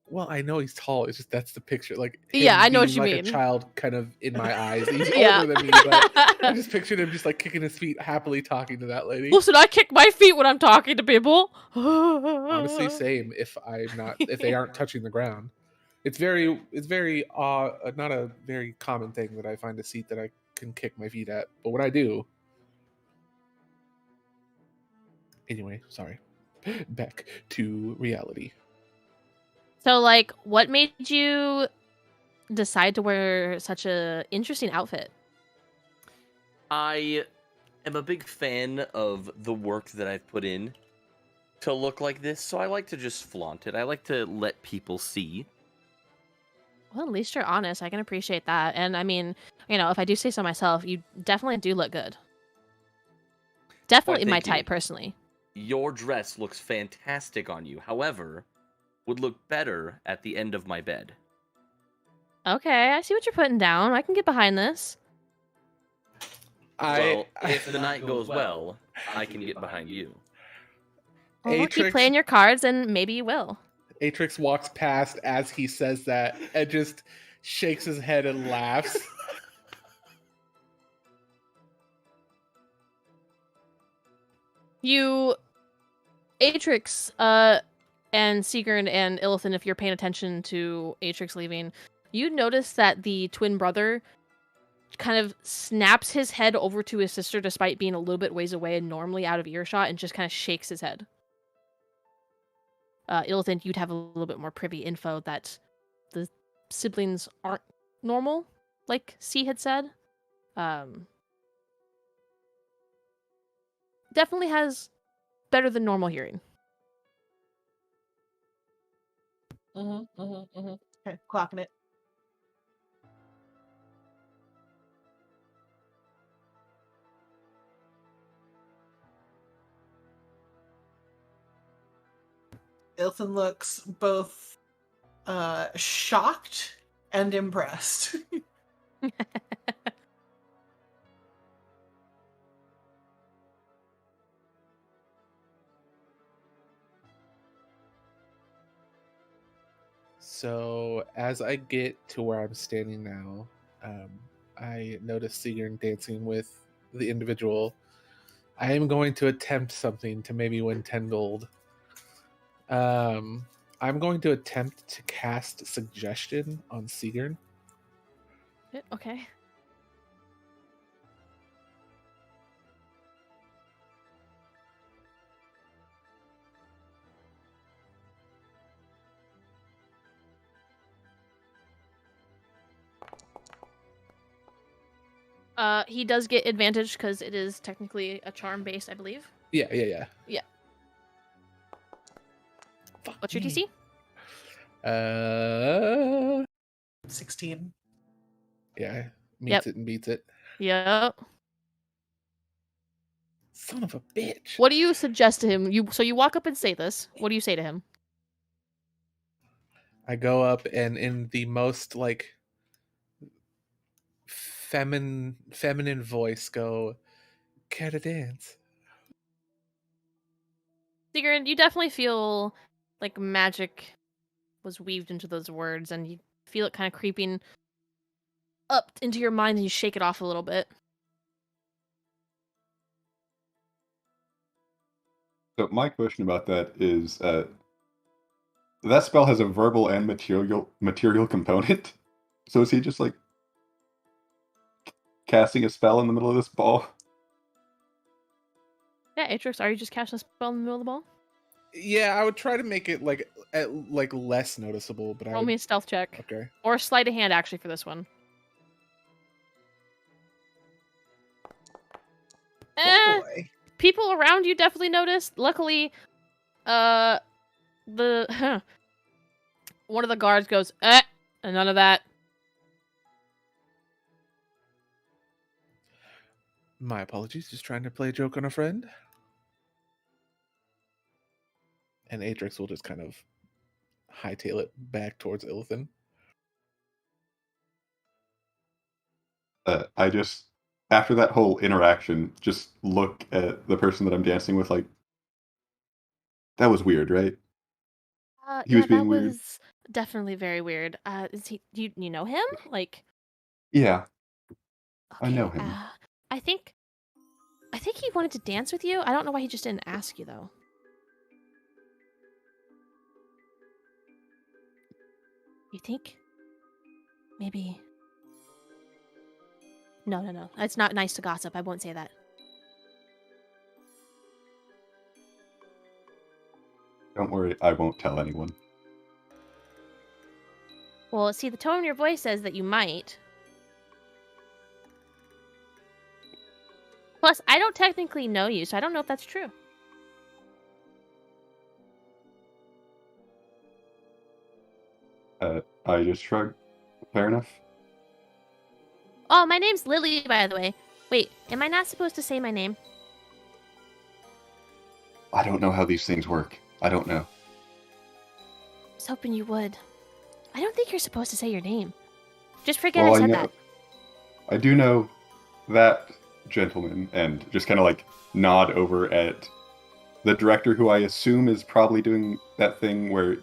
Speaker 4: Well, I know he's tall. It's just that's the picture. Like
Speaker 1: Yeah,
Speaker 4: him
Speaker 1: I know what
Speaker 4: being
Speaker 1: you
Speaker 4: like
Speaker 1: mean.
Speaker 4: a child, kind of in my eyes. He's
Speaker 1: Yeah.
Speaker 4: older than me, but I just pictured him just like kicking his feet, happily talking to that lady.
Speaker 1: Listen, I kick my feet when I'm talking to people.
Speaker 4: Honestly, same. If they aren't touching the ground, it's very not a very common thing that I find a seat that I can kick my feet at. But when I do, anyway, sorry. Back to reality.
Speaker 1: So, like, what made you decide to wear such a interesting outfit?
Speaker 2: I am a big fan of the work that I've put in to look like this, so I like to just flaunt it. I like to let people see.
Speaker 1: Well, at least you're honest. I can appreciate that. And I mean, you know, if I do say so myself, you definitely do look good. Definitely
Speaker 2: Why,
Speaker 1: my
Speaker 2: thank you.
Speaker 1: type, personally.
Speaker 2: Your dress looks fantastic on you. However, would look better at the end of my bed.
Speaker 1: Okay, I see what you're putting down. I can get behind this.
Speaker 2: Well, if the night goes well, I can get behind you.
Speaker 1: Well, keep playing your cards, and maybe you will.
Speaker 4: Atrix walks past as he says that and just shakes his head and laughs.
Speaker 1: You, Atrix, and Sigurd and Illithin, if you're paying attention to Atrix leaving, you notice that the twin brother kind of snaps his head over to his sister despite being a little bit ways away and normally out of earshot, and just kind of shakes his head. Illithin, you'd have a little bit more privy info that the siblings aren't normal, like C had said. Definitely has better than normal hearing.
Speaker 6: Okay, clocking it. Ilthin looks both shocked and impressed.
Speaker 4: So as I get to where I'm standing now, I notice Sigurd dancing with the individual. I am going to attempt something to maybe win 10 gold. I'm going to attempt to cast Suggestion on Sigurd.
Speaker 1: Okay. He does get advantage because it is technically a charm based, I believe.
Speaker 4: Yeah.
Speaker 1: Yeah.
Speaker 4: Fuck
Speaker 1: What's your
Speaker 4: me.
Speaker 1: DC?
Speaker 6: 16.
Speaker 4: Yeah, meets
Speaker 1: Yep.
Speaker 4: it and beats it.
Speaker 1: Yep.
Speaker 4: Son of a bitch.
Speaker 1: What do you suggest to him? So you walk up and say this. What do you say to him?
Speaker 4: I go up and in the most like feminine voice go, care to dance?
Speaker 1: Sigurd, you definitely feel like magic was weaved into those words, and you feel it kind of creeping up into your mind, and you shake it off a little bit.
Speaker 3: So my question about that is, that spell has a verbal and material component. So is he just like casting a spell in the middle of this ball?
Speaker 1: Yeah, Atrix, are you just casting a spell in the middle of the ball?
Speaker 4: Yeah, I would try to make it like less noticeable, but
Speaker 1: Roll me a stealth check.
Speaker 4: Okay.
Speaker 1: Or sleight of hand, actually, for this one.
Speaker 6: Boy.
Speaker 1: People around you definitely noticed. Luckily, one of the guards goes, and none of that.
Speaker 4: My apologies, just trying to play a joke on a friend. And Atrix will just kind of hightail it back towards Illithin.
Speaker 3: I just, after that whole interaction, just look at the person that I'm dancing with like, that was weird, right? He
Speaker 1: Yeah,
Speaker 3: was being
Speaker 1: that
Speaker 3: weird.
Speaker 1: was definitely very weird. Is he? You know him? Like,
Speaker 3: Yeah,
Speaker 1: okay,
Speaker 3: I know him.
Speaker 1: I think he wanted to dance with you. I don't know why he just didn't ask you though. You think? Maybe. No. It's not nice to gossip. I won't say that.
Speaker 3: Don't worry, I won't tell anyone.
Speaker 1: Well, see, the tone in your voice says that you might. Plus, I don't technically know you, so I don't know if that's true.
Speaker 3: I just shrugged. Fair enough.
Speaker 1: Oh, my name's Lily, by the way. Wait, am I not supposed to say my name?
Speaker 3: I don't know how these things work. I don't know.
Speaker 1: I was hoping you would. I don't think you're supposed to say your name. Just forget
Speaker 3: Well,
Speaker 1: I said
Speaker 3: know.
Speaker 1: that.
Speaker 3: I do know that gentleman, and just kind of like nod over at the director, who I assume is probably doing that thing where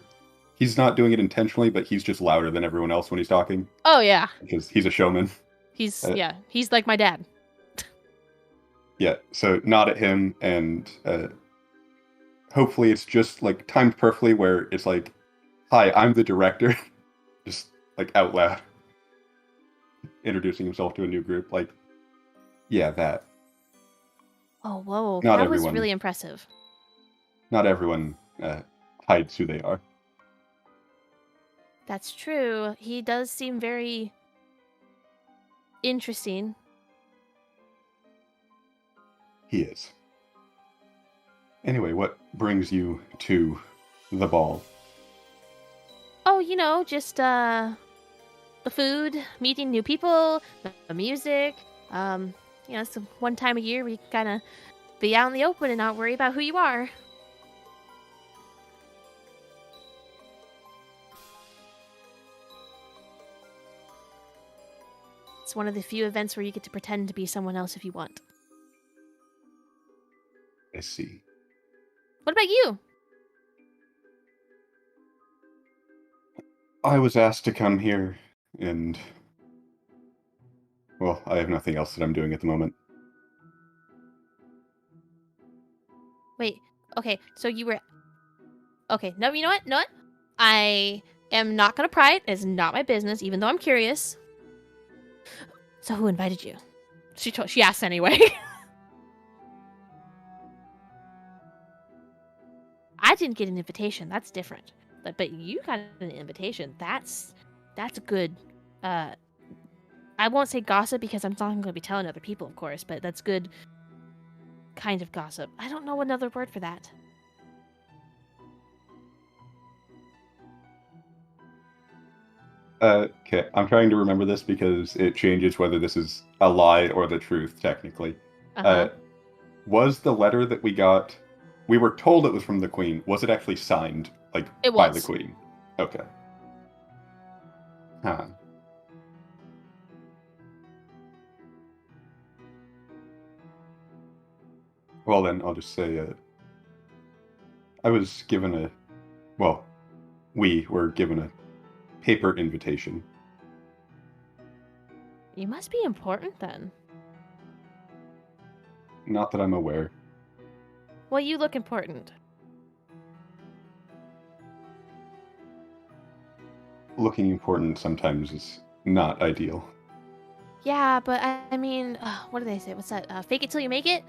Speaker 3: he's not doing it intentionally, but he's just louder than everyone else when he's talking,
Speaker 1: Oh, yeah.
Speaker 3: because he's a showman.
Speaker 1: He's like my dad.
Speaker 3: Yeah, so nod at him, and hopefully it's just like timed perfectly where it's like, hi, I'm the director. Just like out loud. Introducing himself to a new group. Like, yeah, that.
Speaker 1: Oh, whoa.
Speaker 3: Not
Speaker 1: That
Speaker 3: everyone.
Speaker 1: was really impressive.
Speaker 3: Not everyone hides who they are.
Speaker 1: That's true. He does seem very interesting.
Speaker 3: He is. Anyway, what brings you to the ball?
Speaker 1: Oh, just the food, meeting new people, the music. It's the one time a year we kind of be out in the open and not worry about who you are. It's one of the few events where you get to pretend to be someone else if you want.
Speaker 3: I see.
Speaker 1: What about you?
Speaker 3: I was asked to come here, and well, I have nothing else that I'm doing at the moment.
Speaker 1: Wait, okay, so you were... Okay, no, you know what? No, what? I am not gonna pry it. It's not my business, even though I'm curious. So who invited you? She asked anyway. I didn't get an invitation. That's different. But you got an invitation. That's good I won't say gossip because I'm not going to be telling other people, of course, but that's good kind of gossip. I don't know another word for that.
Speaker 3: Okay, I'm trying to remember this because it changes whether this is a lie or the truth, technically.
Speaker 1: Uh-huh.
Speaker 3: Was the letter that we got, we were told it was from the Queen, was it actually signed, like,
Speaker 1: It
Speaker 3: by the
Speaker 1: was.
Speaker 3: Queen? Okay. Huh. Well, then, I'll just say, I was given a, well, we were given a paper invitation.
Speaker 1: You must be important then.
Speaker 3: Not that I'm aware.
Speaker 1: Well, you look important.
Speaker 3: Looking important sometimes is not ideal.
Speaker 1: Yeah, but I mean, what do they say? What's that? Fake it till you make it?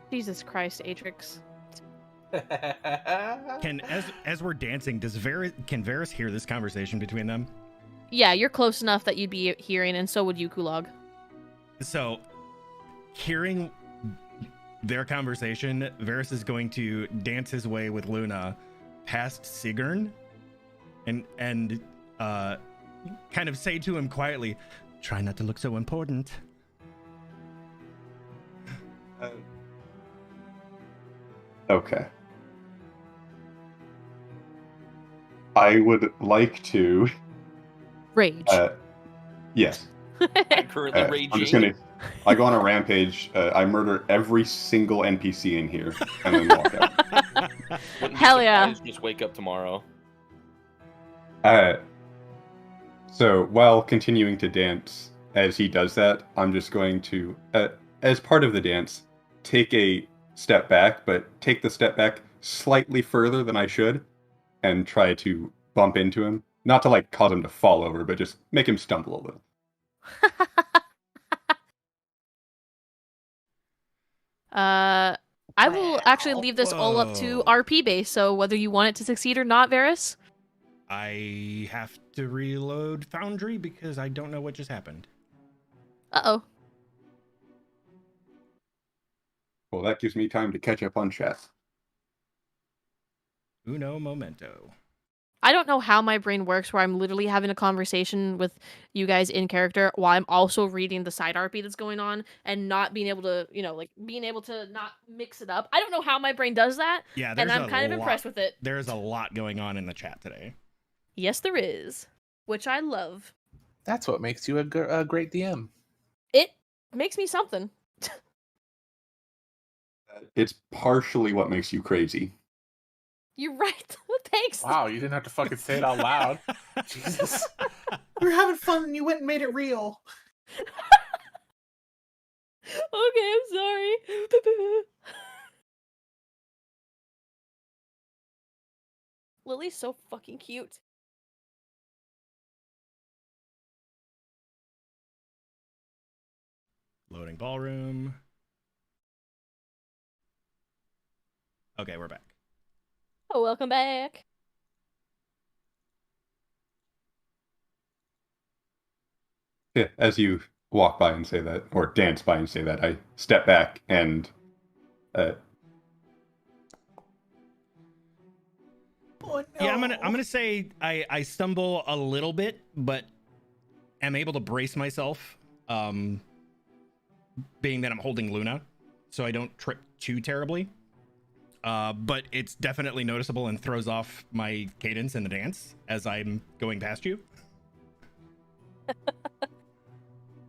Speaker 1: Jesus Christ, Atrix.
Speaker 5: Can as we're dancing, can Varys hear this conversation between them?
Speaker 1: Yeah, you're close enough that you'd be hearing, and so would you, Kulog.
Speaker 5: So, hearing their conversation, Varys is going to dance his way with Luna past Sigurn and kind of say to him quietly, "Try not to look so important."
Speaker 3: Okay. I would like to.
Speaker 1: Rage.
Speaker 3: Yes.
Speaker 2: I'm currently raging.
Speaker 3: I'm just gonna. I go on a rampage. I murder every single NPC in here, and then walk out.
Speaker 2: Wouldn't be
Speaker 1: Hell yeah.
Speaker 2: surprised, Just wake up tomorrow.
Speaker 3: So while continuing to dance, as he does that, I'm just going to, as part of the dance, take a step back, but take the step back slightly further than I should, and try to bump into him. Not to like cause him to fall over, but just make him stumble a little.
Speaker 1: I will actually leave this all up to
Speaker 5: Whoa.
Speaker 1: RP base, so whether you want it to succeed or not, Varys.
Speaker 5: I have to reload Foundry because I don't know what just happened.
Speaker 1: Uh-oh.
Speaker 3: Well, that gives me time to catch up on chat.
Speaker 5: Uno momento.
Speaker 1: I don't know how my brain works where I'm literally having a conversation with you guys in character while I'm also reading the side RP that's going on and not being able to, being able to not mix it up. I don't know how my brain does that,
Speaker 5: Yeah,
Speaker 1: and I'm kind of impressed with it.
Speaker 5: There's a lot going on in the chat today.
Speaker 1: Yes, there is, which I love.
Speaker 4: That's what makes you a great DM.
Speaker 1: It makes me something.
Speaker 3: It's partially what makes you crazy.
Speaker 1: You're right. Thanks.
Speaker 4: Wow, you didn't have to fucking say it out loud. Jesus.
Speaker 6: We were having fun and you went and made it real.
Speaker 1: Okay, I'm sorry. Lily's so fucking cute.
Speaker 5: Loading ballroom. Okay, we're back.
Speaker 1: Oh, welcome back.
Speaker 3: Yeah, as you walk by and say that, or dance by and say that, I step back and
Speaker 6: Oh, no.
Speaker 5: Yeah, I'm gonna say I stumble a little bit, but am able to brace myself. Being that I'm holding Luna, so I don't trip too terribly. But it's definitely noticeable and throws off my cadence in the dance as I'm going past you.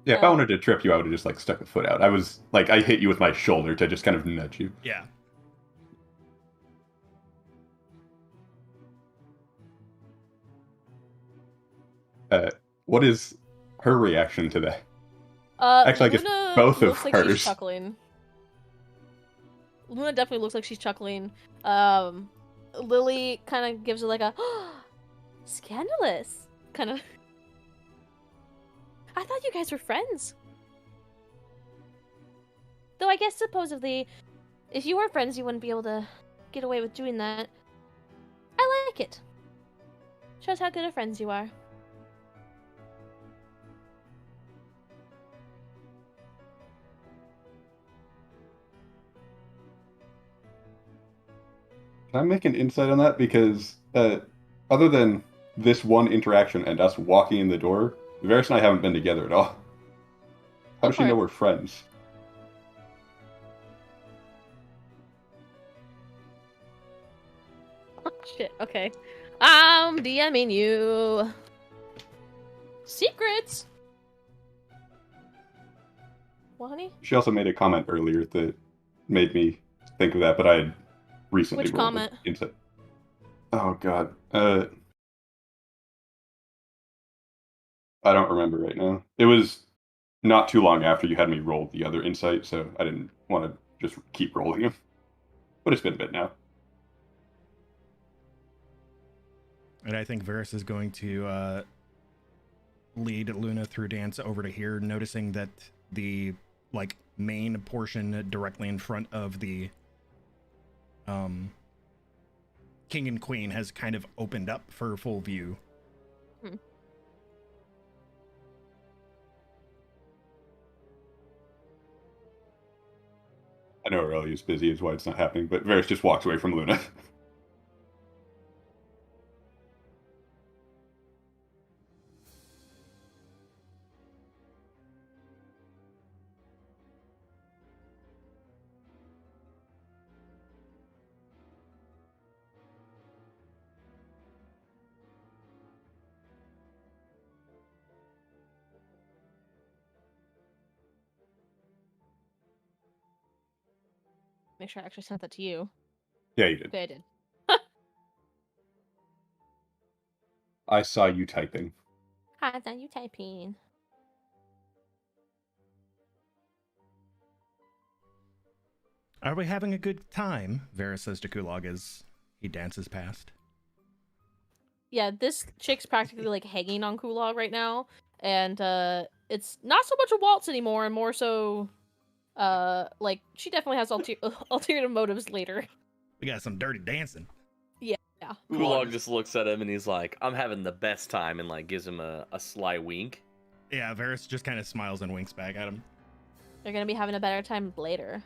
Speaker 3: Yeah, if I wanted to trip you, I would have just like stuck a foot out. I hit you with my shoulder to just kind of nudge you.
Speaker 5: Yeah.
Speaker 3: What is her reaction to that? Actually, I guess
Speaker 1: Luna
Speaker 3: both of
Speaker 1: looks like she's
Speaker 3: hers.
Speaker 1: chuckling. Luna definitely looks like she's chuckling. Lily kind of gives her like a scandalous kind of. I thought you guys were friends. Though I guess supposedly If you were friends, you wouldn't be able to get away with doing that. I like it. Shows how good of friends you are.
Speaker 3: Can I make an insight on that? Because other than this one interaction and us walking in the door, Varys and I haven't been together at all. How does she know we're friends?
Speaker 1: Oh, shit, okay. DMing you. Secrets! What, honey?
Speaker 3: She also made a comment earlier that made me think of that, but I had recently
Speaker 1: Which
Speaker 3: rolled
Speaker 1: comment?
Speaker 3: it into. Oh god. I don't remember right now. It was not too long after you had me roll the other insight, so I didn't want to just keep rolling them. But it's been a bit now.
Speaker 5: And I think Varys is going to lead Luna through dance over to here, noticing that the main portion directly in front of the king and queen has kind of opened up for full view.
Speaker 3: I know Aurelia's busy, is why it's not happening, but Varys just walks away from Luna.
Speaker 1: Make sure I actually sent that to you.
Speaker 3: Yeah, you did.
Speaker 1: Okay, I did.
Speaker 3: I saw you typing.
Speaker 1: Hi, now you typing.
Speaker 5: Are we having a good time? Varys says to Kulog as he dances past.
Speaker 1: Yeah, this chick's practically hanging on Kulog right now, and it's not so much a waltz anymore, and more so, she definitely has ulterior motives later.
Speaker 5: We got some dirty dancing.
Speaker 1: Yeah.
Speaker 2: Kulog just looks at him and he's like, "I'm having the best time," and gives him a sly wink.
Speaker 5: Yeah, Varys just kind of smiles and winks back at him.
Speaker 1: They're gonna be having a better time later.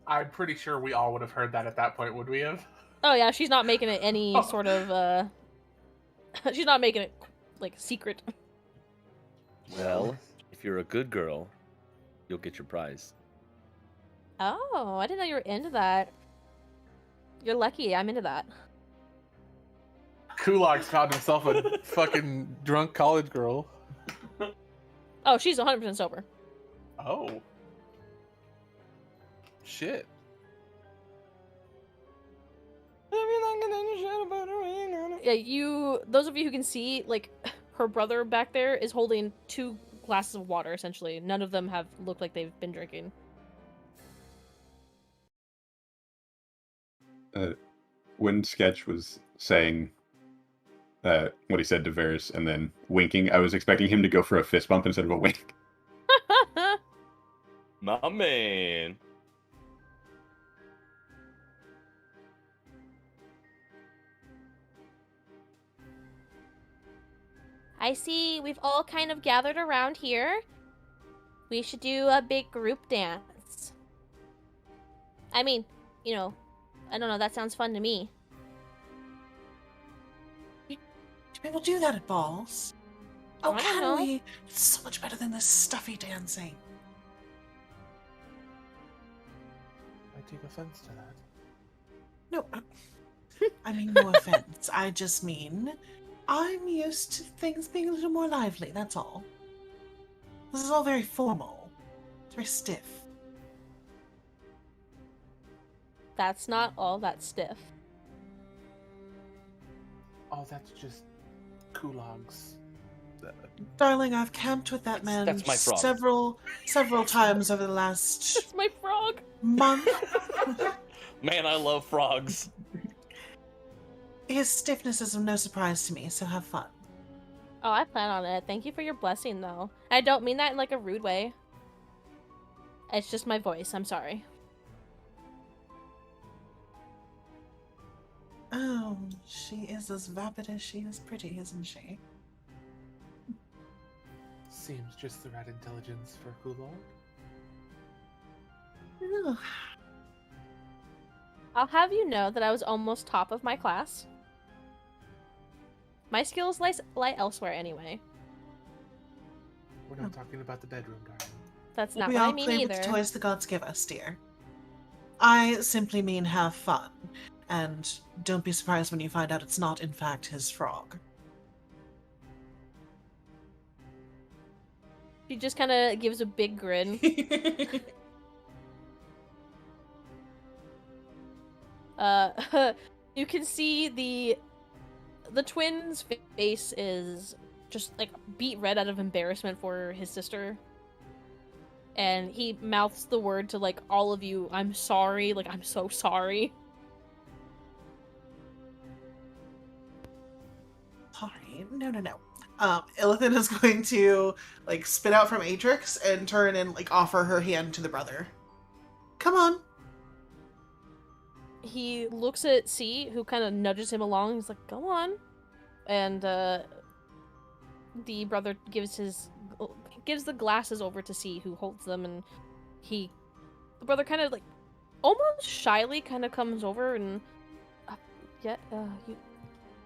Speaker 4: I'm pretty sure we all would have heard that at that point, would we have?
Speaker 1: Oh yeah, she's not making it any sort of she's not making it secret.
Speaker 2: Well, if you're a good girl, you'll get your prize.
Speaker 1: Oh, I didn't know you were into that. You're lucky, I'm into that.
Speaker 4: Kulog's found himself a fucking drunk college girl.
Speaker 1: Oh, she's 100% sober.
Speaker 4: Oh. Shit.
Speaker 1: Yeah, those of you who can see, her brother back there is holding 2 glasses of water, essentially. None of them have looked like they've been drinking.
Speaker 3: When Sketch was saying what he said to Varys and then winking, I was expecting him to go for a fist bump instead of a wink.
Speaker 2: My man.
Speaker 1: I see we've all kind of gathered around here. We should do a big group dance. I mean, I don't know, that sounds fun to me.
Speaker 6: Do people do that at balls? Oh,
Speaker 1: I don't
Speaker 6: can
Speaker 1: know.
Speaker 6: we? It's so much better than this stuffy dancing.
Speaker 4: I take offense to that.
Speaker 6: No, I mean no offense. I just mean I'm used to things being a little more lively, that's all. This is all very formal. It's very stiff.
Speaker 1: That's not all that stiff.
Speaker 4: Oh, that's just Kulog's.
Speaker 6: Darling, I've camped with that man
Speaker 2: That's my frog.
Speaker 6: several times over the last
Speaker 1: It's my frog!
Speaker 6: month.
Speaker 2: Man, I love frogs.
Speaker 6: His stiffness is of no surprise to me, so have fun.
Speaker 1: Oh, I plan on it. Thank you for your blessing, though. I don't mean that in a rude way. It's just my voice. I'm sorry.
Speaker 6: Oh, she is as vapid as she is pretty, isn't she?
Speaker 4: Seems just the right intelligence for Kulog.
Speaker 6: Ugh.
Speaker 1: I'll have you know that I was almost top of my class. My skills lie elsewhere anyway.
Speaker 4: We're not talking about the bedroom, darling.
Speaker 1: That's not
Speaker 6: We
Speaker 1: what
Speaker 6: all
Speaker 1: I mean
Speaker 6: play
Speaker 1: either.
Speaker 6: with the toys the gods give us, dear. I simply mean have fun. And don't be surprised when you find out it's not, in fact, his frog.
Speaker 1: She just kind of gives a big grin. You can see the twins' face is just like beat red out of embarrassment for his sister. And he mouths the word to like all of you, I'm sorry, like I'm so sorry.
Speaker 6: Sorry, no. Illithin is going to like spit out from Atrix and turn and like offer her hand to the brother. Come on.
Speaker 1: He looks at C, who kind of nudges him along. He's like, "Go on," and the brother gives the glasses over to C, who holds them, and the brother kind of like almost shyly kind of comes over and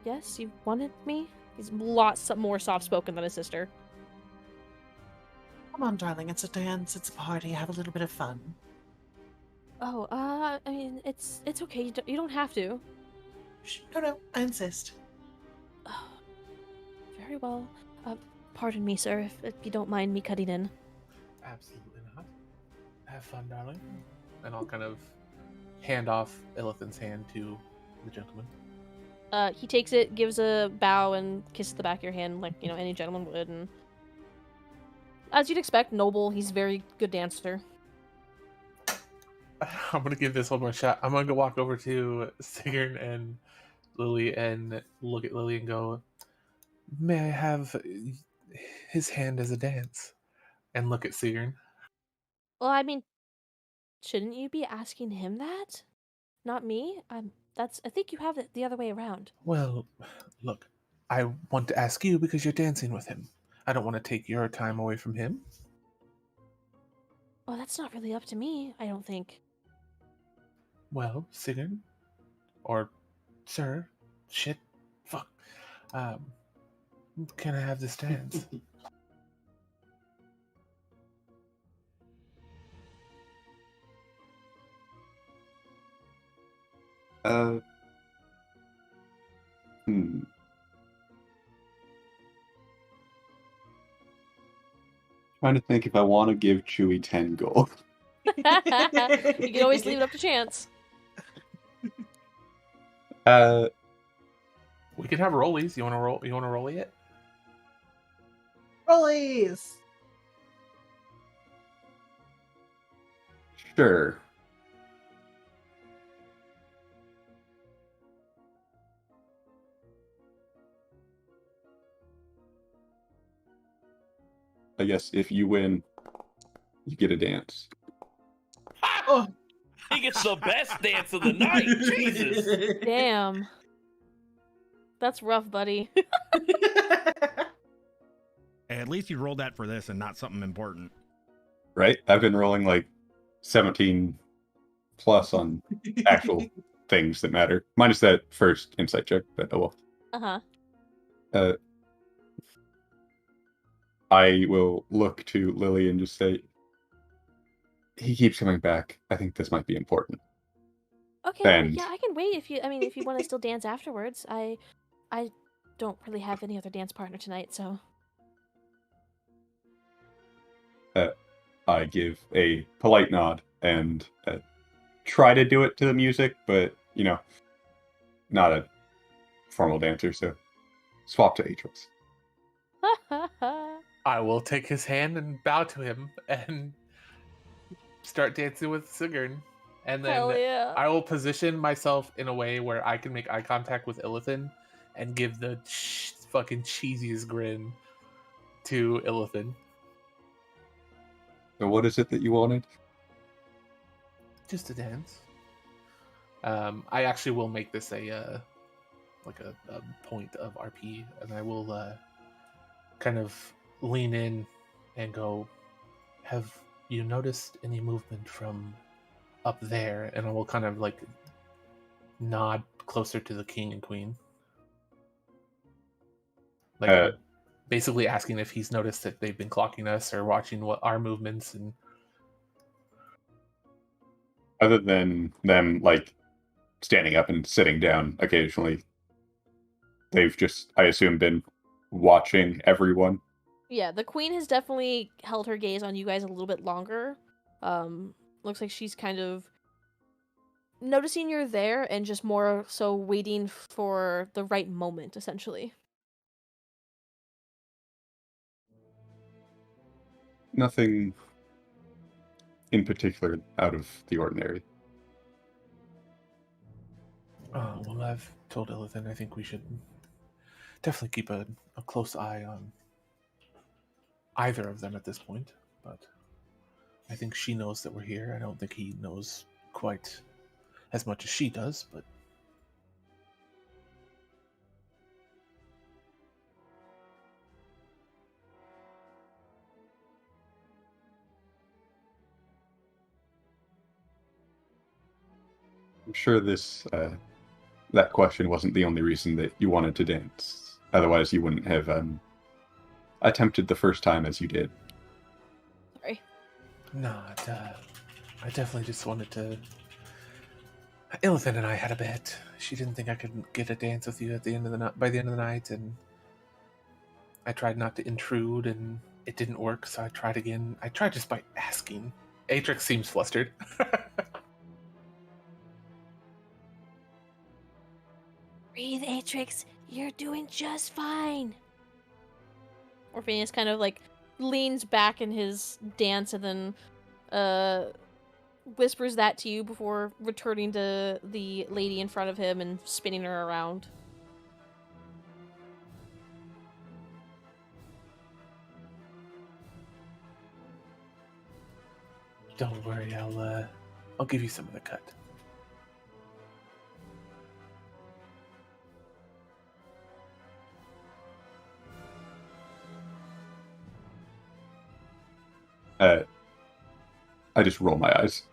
Speaker 1: yes, you wanted me. He's lots more soft spoken than his sister.
Speaker 6: Come on, darling. It's a dance. It's a party. Have a little bit of fun.
Speaker 1: Oh, I mean, it's okay. You don't have to.
Speaker 6: Shh, no. I insist.
Speaker 1: Very well. Pardon me, sir, if you don't mind me cutting in.
Speaker 4: Absolutely not. Have fun, darling. And I'll kind of hand off Illithin's hand to the gentleman.
Speaker 1: He takes it, gives a bow, and kisses the back of your hand like, any gentleman would. And as you'd expect, noble. He's a very good dancer.
Speaker 4: I'm gonna give this one more shot. I'm gonna go walk over to Sigrun and Lily and look at Lily and go, "May I have his hand as a dance?" And look at Sigrun.
Speaker 1: Well, I mean, shouldn't you be asking him that? Not me? I think you have it the other way around.
Speaker 4: Well, look, I want to ask you because you're dancing with him. I don't want to take your time away from him.
Speaker 1: Well, that's not really up to me, I don't think.
Speaker 4: Well, Sigrun, or sir, shit, fuck. Can I have this dance?
Speaker 3: Trying to think if I want to give Chewie 10 gold.
Speaker 1: You can always leave it up to chance.
Speaker 4: We can have rollies. You want to roll? You want to rollie it?
Speaker 6: Rollies!
Speaker 3: Sure. I guess if you win, you get a dance.
Speaker 6: Oh.
Speaker 2: He gets the best dance of the night. Jesus.
Speaker 1: Damn. That's rough, buddy.
Speaker 5: At least you rolled that for this and not something important.
Speaker 3: Right? I've been rolling like 17 plus on actual things that matter. Minus that first insight check, but oh well.
Speaker 1: Uh-huh.
Speaker 3: I will look to Lily and just say, he keeps coming back. I think this might be important.
Speaker 1: Okay,
Speaker 3: And-
Speaker 1: yeah, I can wait if you want to still dance afterwards. I don't really have any other dance partner tonight, so.
Speaker 3: I give a polite nod and try to do it to the music, but, not a formal dancer, so swap to Atrix.
Speaker 4: I will take his hand and bow to him and start dancing with Sigrun. And then
Speaker 1: Hell yeah.
Speaker 4: I will position myself in a way where I can make eye contact with Illithin and give the fucking cheesiest grin to Illithin.
Speaker 3: So what is it that you wanted?
Speaker 4: Just a dance. I actually will make this a point of RP, and I will kind of lean in and go, have you noticed any movement from up there? And I will kind of like nod closer to the king and queen. Like basically asking if he's noticed that they've been clocking us or watching what our movements. And
Speaker 3: other than them like standing up and sitting down occasionally, they've just, I assume, been watching everyone.
Speaker 1: Yeah, the queen has definitely held her gaze on you guys a little bit longer. Looks like she's kind of noticing you're there and just more so waiting for the right moment, essentially.
Speaker 3: Nothing in particular out of the ordinary.
Speaker 4: oh, well, I've told Illithin I think we should definitely keep a close eye on either of them at this point, but I think she knows that we're here. I don't think he knows quite as much as she does, but
Speaker 3: I'm sure that question wasn't the only reason that you wanted to dance. Otherwise, you wouldn't have attempted the first time as you did.
Speaker 1: Sorry.
Speaker 4: not. I definitely just wanted to. Illithin and I had a bet. She didn't think I could get a dance with you at the end of the night. By the end of the night, and I tried not to intrude, and it didn't work. So I tried again. I tried just by asking. Atrix seems flustered.
Speaker 1: Breathe, Atrix. You're doing just fine. Orpheus kind of like leans back in his dance and then whispers that to you before returning to the lady in front of him and spinning her around.
Speaker 4: Don't worry, I'll give you some of the cut.
Speaker 3: I just roll my eyes.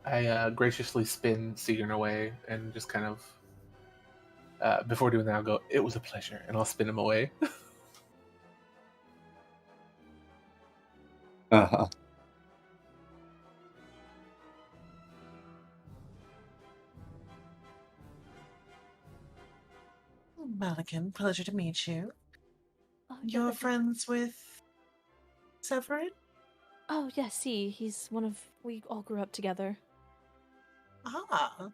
Speaker 4: I graciously spin Siegern away and just kind of, before doing that, I'll go, it was a pleasure, and I'll spin him away.
Speaker 3: Uh-huh.
Speaker 6: Malikan, pleasure to meet you.
Speaker 1: Oh,
Speaker 6: You're friends with Severin?
Speaker 1: Oh, yes, see, he's one of... We all grew up together.
Speaker 6: Ah,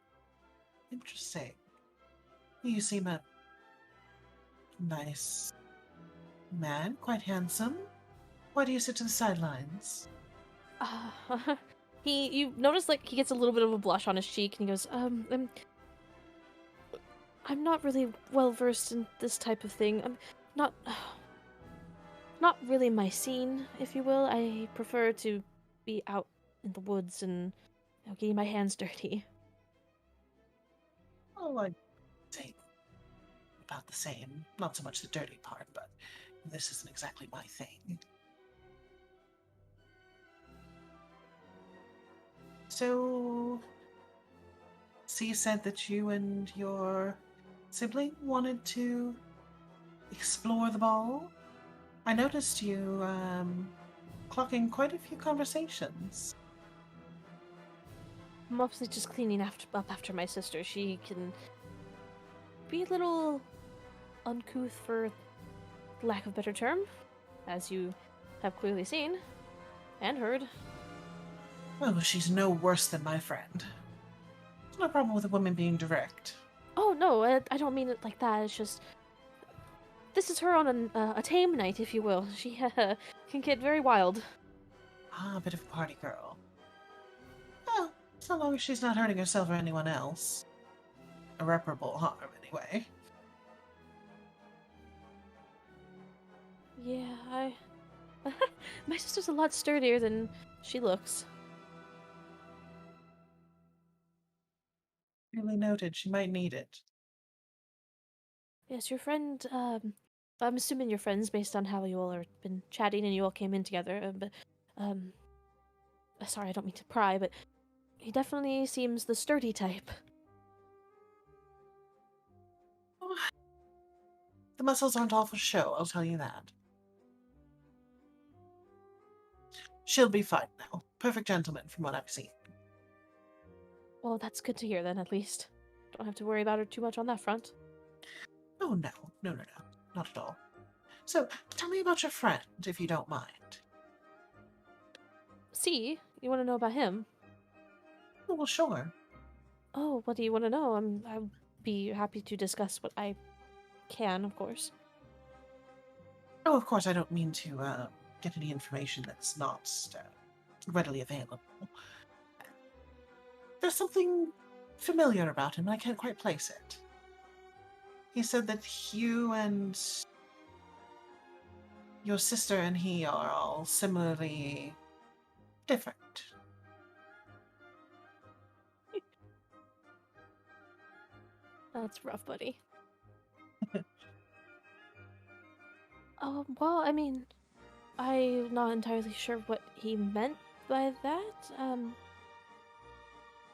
Speaker 6: interesting. You seem a nice man, quite handsome. Why do you sit to the sidelines?
Speaker 1: You notice, like, he gets a little bit of a blush on his cheek, and he goes, I'm not really well-versed in this type of thing. I'm not really my scene, if you will. I prefer to be out in the woods and getting my hands dirty.
Speaker 6: Oh, I'd say about the same. Not so much the dirty part, but this isn't exactly my thing. So you said that you and your sibling wanted to explore the ball? I noticed you clocking quite a few conversations.
Speaker 1: I'm mostly just cleaning up after my sister. She can be a little uncouth, for lack of a better term, as you have clearly seen and heard.
Speaker 6: Oh, she's no worse than my friend. There's no problem with a woman being direct.
Speaker 1: Oh, no, I don't mean it like that. It's just... This is her on a tame night, if you will. She can get very wild.
Speaker 6: Ah, a bit of a party girl. Well, so long as she's not hurting herself or anyone else. Irreparable harm, anyway.
Speaker 1: Yeah, My sister's a lot sturdier than she looks.
Speaker 6: Really noted. She might need it.
Speaker 1: Yes, your friend, I'm assuming you're friends based on how you all have been chatting and you all came in together, um, sorry, I don't mean to pry, but he definitely seems the sturdy type.
Speaker 6: The muscles aren't all for show, I'll tell you that. She'll be fine now. Perfect gentleman from what I've seen.
Speaker 1: Well, that's good to hear then, at least. Don't have to worry about her too much on that front.
Speaker 6: Oh, no. No. Not at all. So, tell me about your friend, if you don't mind.
Speaker 1: See, you want to know about him?
Speaker 6: Oh, well, sure.
Speaker 1: Oh, what do you want to know? I'd be happy to discuss what I can, of course.
Speaker 6: Oh, of course, I don't mean to get any information that's not readily available. There's something familiar about him, and I can't quite place it. He said that you and your sister and he are all similarly different.
Speaker 1: That's rough, buddy. Well, I mean, I'm not entirely sure what he meant by that.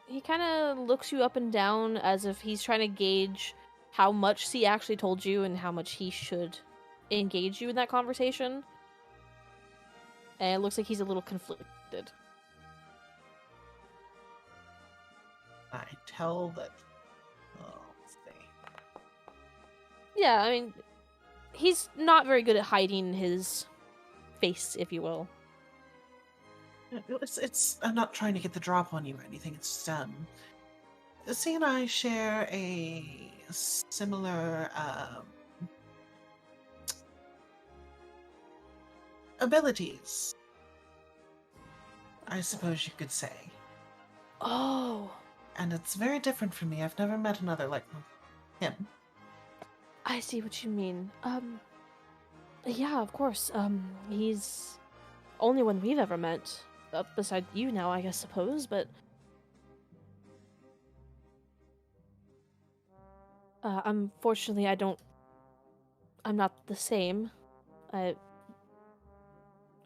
Speaker 1: He kind of looks you up and down as if he's trying to gauge how much he actually told you and how much he should engage you in that conversation. And it looks like he's a little conflicted.
Speaker 6: I tell that. Oh, let's see.
Speaker 1: Yeah, I mean, he's not very good at hiding his face, if you will.
Speaker 6: It's. I'm not trying to get the drop on you or anything. It's C and I share a similar abilities, I suppose you could say.
Speaker 1: Oh,
Speaker 6: And it's very different from me. I've never met another like him.
Speaker 1: I see what you mean. Yeah, of course. He's only one we've ever met. Beside you now, I guess, suppose, but... unfortunately, I'm not the same.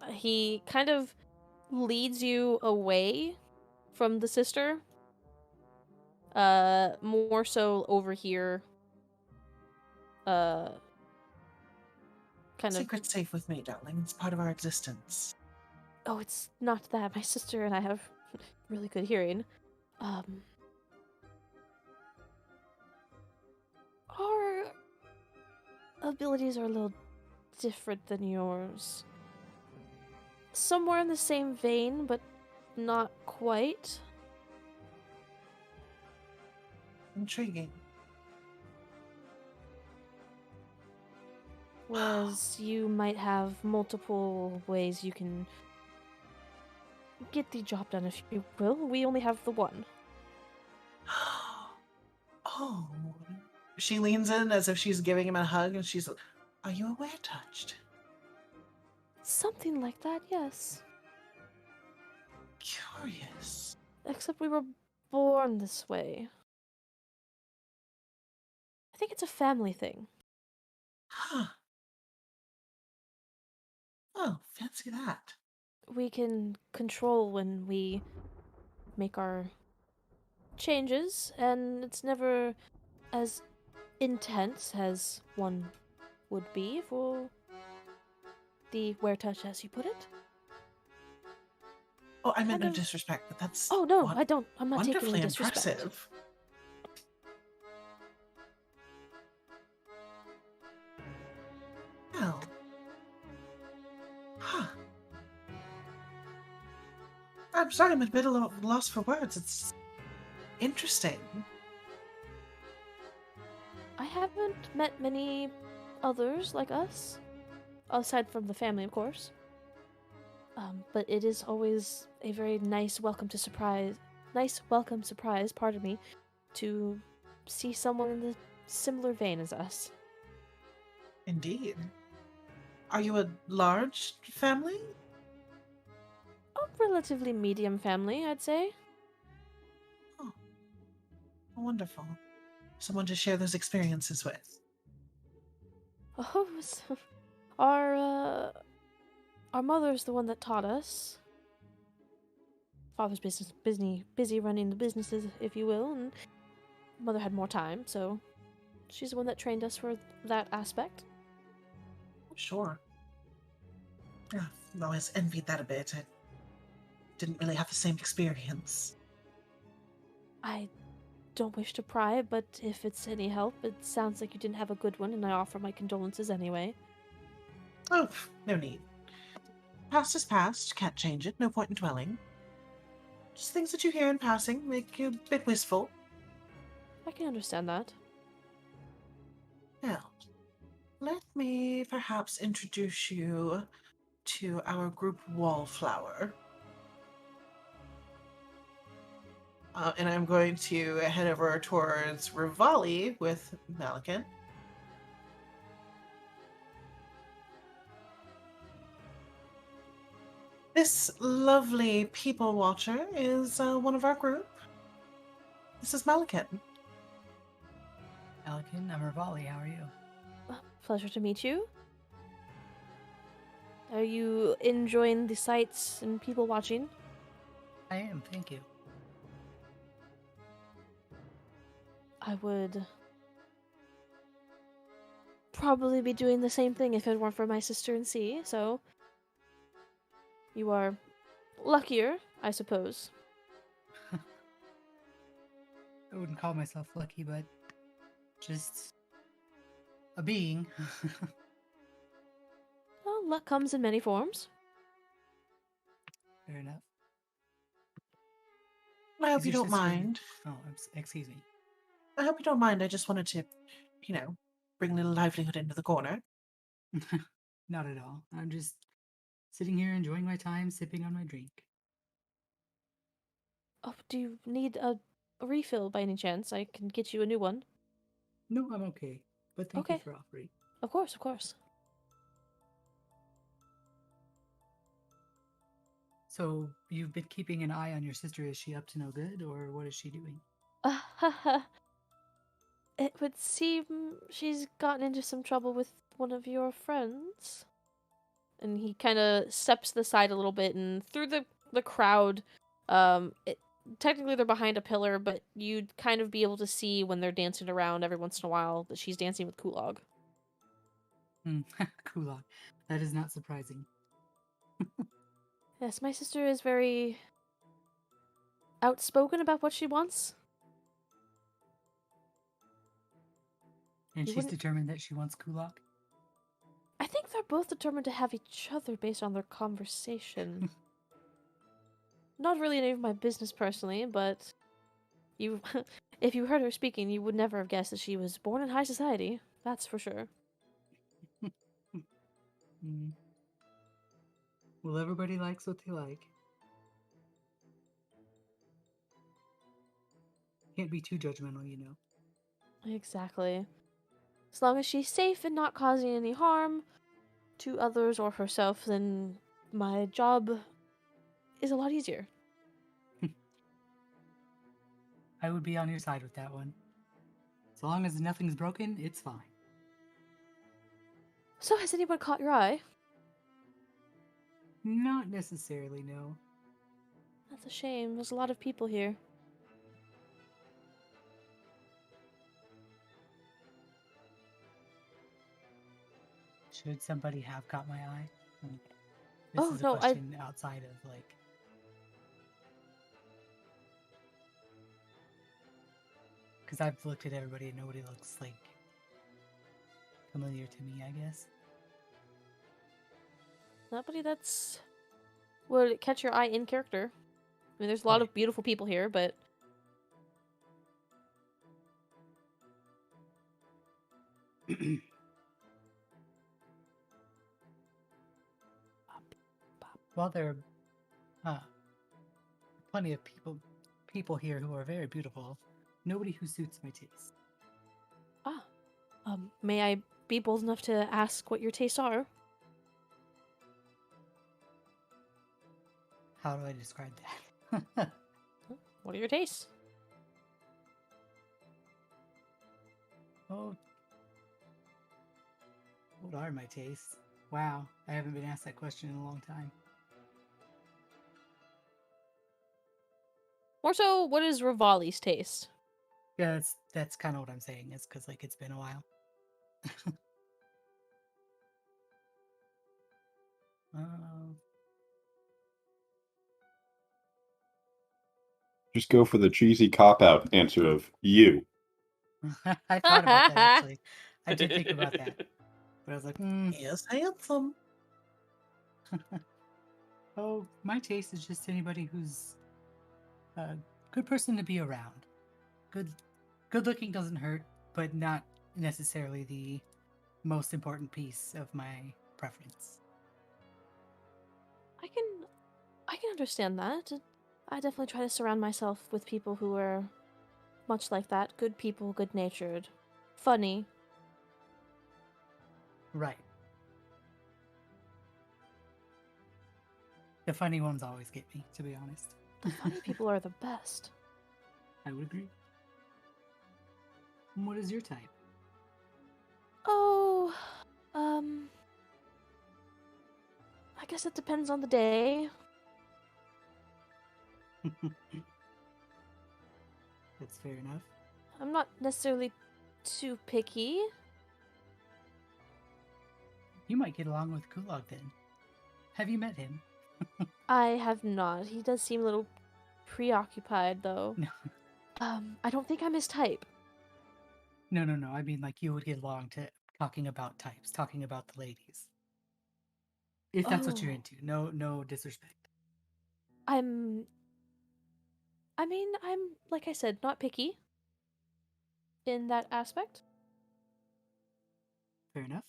Speaker 1: He kind of leads you away from the sister. More so over here. Kind of...
Speaker 6: Secret's safe with me, darling. It's part of our existence.
Speaker 1: Oh, it's not that. My sister and I have really good hearing. Our abilities are a little different than yours. Somewhere in the same vein, but not quite.
Speaker 6: Intriguing.
Speaker 1: Whereas you might have multiple ways you can get the job done, if you will. We only have the one.
Speaker 6: Oh. She leans in as if she's giving him a hug, and she's like, "Are you aware touched?"
Speaker 1: Something like that, yes.
Speaker 6: Curious.
Speaker 1: Except we were born this way. I think it's a family thing.
Speaker 6: Huh. Oh, fancy that.
Speaker 1: We can control when we make our changes, and it's never as intense as one would be for the wear touch, as you put it.
Speaker 6: Oh, I meant no
Speaker 1: Kind of-
Speaker 6: disrespect, but that's
Speaker 1: Oh no, I don't. I'm not taking
Speaker 6: wonderfully
Speaker 1: any disrespect.
Speaker 6: impressive. Well. Huh. I'm sorry, I'm a bit lost for words. It's interesting.
Speaker 1: I haven't met many others like us, aside from the family, of course. But it is always a very nice welcome surprise, pardon me, to see someone in the similar vein as us.
Speaker 6: Indeed. Are you a large family?
Speaker 1: A relatively medium family, I'd say.
Speaker 6: Oh, wonderful. Someone to share those experiences with.
Speaker 1: Oh, our our mother's the one that taught us. Father's busy running the businesses, if you will, and mother had more time, so she's the one that trained us for that aspect.
Speaker 6: Sure. Yeah, I've always envied that a bit. I didn't really have the same experience.
Speaker 1: I don't wish to pry, but if it's any help, it sounds like you didn't have a good one, and I offer my condolences anyway.
Speaker 6: Oh, no need. Past is past, can't change it, no point in dwelling. Just things that you hear in passing make you a bit wistful.
Speaker 1: I can understand that.
Speaker 6: Now, let me perhaps introduce you to our group Wallflower. And I'm going to head over towards Rivali with Malikan. This lovely people watcher is one of our group. This is Malikan.
Speaker 7: Alkin, I'm Rivali. How are you?
Speaker 1: Pleasure to meet you. Are you enjoying the sights and people watching?
Speaker 7: I am, thank you.
Speaker 1: I would probably be doing the same thing if it weren't for my sister and C, so you are luckier, I suppose.
Speaker 7: I wouldn't call myself lucky, but just a being.
Speaker 1: Well, luck comes in many forms.
Speaker 7: Fair enough.
Speaker 6: I hope
Speaker 7: Is
Speaker 6: you
Speaker 7: your
Speaker 6: don't
Speaker 7: sister-
Speaker 6: mind.
Speaker 7: Oh, excuse me.
Speaker 6: I hope you don't mind. I just wanted to, bring a little livelihood into the corner.
Speaker 7: Not at all. I'm just sitting here enjoying my time, sipping on my drink.
Speaker 1: Oh, do you need a refill by any chance? I can get you a new one.
Speaker 7: No, I'm okay. But thank you
Speaker 1: Okay.
Speaker 7: for offering.
Speaker 1: Of course, of course.
Speaker 7: So, you've been keeping an eye on your sister. Is she up to no good, or what is she doing?
Speaker 1: It would seem she's gotten into some trouble with one of your friends. And he kind of steps to the side a little bit, and through the crowd, technically they're behind a pillar, but you'd kind of be able to see when they're dancing around every once in a while that she's dancing with Kulog.
Speaker 7: Kulak. That is not surprising.
Speaker 1: Yes, my sister is very outspoken about what she wants.
Speaker 7: And
Speaker 1: You
Speaker 7: she's
Speaker 1: wouldn't-
Speaker 7: determined that she wants Kulak?
Speaker 1: I think they're both determined to have each other based on their conversation. Not really any of my business personally, but you, if you heard her speaking, you would never have guessed that she was born in high society. That's for sure.
Speaker 7: Mm. Well, everybody likes what they like. Can't be too judgmental, you know.
Speaker 1: Exactly. As long as she's safe and not causing any harm to others or herself, then my job is a lot easier.
Speaker 7: I would be on your side with that one. As long as nothing's broken, it's fine.
Speaker 1: So, has anyone caught your eye?
Speaker 7: Not necessarily, no.
Speaker 1: That's a shame. There's a lot of people here.
Speaker 7: Should somebody have caught my eye? This
Speaker 1: Oh,
Speaker 7: is a
Speaker 1: no,
Speaker 7: question outside of, like... Because I've looked at everybody and nobody looks, like, familiar to me, I guess.
Speaker 1: Nobody that's would catch your eye in character. I mean, there's a lot
Speaker 7: Okay.
Speaker 1: of beautiful people here, but
Speaker 7: Well, there are plenty of people here who are very beautiful. Nobody who suits my taste.
Speaker 1: may I be bold enough to ask what your tastes are?
Speaker 7: how do I describe that?
Speaker 1: What are your tastes?
Speaker 7: Oh, what are my tastes? Wow, I haven't been asked that question in a long time.
Speaker 1: More so, what is Rivali's taste?
Speaker 7: Yeah, that's kind of what I'm saying. It's because like it's been a while. Um,
Speaker 3: Just go for the cheesy cop-out answer of you.
Speaker 7: I thought about that actually. I did think about that, but I was like,
Speaker 6: He is handsome.
Speaker 7: oh, my taste is just anybody who's a good person to be around. Good looking doesn't hurt, but not necessarily the most important piece of my preference.
Speaker 1: I can understand that. I definitely try to surround myself with people who are much like that. Good people, good-natured, funny.
Speaker 7: Right. The funny ones always get me, to be honest.
Speaker 1: The funny people are the best.
Speaker 7: I would agree. And what is your type?
Speaker 1: Oh, I guess it depends on the day.
Speaker 7: That's fair enough.
Speaker 1: I'm not necessarily too picky.
Speaker 7: You might get along with Kulog then. Have you met him?
Speaker 1: I have not. He does seem a little preoccupied, though.
Speaker 7: No.
Speaker 1: I don't think I'm his type.
Speaker 7: No. I mean, like, you would get along to talking about types, talking about the ladies. If that's what you're
Speaker 1: Oh.
Speaker 7: into. No disrespect.
Speaker 1: I mean, I'm, like I said, not picky in that aspect.
Speaker 7: Fair enough.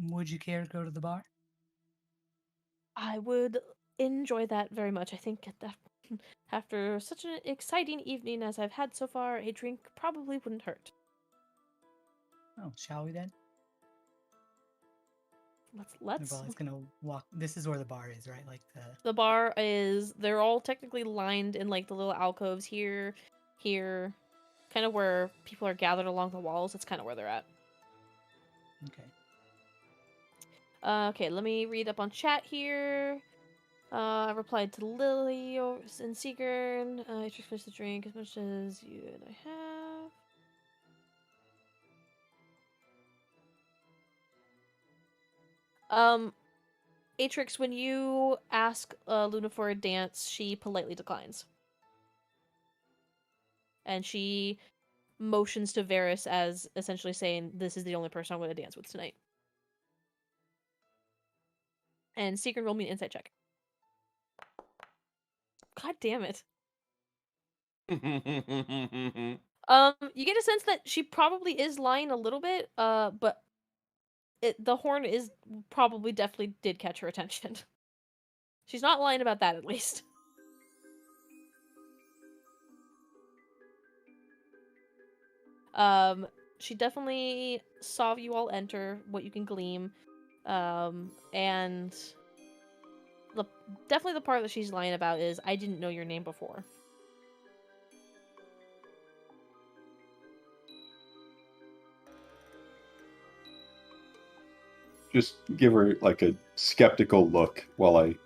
Speaker 7: Would you care to go to the bar?
Speaker 1: I would enjoy that very much. I think that after such an exciting evening as I've had so far, a drink probably wouldn't hurt.
Speaker 7: Oh, shall we then?
Speaker 1: Let's.
Speaker 7: Well, it's gonna walk. This is where the bar is, right? Like
Speaker 1: The bar is. They're all technically lined in like the little alcoves here, kind of where people are gathered along the walls. That's kind of where they're at.
Speaker 7: Okay.
Speaker 1: Okay, let me read up on chat here. I replied to Lily and Seeker. I just finished the drink as much as you and I have. Atrix, when you ask Luna for a dance, she politely declines. And she motions to Varys as essentially saying, this is the only person I'm going to dance with tonight. And Seeker roll me an insight check. God damn it. You get a sense that she probably is lying a little bit, but the horn is probably definitely did catch her attention. She's not lying about that, at least. She definitely saw you all enter, what you can glean, and definitely the part that she's lying about is, I didn't know your name before.
Speaker 3: Just give her like a skeptical look while I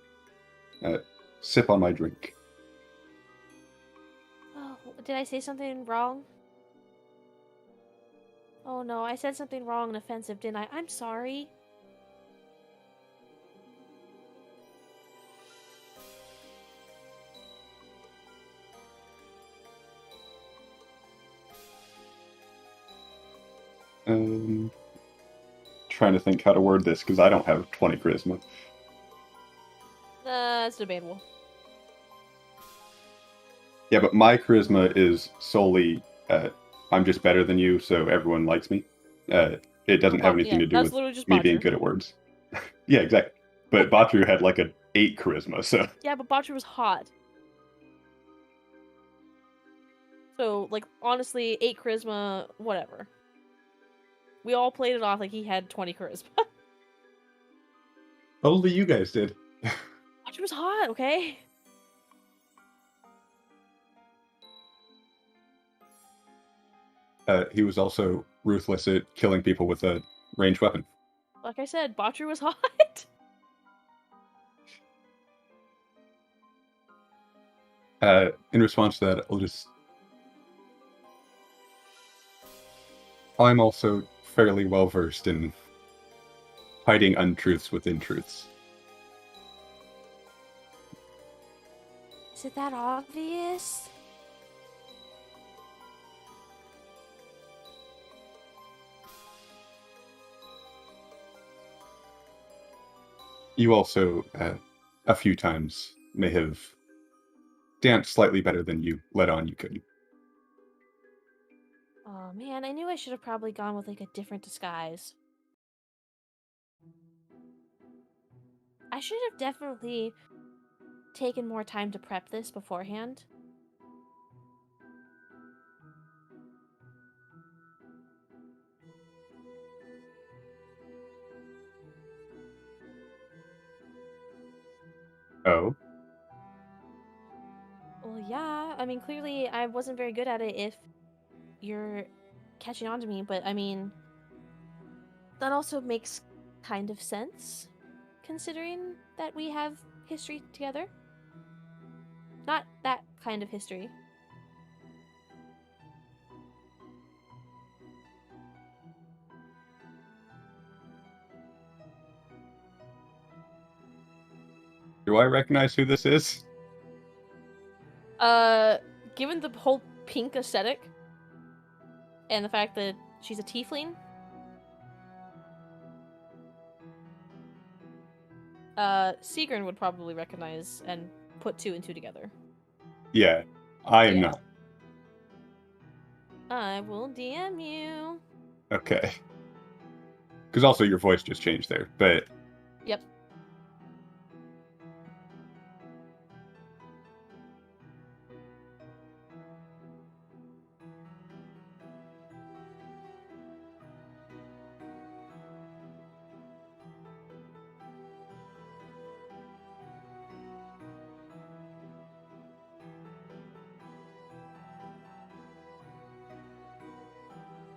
Speaker 3: sip on my drink.
Speaker 1: Oh, did I say something wrong? Oh no, I said something wrong and offensive, didn't I? I'm sorry.
Speaker 3: Trying to think how to word this because I don't have 20 charisma.
Speaker 1: It's debatable.
Speaker 3: Yeah, but my charisma is solely I'm just better than you, so everyone likes me. It doesn't have anything to do with me being good at words. Yeah, exactly. But Batru had like an 8 charisma, so.
Speaker 1: Yeah, but Botcher was hot. So, like, honestly, 8 charisma, whatever. We all played it off like he had 20 charisma.
Speaker 3: Only you guys did.
Speaker 1: Watcher was hot, okay?
Speaker 3: He was also ruthless at killing people with a ranged weapon.
Speaker 1: Like I said, Botcher was hot.
Speaker 3: In response to that, I'll just... I'm also fairly well versed in hiding untruths within truths.
Speaker 1: Is it that obvious?
Speaker 3: You also, a few times, may have danced slightly better than you let on you could.
Speaker 1: Oh man, I knew I should have probably gone with like a different disguise. I should have definitely taken more time to prep this beforehand.
Speaker 3: Oh?
Speaker 1: Well, yeah, I mean, clearly I wasn't very good at it if you're catching on to me, but I mean, that also makes kind of sense, considering that we have history together. Not that kind of history.
Speaker 3: Do I recognize who this is?
Speaker 1: Given the whole pink aesthetic, and the fact that she's a tiefling, Sigrun would probably recognize and put 2 and 2 together.
Speaker 3: Yeah, I am
Speaker 1: Yeah.
Speaker 3: not.
Speaker 1: I will DM you.
Speaker 3: Okay. Because also your voice just changed there, but...
Speaker 1: Yep.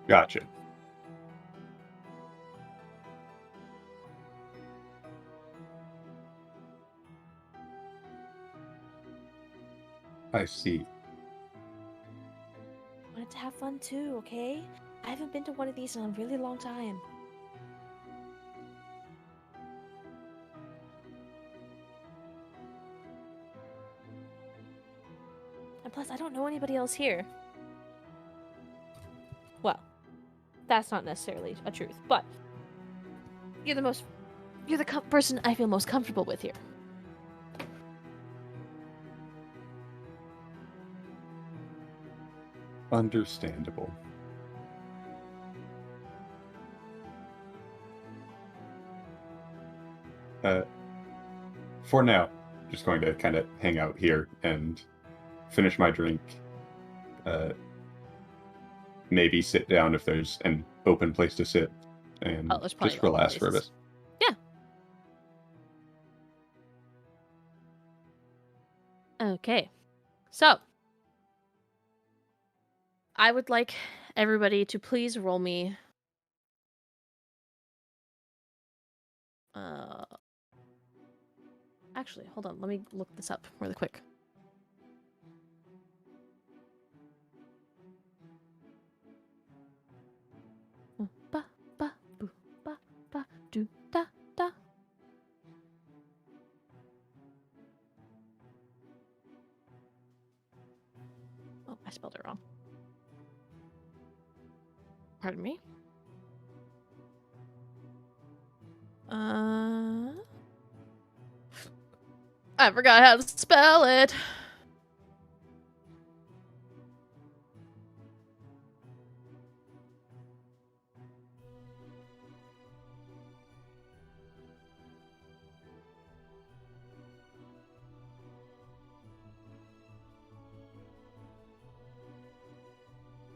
Speaker 3: Gotcha. I see.
Speaker 1: Wanted to have fun too, okay? I haven't been to one of these in a really long time. And plus, I don't know anybody else here. Well, that's not necessarily a truth, but you're the person I feel most comfortable with here.
Speaker 3: Understandable. For now, just going to kind of hang out here and finish my drink. Maybe sit down if there's an open place to sit, and
Speaker 1: Oh, there's probably
Speaker 3: just
Speaker 1: open
Speaker 3: relax for a bit.
Speaker 1: places. Yeah. Okay. So, I would like everybody to please roll me. Actually, hold on. Let me look this up really quick. Ba ba boo ba ba do da da. Oh, I spelled it wrong. Pardon me. I forgot how to spell it.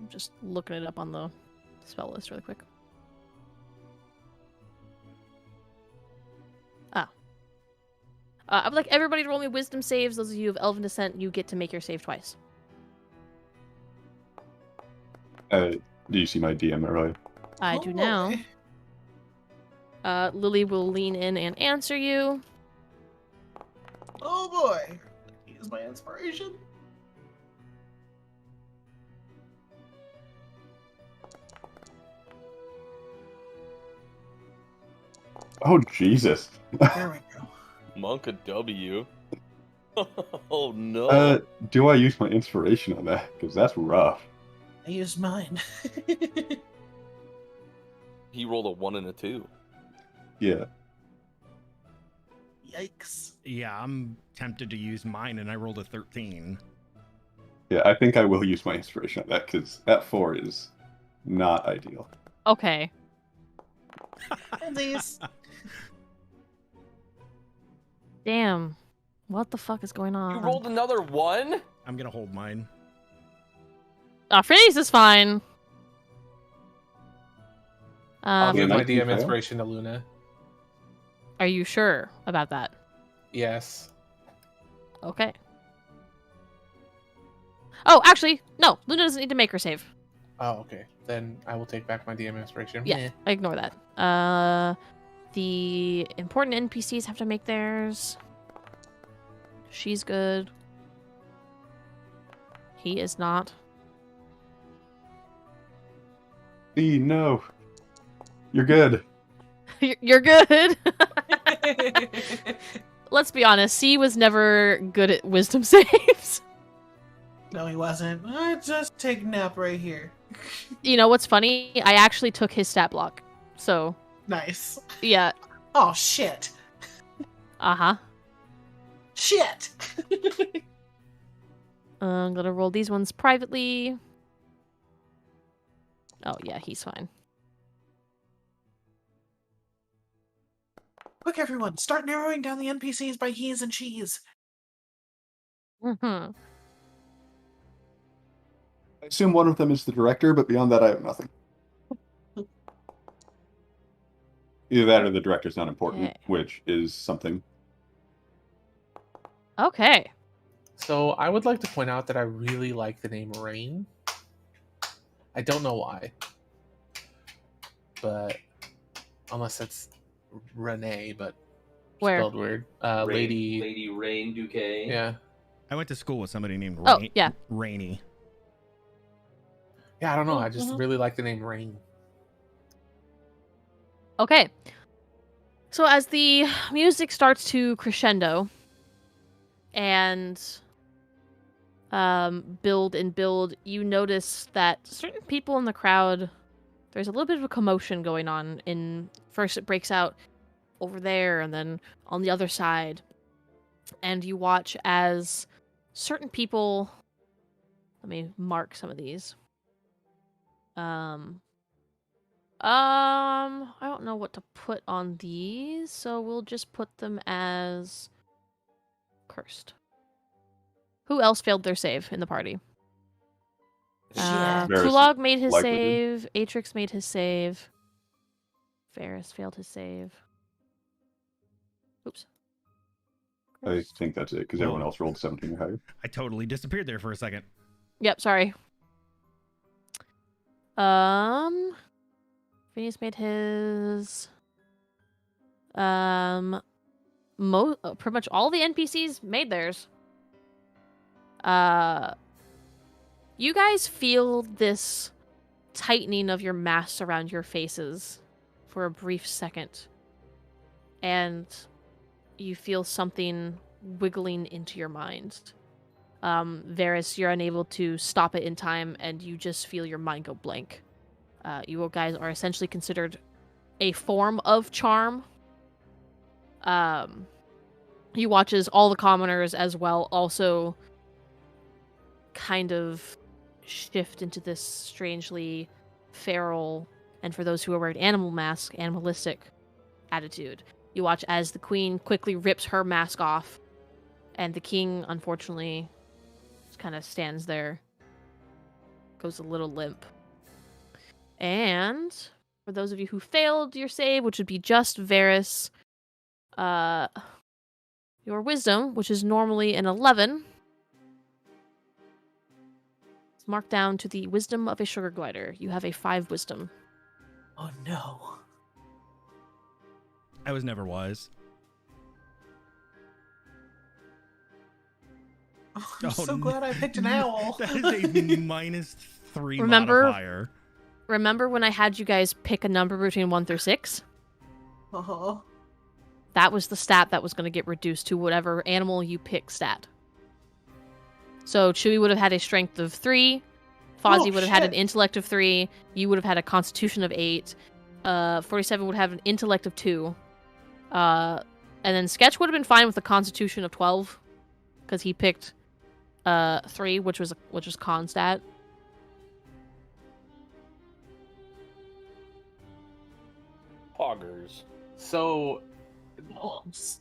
Speaker 1: just looking it up on the spell list really quick. I would like everybody to roll me wisdom saves. Those of you of Elven descent, you get to make your save twice.
Speaker 3: Do you see my DM earlier?
Speaker 1: I do now. Lily will lean in and answer you.
Speaker 6: Oh boy. Use my inspiration.
Speaker 3: Oh, Jesus.
Speaker 6: There we go.
Speaker 2: Monk a W. Oh no.
Speaker 3: Do I use my inspiration on that? Because that's rough.
Speaker 6: I used mine.
Speaker 2: He rolled a 1 and a 2.
Speaker 3: Yeah.
Speaker 6: Yikes.
Speaker 5: Yeah, I'm tempted to use mine, and I rolled a 13.
Speaker 3: Yeah, I think I will use my inspiration on that, because that 4 is not ideal.
Speaker 1: Okay.
Speaker 6: And these.
Speaker 1: Damn. What the fuck is going on?
Speaker 2: You rolled another 1?
Speaker 5: I'm gonna hold mine.
Speaker 1: Phineas is fine.
Speaker 4: I'll give
Speaker 3: Yeah,
Speaker 4: my
Speaker 3: 19
Speaker 4: DM
Speaker 3: fail?
Speaker 4: inspiration to Luna.
Speaker 1: Are you sure about that?
Speaker 4: Yes.
Speaker 1: Okay. Oh, actually, no. Luna doesn't need to make her save.
Speaker 4: Oh, okay. Then I will take back my DM inspiration.
Speaker 1: Yeah,
Speaker 4: Meh.
Speaker 1: ignore that. The important NPCs have to make theirs. She's good. He is not.
Speaker 3: E, no. You're good.
Speaker 1: You're good. Let's be honest. C was never good at wisdom saves.
Speaker 6: No, he wasn't. I just take a nap right here.
Speaker 1: You know what's funny? I actually took his stat block. So,
Speaker 6: Nice.
Speaker 1: yeah.
Speaker 6: Oh, shit.
Speaker 1: Uh-huh.
Speaker 6: Shit.
Speaker 1: I'm gonna roll these ones privately. Oh, yeah, he's fine.
Speaker 6: Quick, everyone. Start narrowing down the NPCs by he's and she's.
Speaker 1: Mm-hmm.
Speaker 3: I assume one of them is the director, but beyond that, I have nothing. Either that or the director's not important,
Speaker 1: Okay.
Speaker 3: which is something.
Speaker 1: Okay.
Speaker 4: So I would like to point out that I really like the name Rain. I don't know why. But unless it's Renee, but
Speaker 1: Where?
Speaker 4: spelled weird. Lady
Speaker 2: Lady Rain Duque.
Speaker 4: Yeah.
Speaker 5: I went to school with somebody named
Speaker 1: Oh, yeah.
Speaker 5: Rainy.
Speaker 4: Yeah, I don't know. I just
Speaker 1: Mhm.
Speaker 4: really like the name Rain.
Speaker 1: Okay. So as the music starts to crescendo and build and build, you notice that certain people in the crowd, there's a little bit of a commotion going on. First it breaks out over there and then on the other side. And you watch as certain people, let me mark some of these. I don't know what to put on these, so we'll just put them as cursed. Who else failed their save in the party?
Speaker 6: Shit.
Speaker 3: Varys
Speaker 1: Kulog made his
Speaker 3: likely
Speaker 1: save. Atrix made his save. Varys failed his save. Oops.
Speaker 3: I think that's it, because everyone
Speaker 5: Whoa.
Speaker 3: else rolled 17 or higher.
Speaker 5: I totally disappeared there for a second.
Speaker 1: Yep, sorry. Phineas made his. Pretty much all the NPCs made theirs. You guys feel this tightening of your masks around your faces for a brief second. And you feel something wiggling into your mind. Varys, you're unable to stop it in time, and you just feel your mind go blank. You guys are essentially considered a form of charm. You watch as all the commoners as well also kind of shift into this strangely feral, and for those who are wearing animal masks, animalistic attitude. You watch as the queen quickly rips her mask off, and the king, unfortunately, just kind of stands there. goes a little limp. And for those of you who failed your save, which would be just Varys, your wisdom, which is normally an 11, is marked down to the wisdom of a sugar glider. You have a 5 wisdom.
Speaker 6: Oh no.
Speaker 5: I was never wise.
Speaker 6: Oh, I'm
Speaker 5: Oh,
Speaker 6: so glad I picked an owl.
Speaker 5: That is a -3
Speaker 1: Remember-
Speaker 5: modifier.
Speaker 1: Remember when I had you guys pick a number between 1 through 6?
Speaker 6: Uh-huh.
Speaker 1: That was the stat that was going to get reduced to whatever animal you pick stat. So Chewie would have had a strength of 3, Fozzie would have had an
Speaker 6: shit.
Speaker 1: intellect of 3, you would have had a constitution of 8, 47 would have an intellect of 2, and then Sketch would have been fine with a constitution of 12, because he picked 3, which was con stat.
Speaker 2: Poggers.
Speaker 4: So
Speaker 6: Balls.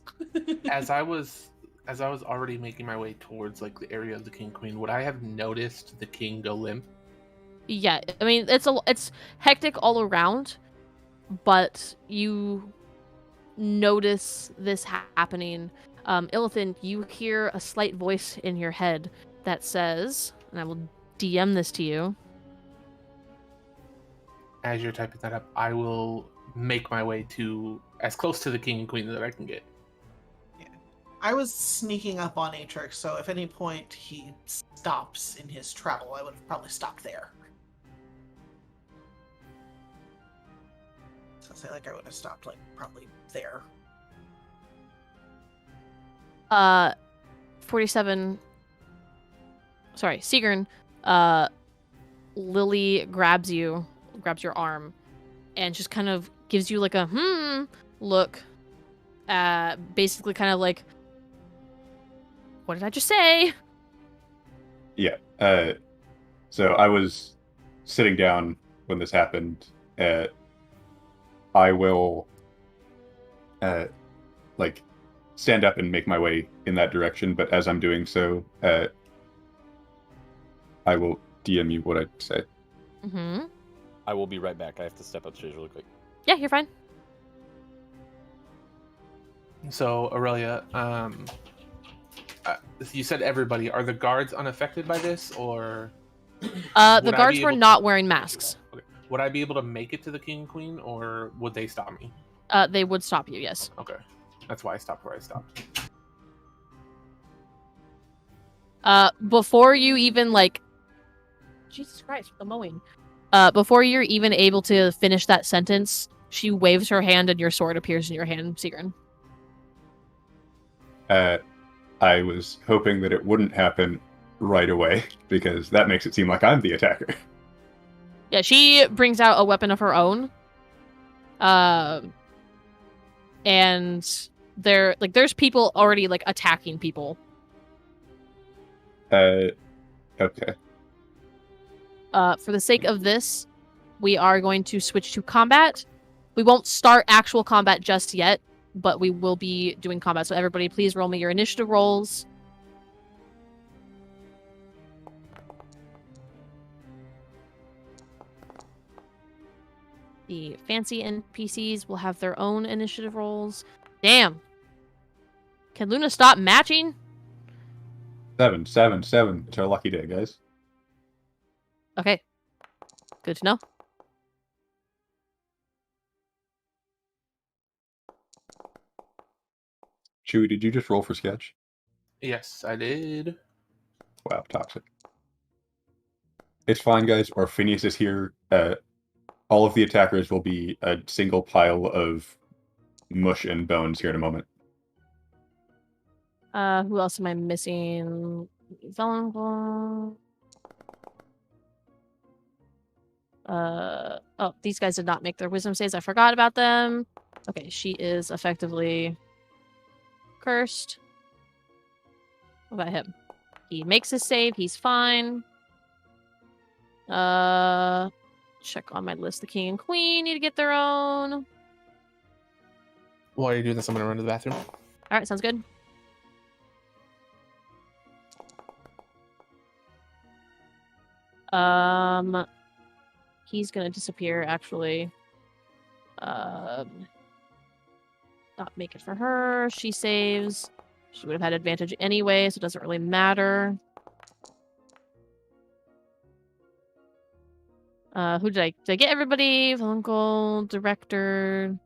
Speaker 4: as I was already making my way towards like the area of the king queen, would I have noticed the king go limp?
Speaker 1: Yeah, I mean it's hectic all around, but you notice this happening. Illithin, you hear a slight voice in your head that says, and I will DM this to you.
Speaker 4: As you're typing that up, I will make my way to as close to the king and queen that I can get.
Speaker 6: I was sneaking up on Atrix, so if at any point he stops in his travel, I would have probably stopped there. So I'll say like I would have stopped like probably there.
Speaker 1: 47. Sorry, Sigrun. Lily grabs your arm, and just kind of gives you like a look. Basically, kind of like, what did I just say?
Speaker 3: Yeah. So I was sitting down when this happened. I will, like, stand up and make my way in that direction. But as I'm doing so, I will DM you what I say.
Speaker 1: Mm-hmm.
Speaker 2: I will be right back. I have to step upstairs really quick.
Speaker 1: Yeah, you're fine.
Speaker 4: So Aurelia, you said everybody. Are the guards unaffected by this, or
Speaker 1: The
Speaker 4: Would I
Speaker 1: guards
Speaker 4: be
Speaker 1: were
Speaker 4: able
Speaker 1: not wearing masks.
Speaker 4: okay. Would I be able to make it to the king and queen, or would they stop me?
Speaker 1: They would stop you, yes.
Speaker 4: Okay, that's why I stopped where I stopped.
Speaker 1: Before you even like, Jesus Christ, the mowing. Before you're even able to finish that sentence, she waves her hand and your sword appears in your hand, Sigrun.
Speaker 3: I was hoping that it wouldn't happen right away, because that makes it seem like I'm the attacker.
Speaker 1: Yeah, she brings out a weapon of her own. And there's people already like attacking people.
Speaker 3: Okay.
Speaker 1: For the sake of this, we are going to switch to combat. We won't start actual combat just yet, but we will be doing combat. So everybody, please roll me your initiative rolls. The fancy NPCs will have their own initiative rolls. Damn. Can Luna stop matching?
Speaker 3: 7, 7, 7. It's our lucky day, guys.
Speaker 1: Okay. Good to know.
Speaker 3: Chewie, did you just roll for sketch?
Speaker 4: Yes, I did.
Speaker 3: Wow, toxic. It's fine, guys. Our Phineas is here. All of the attackers will be a single pile of mush and bones here in a moment.
Speaker 1: Who else am I missing? Vulnerable. Oh, these guys did not make their wisdom saves. I forgot about them. Okay, she is effectively cursed. What about him? He makes his save. He's fine. Check on my list. The king and queen need to get their own.
Speaker 4: While you're doing this, I'm gonna run to the bathroom.
Speaker 1: All right, sounds good. He's gonna disappear, actually. Not make it for her. She saves. She would have had advantage anyway, so it doesn't really matter. Who did I get everybody? Uncle, director.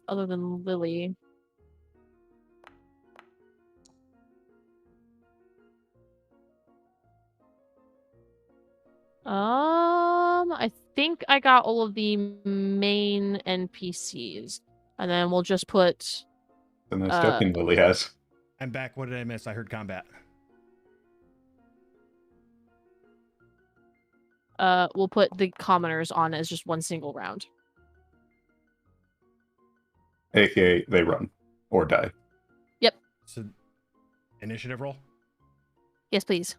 Speaker 1: Other than Lily. I think I got all of the main NPCs. And then we'll just put...
Speaker 3: The most token Lily has.
Speaker 5: I'm back. What did I miss? I heard combat.
Speaker 1: We'll put the commoners on as just one single round.
Speaker 3: AKA, they run. Or die.
Speaker 1: Yep.
Speaker 5: So, initiative roll?
Speaker 1: Yes, please.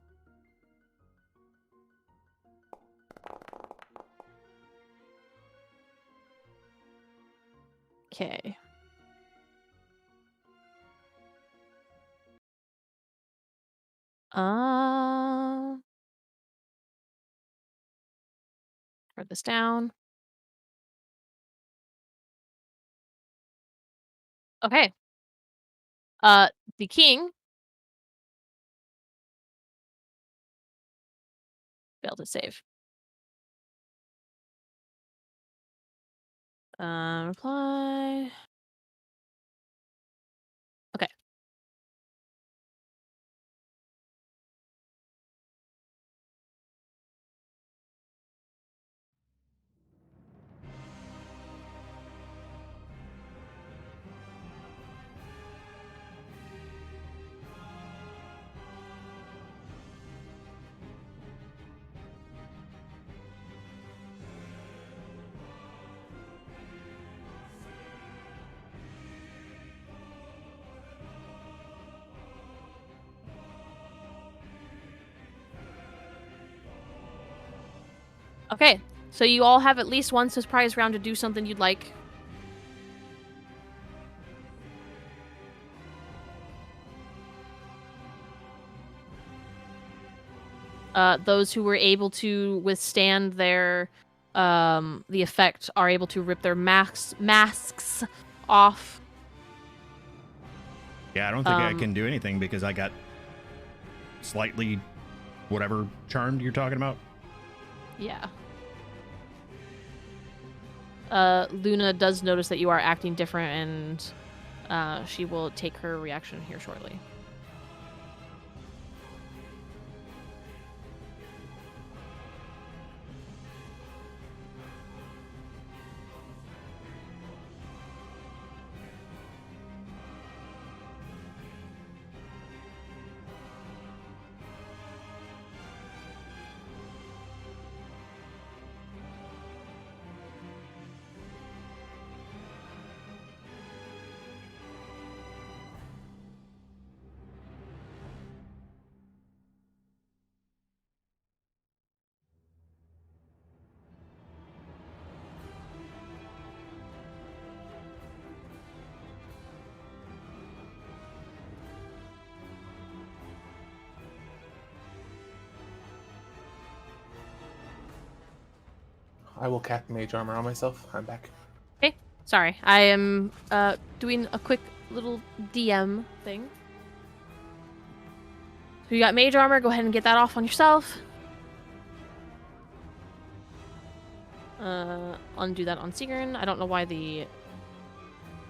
Speaker 1: Okay. Write this down. Okay. The king failed to save. Reply. Okay. Okay, so you all have at least one surprise round to do something you'd like. Those who were able to withstand their the effect are able to rip their masks off.
Speaker 5: Yeah, I don't think I can do anything because I got slightly whatever charmed you're talking about.
Speaker 1: Yeah. Luna does notice that you are acting different, and she will take her reaction here shortly.
Speaker 4: I will cast mage armor on myself. I'm back.
Speaker 1: Okay, sorry. I am doing a quick little DM thing. So you got mage armor, go ahead and get that off on yourself. Undo that on Sigrun. I don't know why the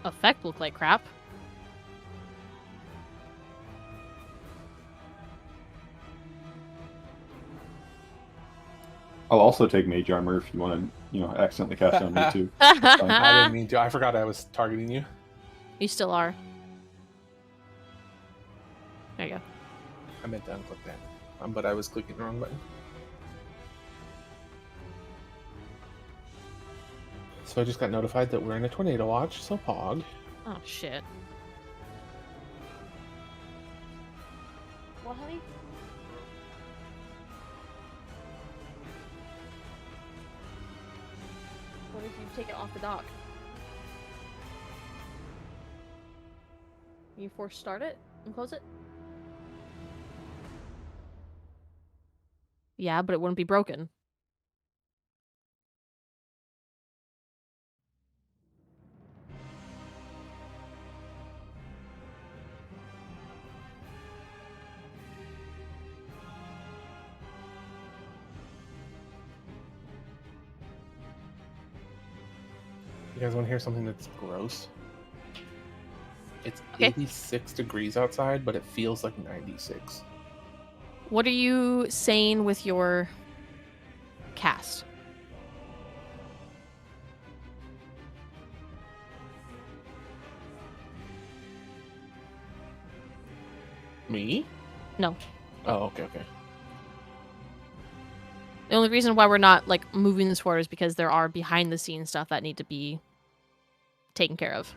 Speaker 1: effect looked like crap.
Speaker 3: I'll also take mage armor if you want to, accidentally cast it on me too.
Speaker 4: I didn't mean to. I forgot I was targeting you.
Speaker 1: You still are. There you go.
Speaker 4: I meant to unclick that. But I was clicking the wrong button. So I just got notified that we're in a tornado watch, so pog.
Speaker 1: Oh, shit. What, honey? What if you take it off the dock? Can you force start it and close it? Yeah, but it wouldn't be broken.
Speaker 4: You guys want to hear something that's gross? It's
Speaker 1: Okay.
Speaker 4: 86 degrees outside, but it feels like 96.
Speaker 1: What are you saying with your cast?
Speaker 4: Me?
Speaker 1: No.
Speaker 4: Oh, okay, okay.
Speaker 1: The only reason why we're not like moving this forward is because there are behind the scenes stuff that need to be taken care of.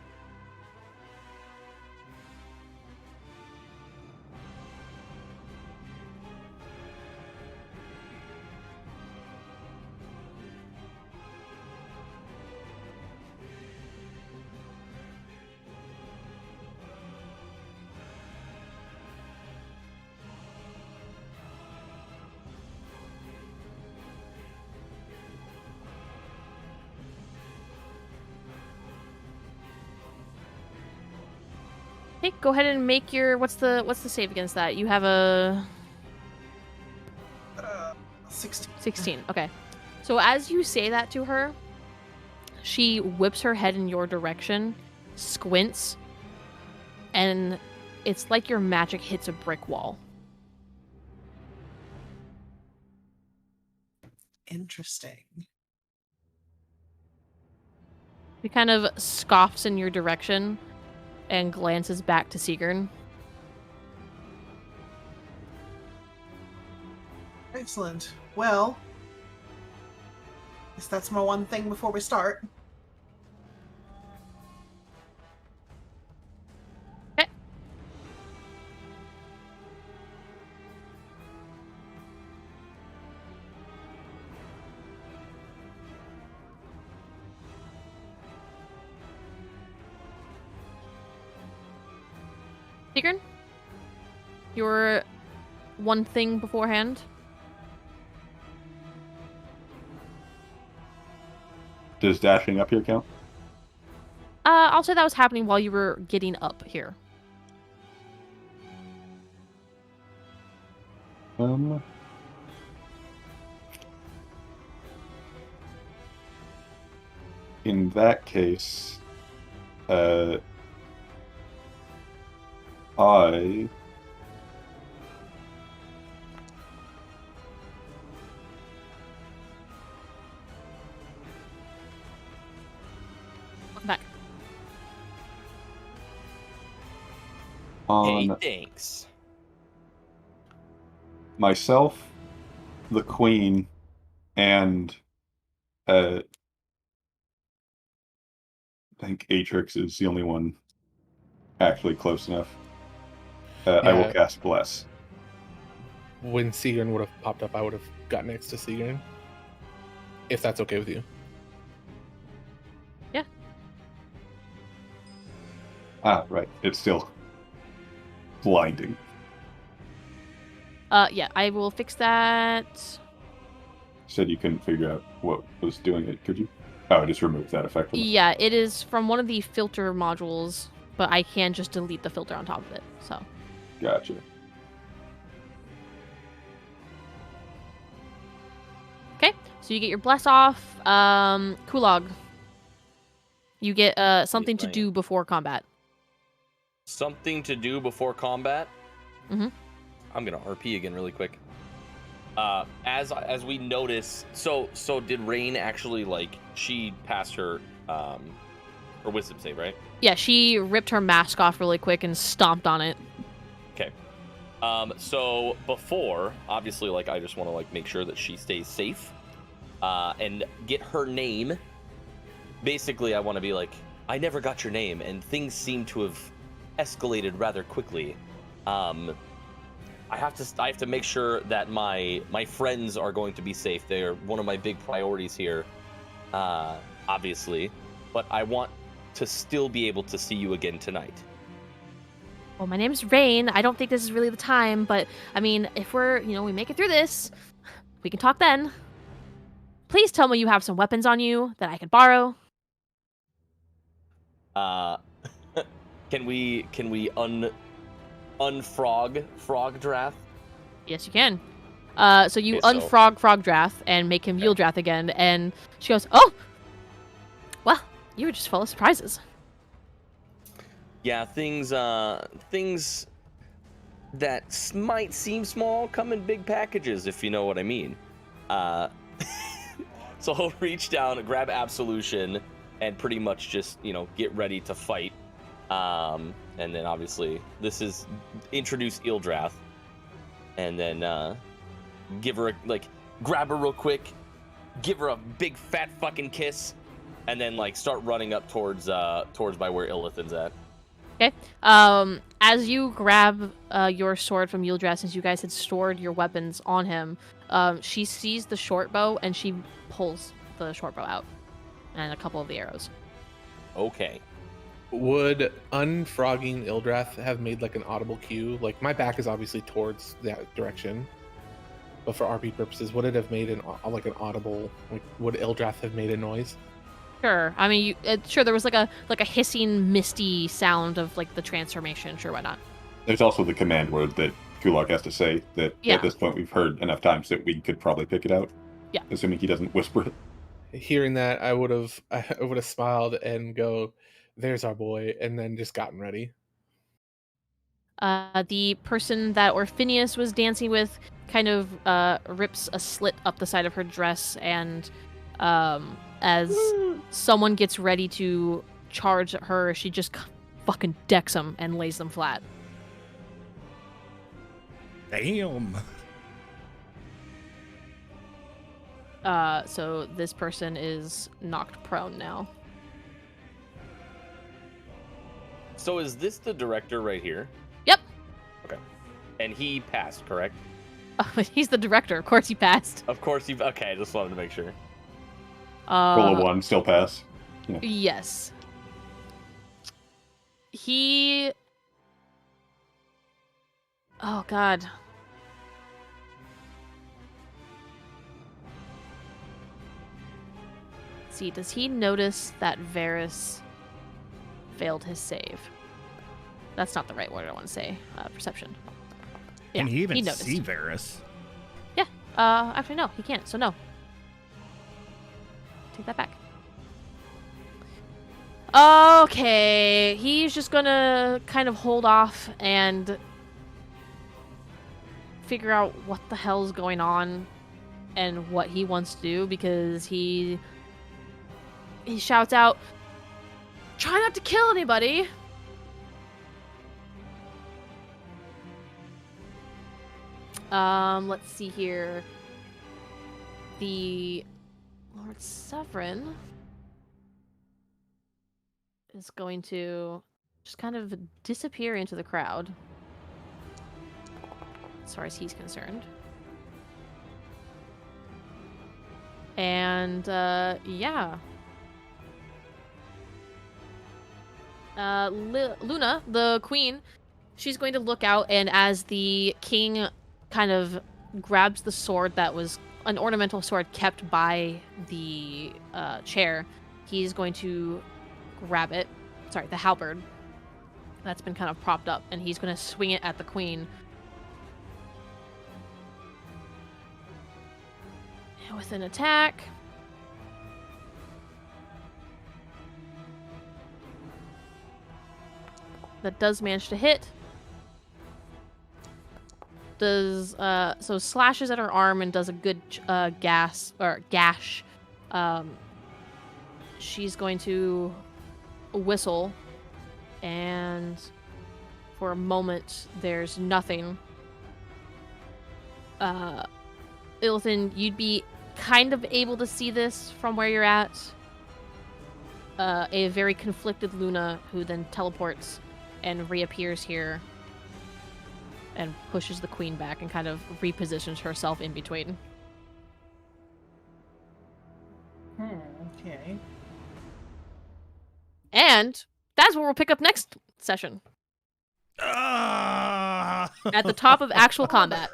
Speaker 1: Okay, go ahead and make your what's the save against that? You have a
Speaker 6: 16.
Speaker 1: 16. Okay. So as you say that to her, she whips her head in your direction, squints, and it's like your magic hits a brick wall.
Speaker 6: Interesting.
Speaker 1: She kind of scoffs in your direction and glances back to Sigrun.
Speaker 6: Excellent. Well, guess that's my one thing before we start.
Speaker 1: Okay. Sigrun? Your one thing beforehand?
Speaker 3: Does dashing up here count?
Speaker 1: I'll say that was happening while you were getting up here.
Speaker 3: In that case, I
Speaker 1: Welcome back.
Speaker 2: Hey,
Speaker 3: on
Speaker 2: thanks.
Speaker 3: myself, the queen, and I think Atrix is the only one actually close enough. I will
Speaker 4: Yeah.
Speaker 3: cast Bless.
Speaker 4: When Sigrun would have popped up, I would have got next to Sigrun. If that's okay with you.
Speaker 1: Yeah.
Speaker 3: Ah, right. It's still blinding.
Speaker 1: Yeah, I will fix that.
Speaker 3: Said you couldn't figure out what was doing it, could you? Oh, just remove that effect from it.
Speaker 1: Yeah, it is from one of the filter modules, but I can just delete the filter on top of it, so.
Speaker 3: Gotcha.
Speaker 1: Okay, so you get your bless off. Kulog. You get something to
Speaker 2: Lane.
Speaker 1: do before combat.
Speaker 2: Something to do before combat.
Speaker 1: Mhm.
Speaker 2: I'm gonna RP again really quick. As we notice, so did Rain actually, like, she passed her wisdom save, right?
Speaker 1: Yeah, she ripped her mask off really quick and stomped on it.
Speaker 2: Okay. So before, obviously, like, I just want to, like, make sure that she stays safe, and get her name. Basically, I want to be like, I never got your name, and things seem to have escalated rather quickly. I have to make sure that my friends are going to be safe. They are one of my big priorities here, obviously. But I want to still be able to see you again tonight.
Speaker 1: Well, my name's Rain. I don't think this is really the time, but I mean, if we're, we make it through this. We can talk then. Please tell me you have some weapons on you that I can borrow.
Speaker 2: Can we unfrog frog draft?
Speaker 1: Yes, you can. So you
Speaker 2: Okay, so-
Speaker 1: unfrog Frogdrath and make him Yielddrath again, and she goes, "Oh, well, you were just full of surprises."
Speaker 2: Yeah, things that might seem small come in big packages, if you know what I mean. So he'll reach down, grab Absolution, and pretty much just, get ready to fight. And then obviously this is introduce Yielddrath, and then give her grab her real quick, give her a big fat fucking kiss, and then start running up towards by where Illithin's at.
Speaker 1: Okay. As you grab your sword from Yielddrath, since you guys had stored your weapons on him, she sees the short bow and she pulls the short bow out and a couple of the arrows.
Speaker 2: Okay.
Speaker 4: Would unfrogging Ildrath have made an audible cue? My back is obviously towards that direction, but for RP purposes, would it have made an audible? Would Ildrath have made a noise?
Speaker 1: Sure. I mean, sure. There was a hissing, misty sound of the transformation. Sure, why not?
Speaker 3: There's also the command word that Kulak has to say that
Speaker 1: Yeah.
Speaker 3: at this point we've heard enough times that we could probably pick it out.
Speaker 1: Yeah.
Speaker 3: Assuming he doesn't whisper it.
Speaker 4: Hearing that, I would have smiled and go, "There's our boy," and then just gotten ready.
Speaker 1: The person that Orphinius was dancing with kind of rips a slit up the side of her dress, and as someone gets ready to charge at her, she just fucking decks them and lays them flat.
Speaker 5: Damn.
Speaker 1: So this person is knocked prone now.
Speaker 2: So is this the director right here?
Speaker 1: Yep.
Speaker 2: Okay. And he passed, correct?
Speaker 1: He's the director. Of course he passed.
Speaker 2: Of course he... Okay, just wanted to make sure.
Speaker 3: Roll a 1, still pass. Yeah.
Speaker 1: Yes. He... Oh, God. See, does he notice that Varys failed his save? That's not the right word I want to say. Perception. Yeah,
Speaker 5: Can he even
Speaker 1: noticed.
Speaker 5: see Varys?
Speaker 1: Yeah. Actually, no, he can't, so no. Take that back. Okay, he's just gonna kind of hold off and figure out what the hell's going on and what he wants to do, because he shouts out, "Try not to kill anybody!" Let's see here. The Lord Severin is going to just kind of disappear into the crowd, as far as he's concerned. And, yeah. Luna, the queen, she's going to look out, and as the king kind of grabs the sword that was an ornamental sword kept by the chair, he's going to grab it. Sorry, the halberd that's been kind of propped up, and he's going to swing it at the queen. And with an attack. That does manage to hit. Does so slashes at her arm and does a good gash. She's going to whistle, and for a moment there's nothing. Illithin, you'd be kind of able to see this from where you're at. A very conflicted Luna, who then teleports and reappears here and pushes the queen back and kind of repositions herself in between.
Speaker 6: Okay.
Speaker 1: And that's where we'll pick up next session.
Speaker 5: Ah!
Speaker 1: At the top of actual combat.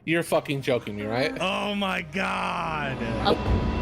Speaker 4: You're fucking joking me, right?
Speaker 5: Oh my god!
Speaker 1: Oh,